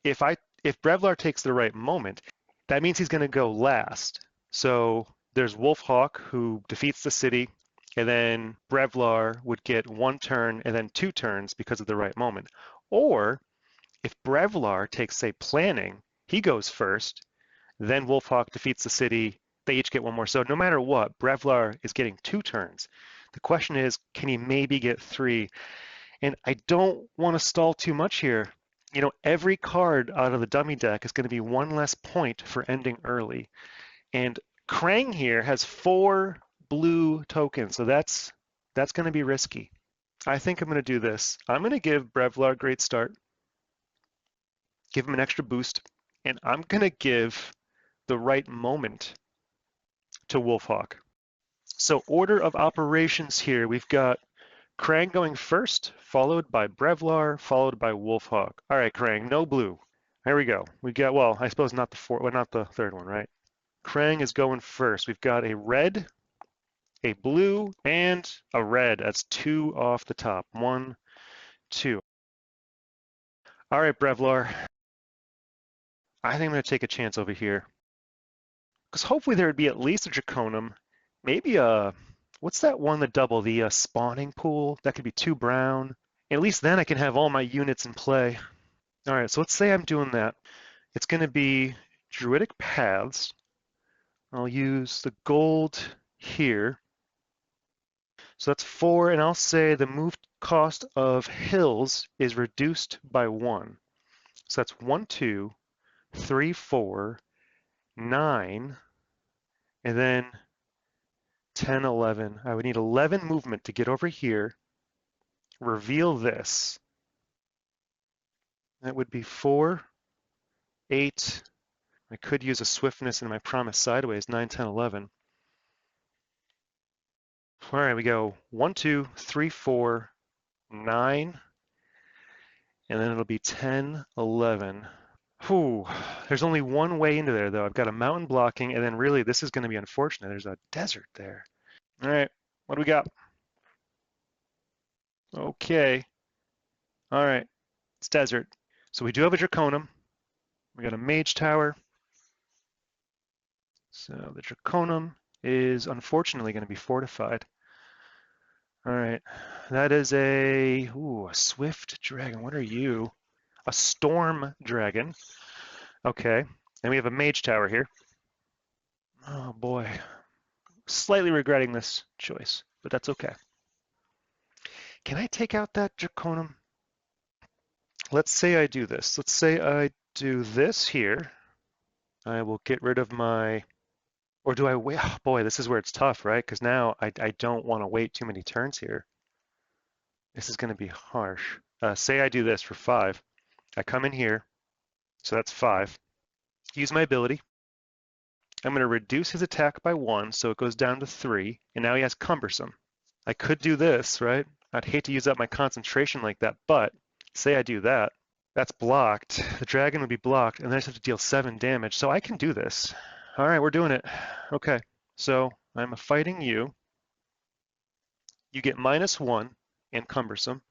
If Braevalar takes the right moment, that means he's going to go last. So there's Wolfhawk, who defeats the city, and then Braevalar would get 1 turn and then 2 turns because of the right moment. Or if Braevalar takes, say, planning, he goes first, then Wolfhawk defeats the city, they each get 1 more. So no matter what, Braevalar is getting 2 turns. The question is, can he maybe get 3? And I don't want to stall too much here. Every card out of the dummy deck is going to be 1 less point for ending early. And Krang here has 4 blue tokens, so that's going to be risky. I think I'm going to do this. I'm going to give Braevalar a great start, give him an extra boost, and I'm going to give the right moment to Wolfhawk. So order of operations here, we've got Krang going first, followed by Braevalar, followed by Wolfhawk. All right, Krang, no blue. There we go. We got, well, I suppose not the third one, right? Krang is going first. We've got a red, a blue, and a red. That's 2 off the top. 1, 2. All right, Braevalar. I think I'm going to take a chance over here. Because hopefully there would be at least a Draconum, maybe a what's that one, the double, the spawning pool? That could be 2 brown. At least then I can have all my units in play. All right, so let's say I'm doing that. It's going to be Druidic Paths. I'll use the gold here. So that's 4, and I'll say the move cost of hills is reduced by 1. So that's 1, 2, 3, 4, 9, and then 10, 11. I would need 11 movement to get over here, reveal this. That would be 4, 8. I could use a swiftness in my promise sideways, 9, 10, 11. All right, we go 1, 2, 3, 4, 9, and then it'll be 10, 11. Whew, there's only one way into there though. I've got a mountain blocking, and then really this is going to be unfortunate. There's a desert there. All right, what do we got? Okay. All right, it's desert. So we do have a Draconum. We got a Mage Tower. So the Draconum is unfortunately going to be fortified. All right, that is a Swift Dragon. What are you? A Storm Dragon. Okay, and we have a Mage Tower here. Oh boy, slightly regretting this choice, but that's okay. Can I take out that Draconum? Let's say I do this. Let's say I do this here. I will get rid of my, or do I wait? Oh boy, this is where it's tough, right? Because now I don't want to wait too many turns here. This is going to be harsh. Say I do this for 5. I come in here, so that's 5. Use my ability. I'm going to reduce his attack by 1, so it goes down to 3, and now he has Cumbersome. I could do this, right? I'd hate to use up my concentration like that, but say I do that. That's blocked. The dragon would be blocked, and then I just have to deal 7 damage, so I can do this. All right, we're doing it. Okay, so I'm fighting you. You get -1 and Cumbersome.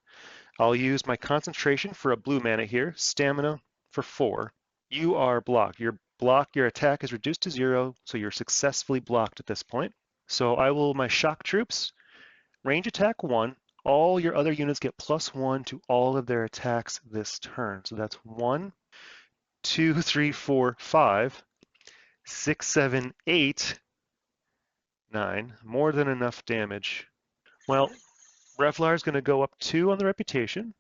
I'll use my concentration for a blue mana here, stamina for 4. You are blocked. Your attack is reduced to 0, so you're successfully blocked at this point. So I will, my shock troops, range attack 1. All your other units get +1 to all of their attacks this turn. So that's 1, 2, 3, 4, 5, 6, 7, 8, 9. More than enough damage. Well, Braevalar is going to go up 2 on the reputation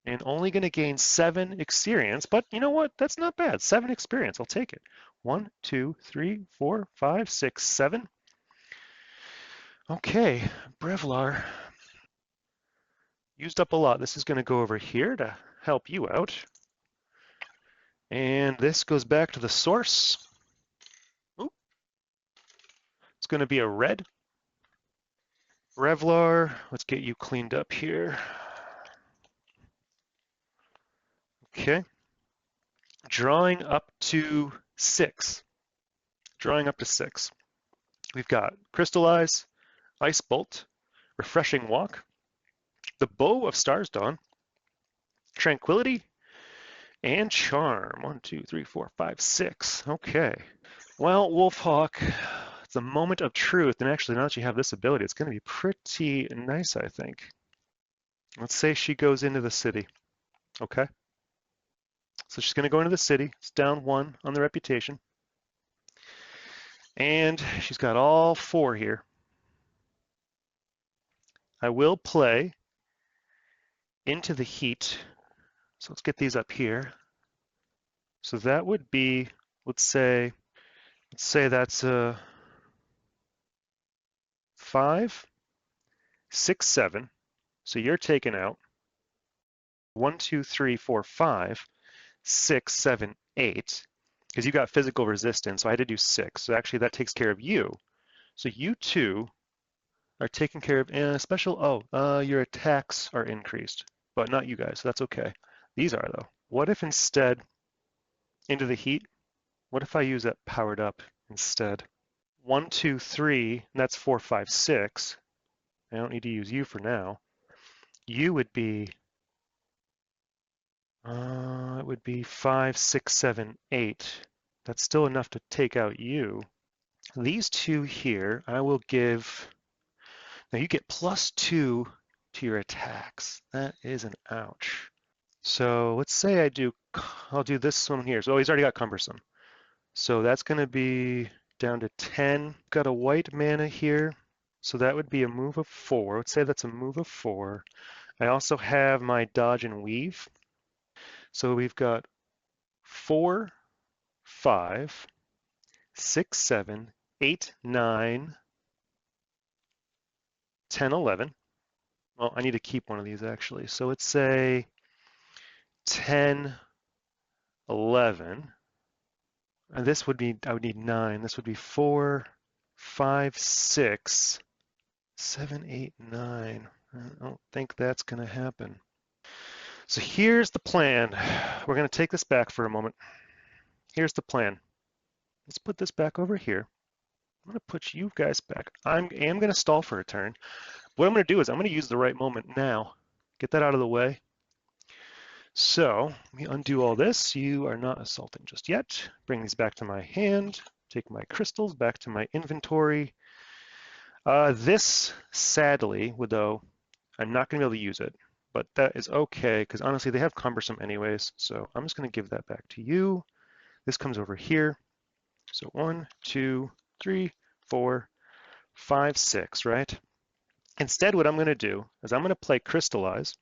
and only going to gain 7 experience. But you know what? That's not bad. 7 experience. I'll take it. 1, 2, 3, 4, 5, 6, 7. Okay, Braevalar used up a lot. This is going to go over here to help you out. And this goes back to the source. Ooh. It's going to be a red. Braevalar, let's get you cleaned up here. Okay. Drawing up to 6. Drawing up to 6. We've got Crystallize, Ice Bolt, Refreshing Walk, the Bow of Stars Dawn, Tranquility, and Charm. 1, 2, 3, 4, 5, 6. Okay. Well, Wolfhawk, it's a moment of truth, and actually now that you have this ability, it's going to be pretty nice, I think. Let's say she goes into the city. Okay. So she's going to go into the city. It's down 1 on the reputation. And she's got all 4 here. I will play Into the Heat. So let's get these up here. So that would be, let's say that's a 5, 6, 7. So you're taken out. 1, 2, 3, 4, 5, 6, 7, 8. Because you got physical resistance, so I had to do 6. So actually that takes care of you. So you 2 are taken care of. Special, your attacks are increased, but not you guys, so that's okay. These are though. What if instead, Into the Heat, what if I use that powered up instead? 1, 2, 3, and that's 4, 5, 6. I don't need to use you for now. You would be, it would be 5, 6, 7, 8. That's still enough to take out you. These 2 here, I will give Now you get +2 to your attacks. That is an ouch. So let's say I'll do this one here. So he's already got cumbersome. So that's going to be down to 10. Got a white mana here. So that would be a move of 4. Let's say that's a move of 4. I also have my dodge and weave. So we've got 4, 5, 6, 7, 8, 9, 10, 11. Well, I need to keep one of these actually. So let's say 10, 11. And this would be, I would need 9. This would be 4, 5, 6, 7, 8, 9. I don't think that's going to happen. So here's the plan. We're going to take this back for a moment. Here's the plan. Let's put this back over here. I'm going to put you guys back. I am going to stall for a turn. What I'm going to do is I'm going to use the right moment now. Get that out of the way. So let me undo all this. You are not assaulting just yet. Bring these back to my hand. Take my crystals back to my inventory. This, sadly, though, I'm not going to be able to use it, but that is okay because honestly, they have cumbersome anyways. So I'm just going to give that back to you. This comes over here. So 1, 2, 3, 4, 5, 6, right? Instead, what I'm going to do is I'm going to play Crystallize.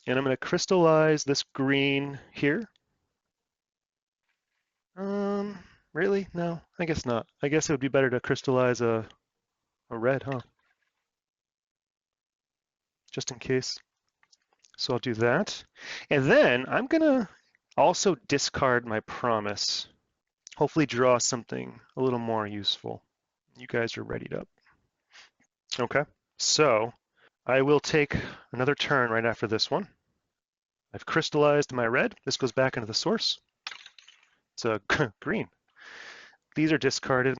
And I'm going to crystallize this green here. Really? No, I guess not. I guess it would be better to crystallize a red, huh? Just in case. So I'll do that. And then I'm going to also discard my promise. Hopefully draw something a little more useful. You guys are readied up. Okay, so I will take another turn right after this one. I've crystallized my red. This goes back into the source. It's a green. These are discarded.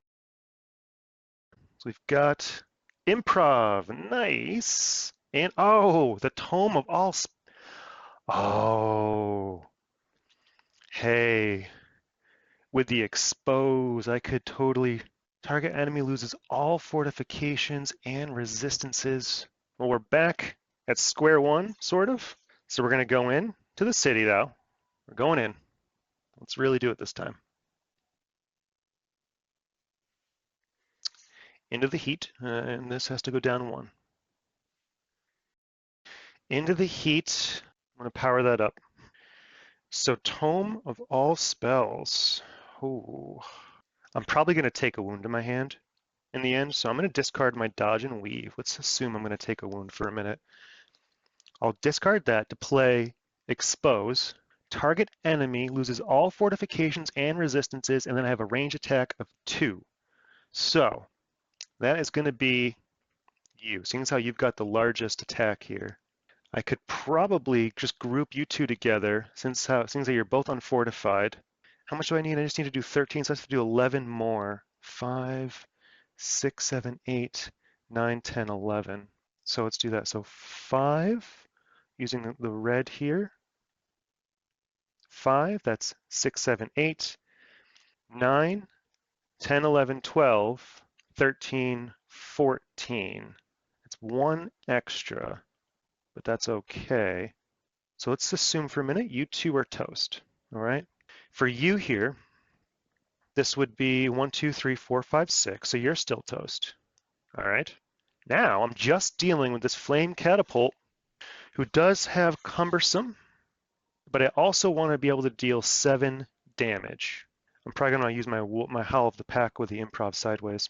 So we've got improv, nice. And oh, the Tome of All. Oh, hey, with the expose, I could totally. Target enemy loses all fortifications and resistances. Well, we're back at square one, sort of. So we're going to go in to the city, though. We're going in. Let's really do it this time. Into the heat, and this has to go down 1. Into the heat. I'm going to power that up. So Tome of All Spells. Oh, I'm probably going to take a wound in my hand in the end, so I'm going to discard my dodge and weave. Let's assume I'm going to take a wound for a minute. I'll discard that to play Expose. Target enemy loses all fortifications and resistances, and then I have a range attack of 2. So that is going to be you, seeing as how you've got the largest attack here. I could probably just group you two together, since how you're both unfortified. How much do I need? I just need to do 13, so I have to do 11 more. 5, 6, 7, 8, 9, 10, 11. So let's do that. So 5, using the red here. 5, that's 6, 7, 8, 9, 10, 11, 12, 13, 14. It's 1 extra, but that's okay. So let's assume for a minute you two are toast, all right? For you here, this would be 1, 2, 3, 4, 5, 6, so you're still toast, all right? Now I'm just dealing with this Flame Catapult, who does have cumbersome, but I also want to be able to deal 7 damage. I'm probably going to use my Howl of the Pack with the improv sideways.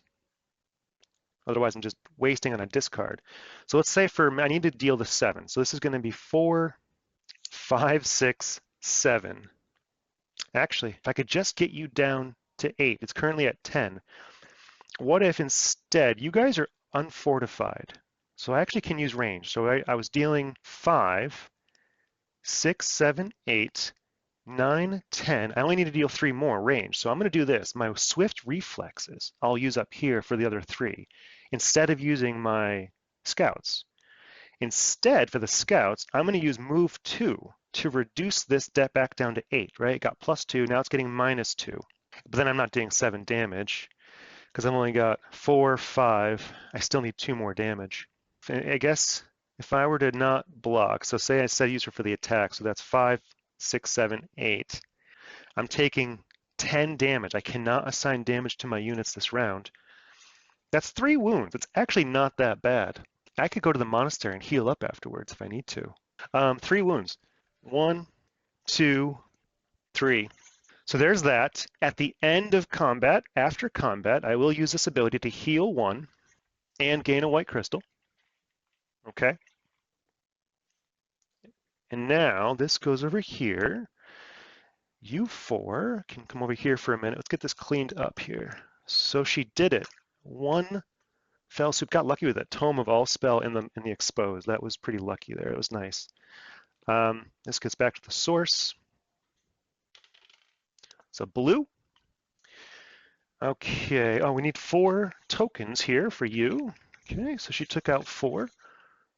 Otherwise, I'm just wasting on a discard. So let's say I need to deal the 7. So this is going to be 4, 5, 6, 7. Actually, if I could just get you down to 8, it's currently at 10. What if instead you guys are unfortified? So I actually can use range. So I was dealing 5, 6, 7, 8, 9, 10. I only need to deal 3 more range. So I'm going to do this. My swift reflexes I'll use up here for the other 3 instead of using my scouts. Instead, for the scouts, I'm going to use move 2 to reduce this back down to 8, right? It got +2, now it's getting -2. But then I'm not doing 7 damage. Because I've only got 4, 5. I still need 2 more damage. I guess if I were to not block, so say I said use her for the attack, so that's 5, 6, 7, 8. I'm taking 10 damage. I cannot assign damage to my units this round. That's 3 wounds. It's actually not that bad. I could go to the monastery and heal up afterwards if I need to. 3 wounds. 1, 2, 3. So there's that. At the end of combat, after combat, I will use this ability to heal 1 and gain a white crystal. Okay. And now this goes over here. You 4 can come over here for a minute. Let's get this cleaned up here. So she did it. 1 fell swoop. Got lucky with that Tome of All Spell in the exposed. That was pretty lucky there. It was nice. This gets back to the source. So blue. Okay. Oh, we need 4 tokens here for you. Okay, so she took out 4.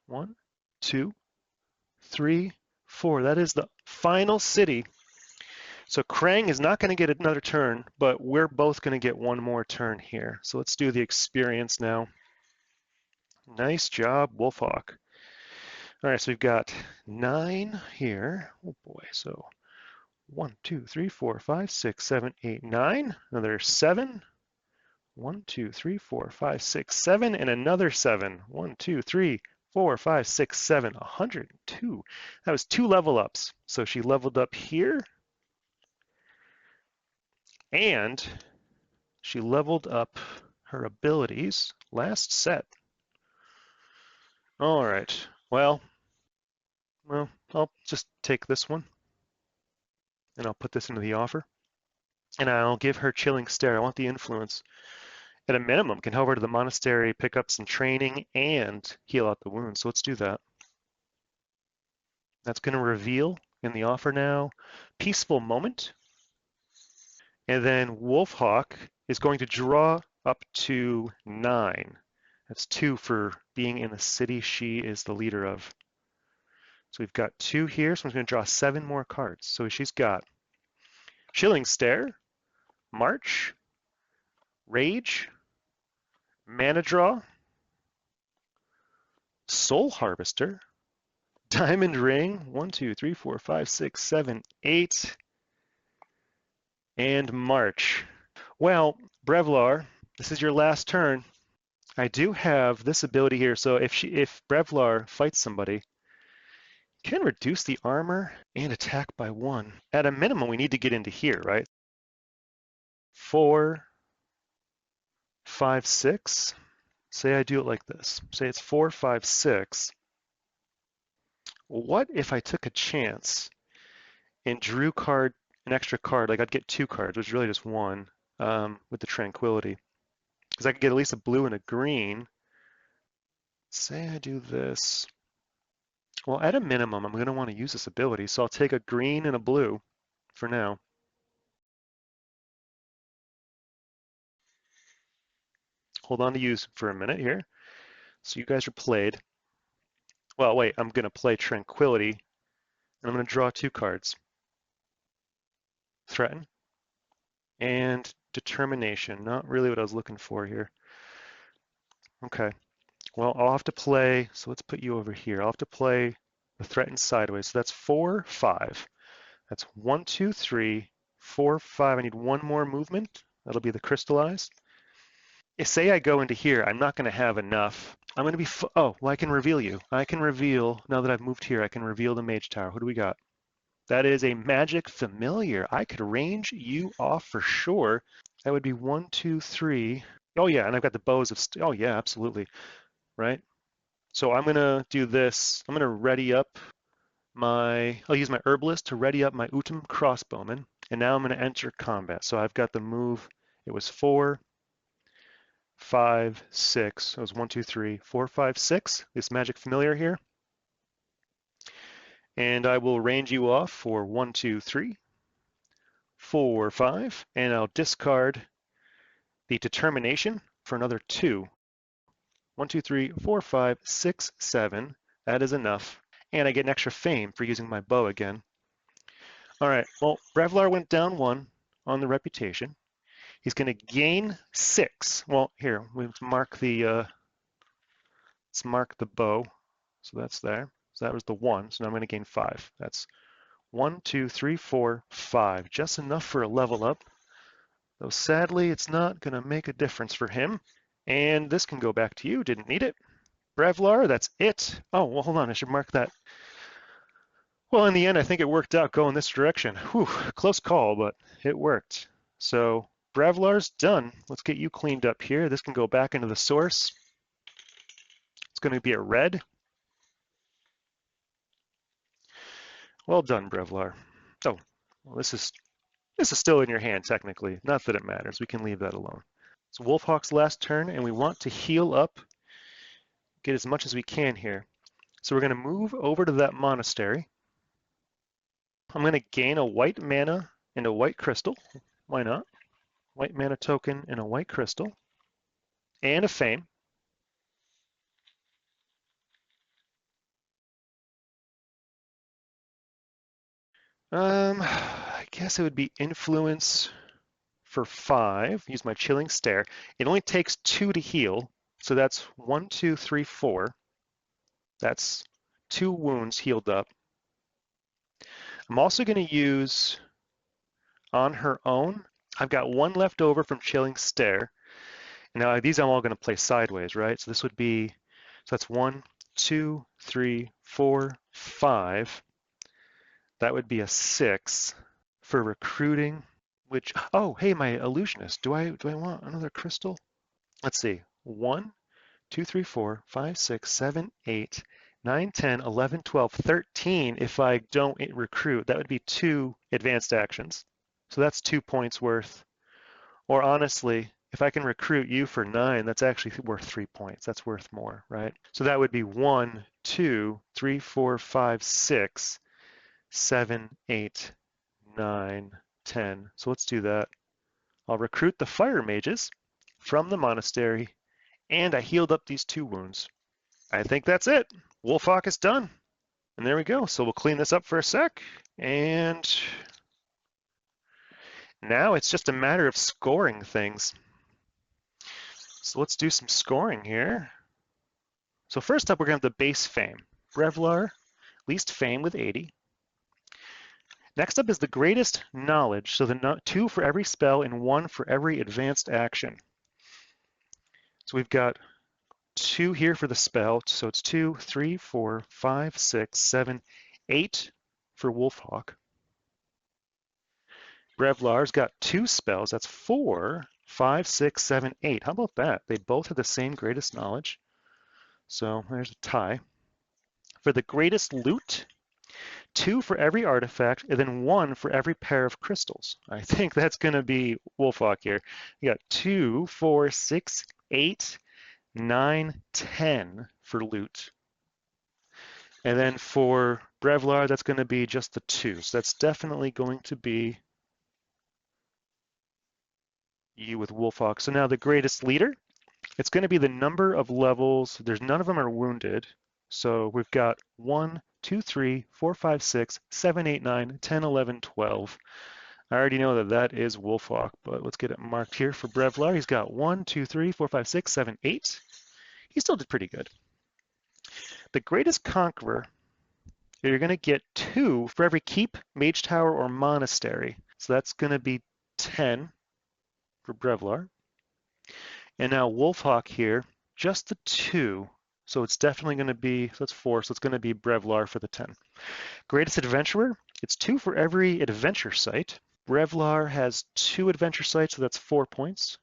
1, 2, 3, 4. That is the final city. So Krang is not going to get another turn, but we're both going to get 1 more turn here. So let's do the experience now. Nice job, Wolfhawk. All right, so we've got 9 here. Oh boy, so 1, 2, 3, 4, 5, 6, 7, 8, 9. Another 7. 1, 2, 3, 4, 5, 6, 7, and another 7. 1, 2, 3, 4, 5, 6, 7, 102. That was 2 level ups. So she leveled up here, and she leveled up her abilities last set. All right, well, I'll just take this one, and I'll put this into the offer, and I'll give her Chilling Stare. I want the influence. At a minimum, can help her to the monastery, pick up some training, and heal out the wounds. So let's do that. That's going to reveal in the offer now. Peaceful Moment. And then Wolfhawk is going to draw up to 9. That's 2 for being in the city she is the leader of. So we've got 2 here, so I'm going to draw 7 more cards. So she's got Chilling Stare, March, Rage, Mana Draw, Soul Harvester, Diamond Ring, 1, 2, 3, 4, 5, 6, 7, 8, and March. Well, Braevalar, this is your last turn. I do have this ability here, so if Braevalar fights somebody, can reduce the armor and attack by 1. At a minimum, we need to get into here, right? 4, 5, 6. Say I do it like this. Say it's 4, 5, 6. What if I took a chance and drew an extra card? Like I'd get 2 cards, which is really just 1 with the Tranquility. Because I could get at least a blue and a green. Say I do this. Well, at a minimum, I'm going to want to use this ability, so I'll take a green and a blue for now. Hold on to use for a minute here. So you guys are played. Well, wait, I'm going to play Tranquility, and I'm going to draw 2 cards. Threaten and Determination. Not really what I was looking for here. Okay. Well, I'll have to play, so let's put you over here. I'll have to play the Threaten sideways. So that's 4, 5. That's 1, 2, 3, 4, 5. I need 1 more movement. That'll be the Crystallized. Say I go into here, I'm not going to have enough. I'm going to be, oh, well, I can reveal you. I can reveal, now that I've moved here, I can reveal the Mage Tower. Who do we got? That is a Magic Familiar. I could range you off for sure. That would be 1, 2, 3. Oh yeah, and I've got the bows of, oh yeah, absolutely, right? So I'm going to do this. I'm going to ready up I'll use my Herbalist to ready up my Utum Crossbowman. And now I'm going to enter combat. So I've got the move. It was 4, 5, 6. It was 1, 2, 3, 4, 5, 6. This Magic Familiar here. And I will range you off for 1, 2, 3, 4, 5. And I'll discard the Determination for another 2. 1, 2, 3, 4, 5, 6, 7. That is enough. And I get an extra fame for using my bow again. All right, well, Braevalar went down 1 on the reputation. He's going to gain 6. Well, here, let's mark the bow. So that's there. So that was the 1. So now I'm going to gain 5. That's 1, 2, 3, 4, 5. Just enough for a level up. Though sadly, it's not going to make a difference for him. And this can go back to you. Didn't need it. Braevalar, that's it. Oh, well, hold on. I should mark that. Well, in the end, I think it worked out going this direction. Whew, close call, but it worked. So Braevalar's done. Let's get you cleaned up here. This can go back into the source. It's going to be a red. Well done, Braevalar. Oh, well, this is still in your hand, technically. Not that it matters. We can leave that alone. It's Wolfhawk's last turn, and we want to heal up, get as much as we can here. So we're going to move over to that monastery. I'm going to gain a white mana and a white crystal. Why not? White mana token and a white crystal. And a fame. I guess it would be influence for 5. Use my chilling stare. It only takes 2 to heal. So that's 1, 2, 3, 4. That's 2 wounds healed up. I'm also going to use on her own. I've got 1 left over from chilling stare. Now these I'm all going to play sideways, right? So this would be, so that's 1, 2, 3, 4, 5. That would be a 6 for recruiting, which, oh, hey, my illusionist. Do I want another crystal? Let's see. 1, 2, 3, 4, 5, 6, 7, 8, 9, 10, 11, 12, 13 if I don't recruit. That would be 2 advanced actions. So that's 2 points worth. Or honestly, if I can recruit you for 9, that's actually worth 3 points. That's worth more, right? So that would be 1, 2, 3, 4, 5, 6, 7, 8, 9, 10. So let's do that. I'll recruit the fire mages from the monastery, and I healed up these 2 wounds. I think that's it. Wolfhawk is done. And there we go. So we'll clean this up for a sec. And now it's just a matter of scoring things. So let's do some scoring here. So first up, we're going to have the base fame. Braevalar, least fame with 80. Next up is the greatest knowledge. So the 2 for every spell and 1 for every advanced action. So we've got 2 here for the spell. So it's 2, 3, 4, 5, 6, 7, 8 for Wolfhawk. Braevalar's got 2 spells. That's 4, 5, 6, 7, 8. How about that? They both have the same greatest knowledge. So there's a tie. For the greatest loot, 2 for every artifact, and then 1 for every pair of crystals. I think that's going to be Wolfhawk here. You got 2, 4, 6, 8, 9, 10 for loot. And then for Braevalar, that's going to be just the 2. So that's definitely going to be you with Wolfhawk. So now the greatest leader, it's going to be the number of levels. There's none of them are wounded. So we've got 1, 2, 3, 4, 5, 6, 7, 8, 9, 10, 11, 12. I already know that that is Wolfhawk, but let's get it marked here for Braevalar. He's got 1, 2, 3, 4, 5, 6, 7, 8. He still did pretty good. The greatest conqueror, you're going to get 2 for every keep, mage tower, or monastery. So that's going to be 10 for Braevalar. And now Wolfhawk here, just the 2. So it's definitely going to be, so that's 4, so it's going to be Braevalar for the 10. Greatest adventurer, it's 2 for every adventure site. Braevalar has 2 adventure sites, so that's 4 points.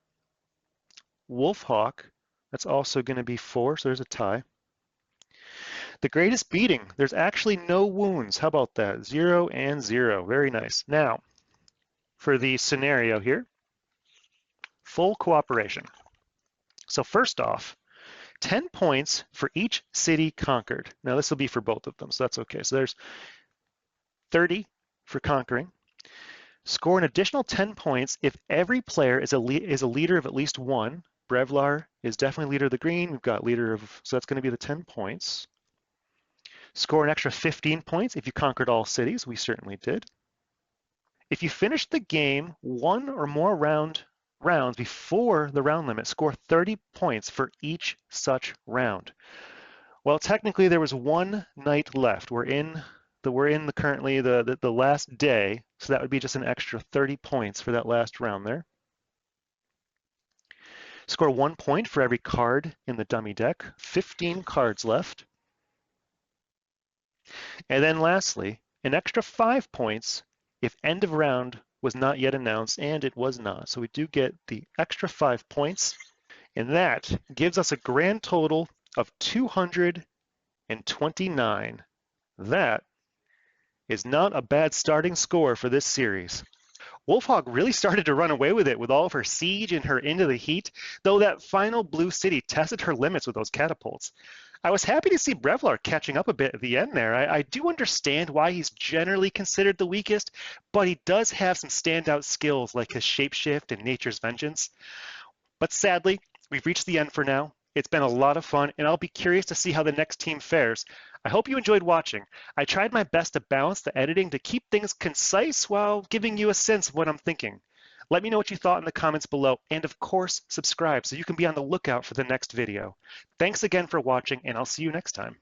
Wolfhawk, that's also going to be 4, so there's a tie. The greatest beating, there's actually no wounds. How about that? 0 and 0. Very nice. Now, for the scenario here, full cooperation. So first off, 10 points for each city conquered. Now this will be for both of them, so that's okay. So there's 30 for conquering. Score an additional 10 points if every player is a leader of at least 1. Braevalar is definitely leader of the green. We've got leader of, so that's going to be the 10 points. Score an extra 15 points if you conquered all cities. We certainly did. If you finished the game 1 or more rounds rounds before the round limit score 30 points for each such round. Well, technically there was one night left. We're in currently the last day, so that would be just an extra 30 points for that last round there. Score 1 point for every card in the dummy deck, 15 cards left. And then lastly, an extra 5 points if end of round was not yet announced, and it was not. So we do get the extra 5 points, and that gives us a grand total of 229. That is not a bad starting score for this series. Wolfhawk really started to run away with it with all of her siege and her Into the Heat, though that final blue city tested her limits with those catapults. I was happy to see Braevalar catching up a bit at the end there. I do understand why he's generally considered the weakest, but he does have some standout skills like his Shapeshift and Nature's Vengeance. But sadly, we've reached the end for now. It's been a lot of fun, and I'll be curious to see how the next team fares. I hope you enjoyed watching. I tried my best to balance the editing to keep things concise while giving you a sense of what I'm thinking. Let me know what you thought in the comments below, and of course, subscribe so you can be on the lookout for the next video. Thanks again for watching, and I'll see you next time.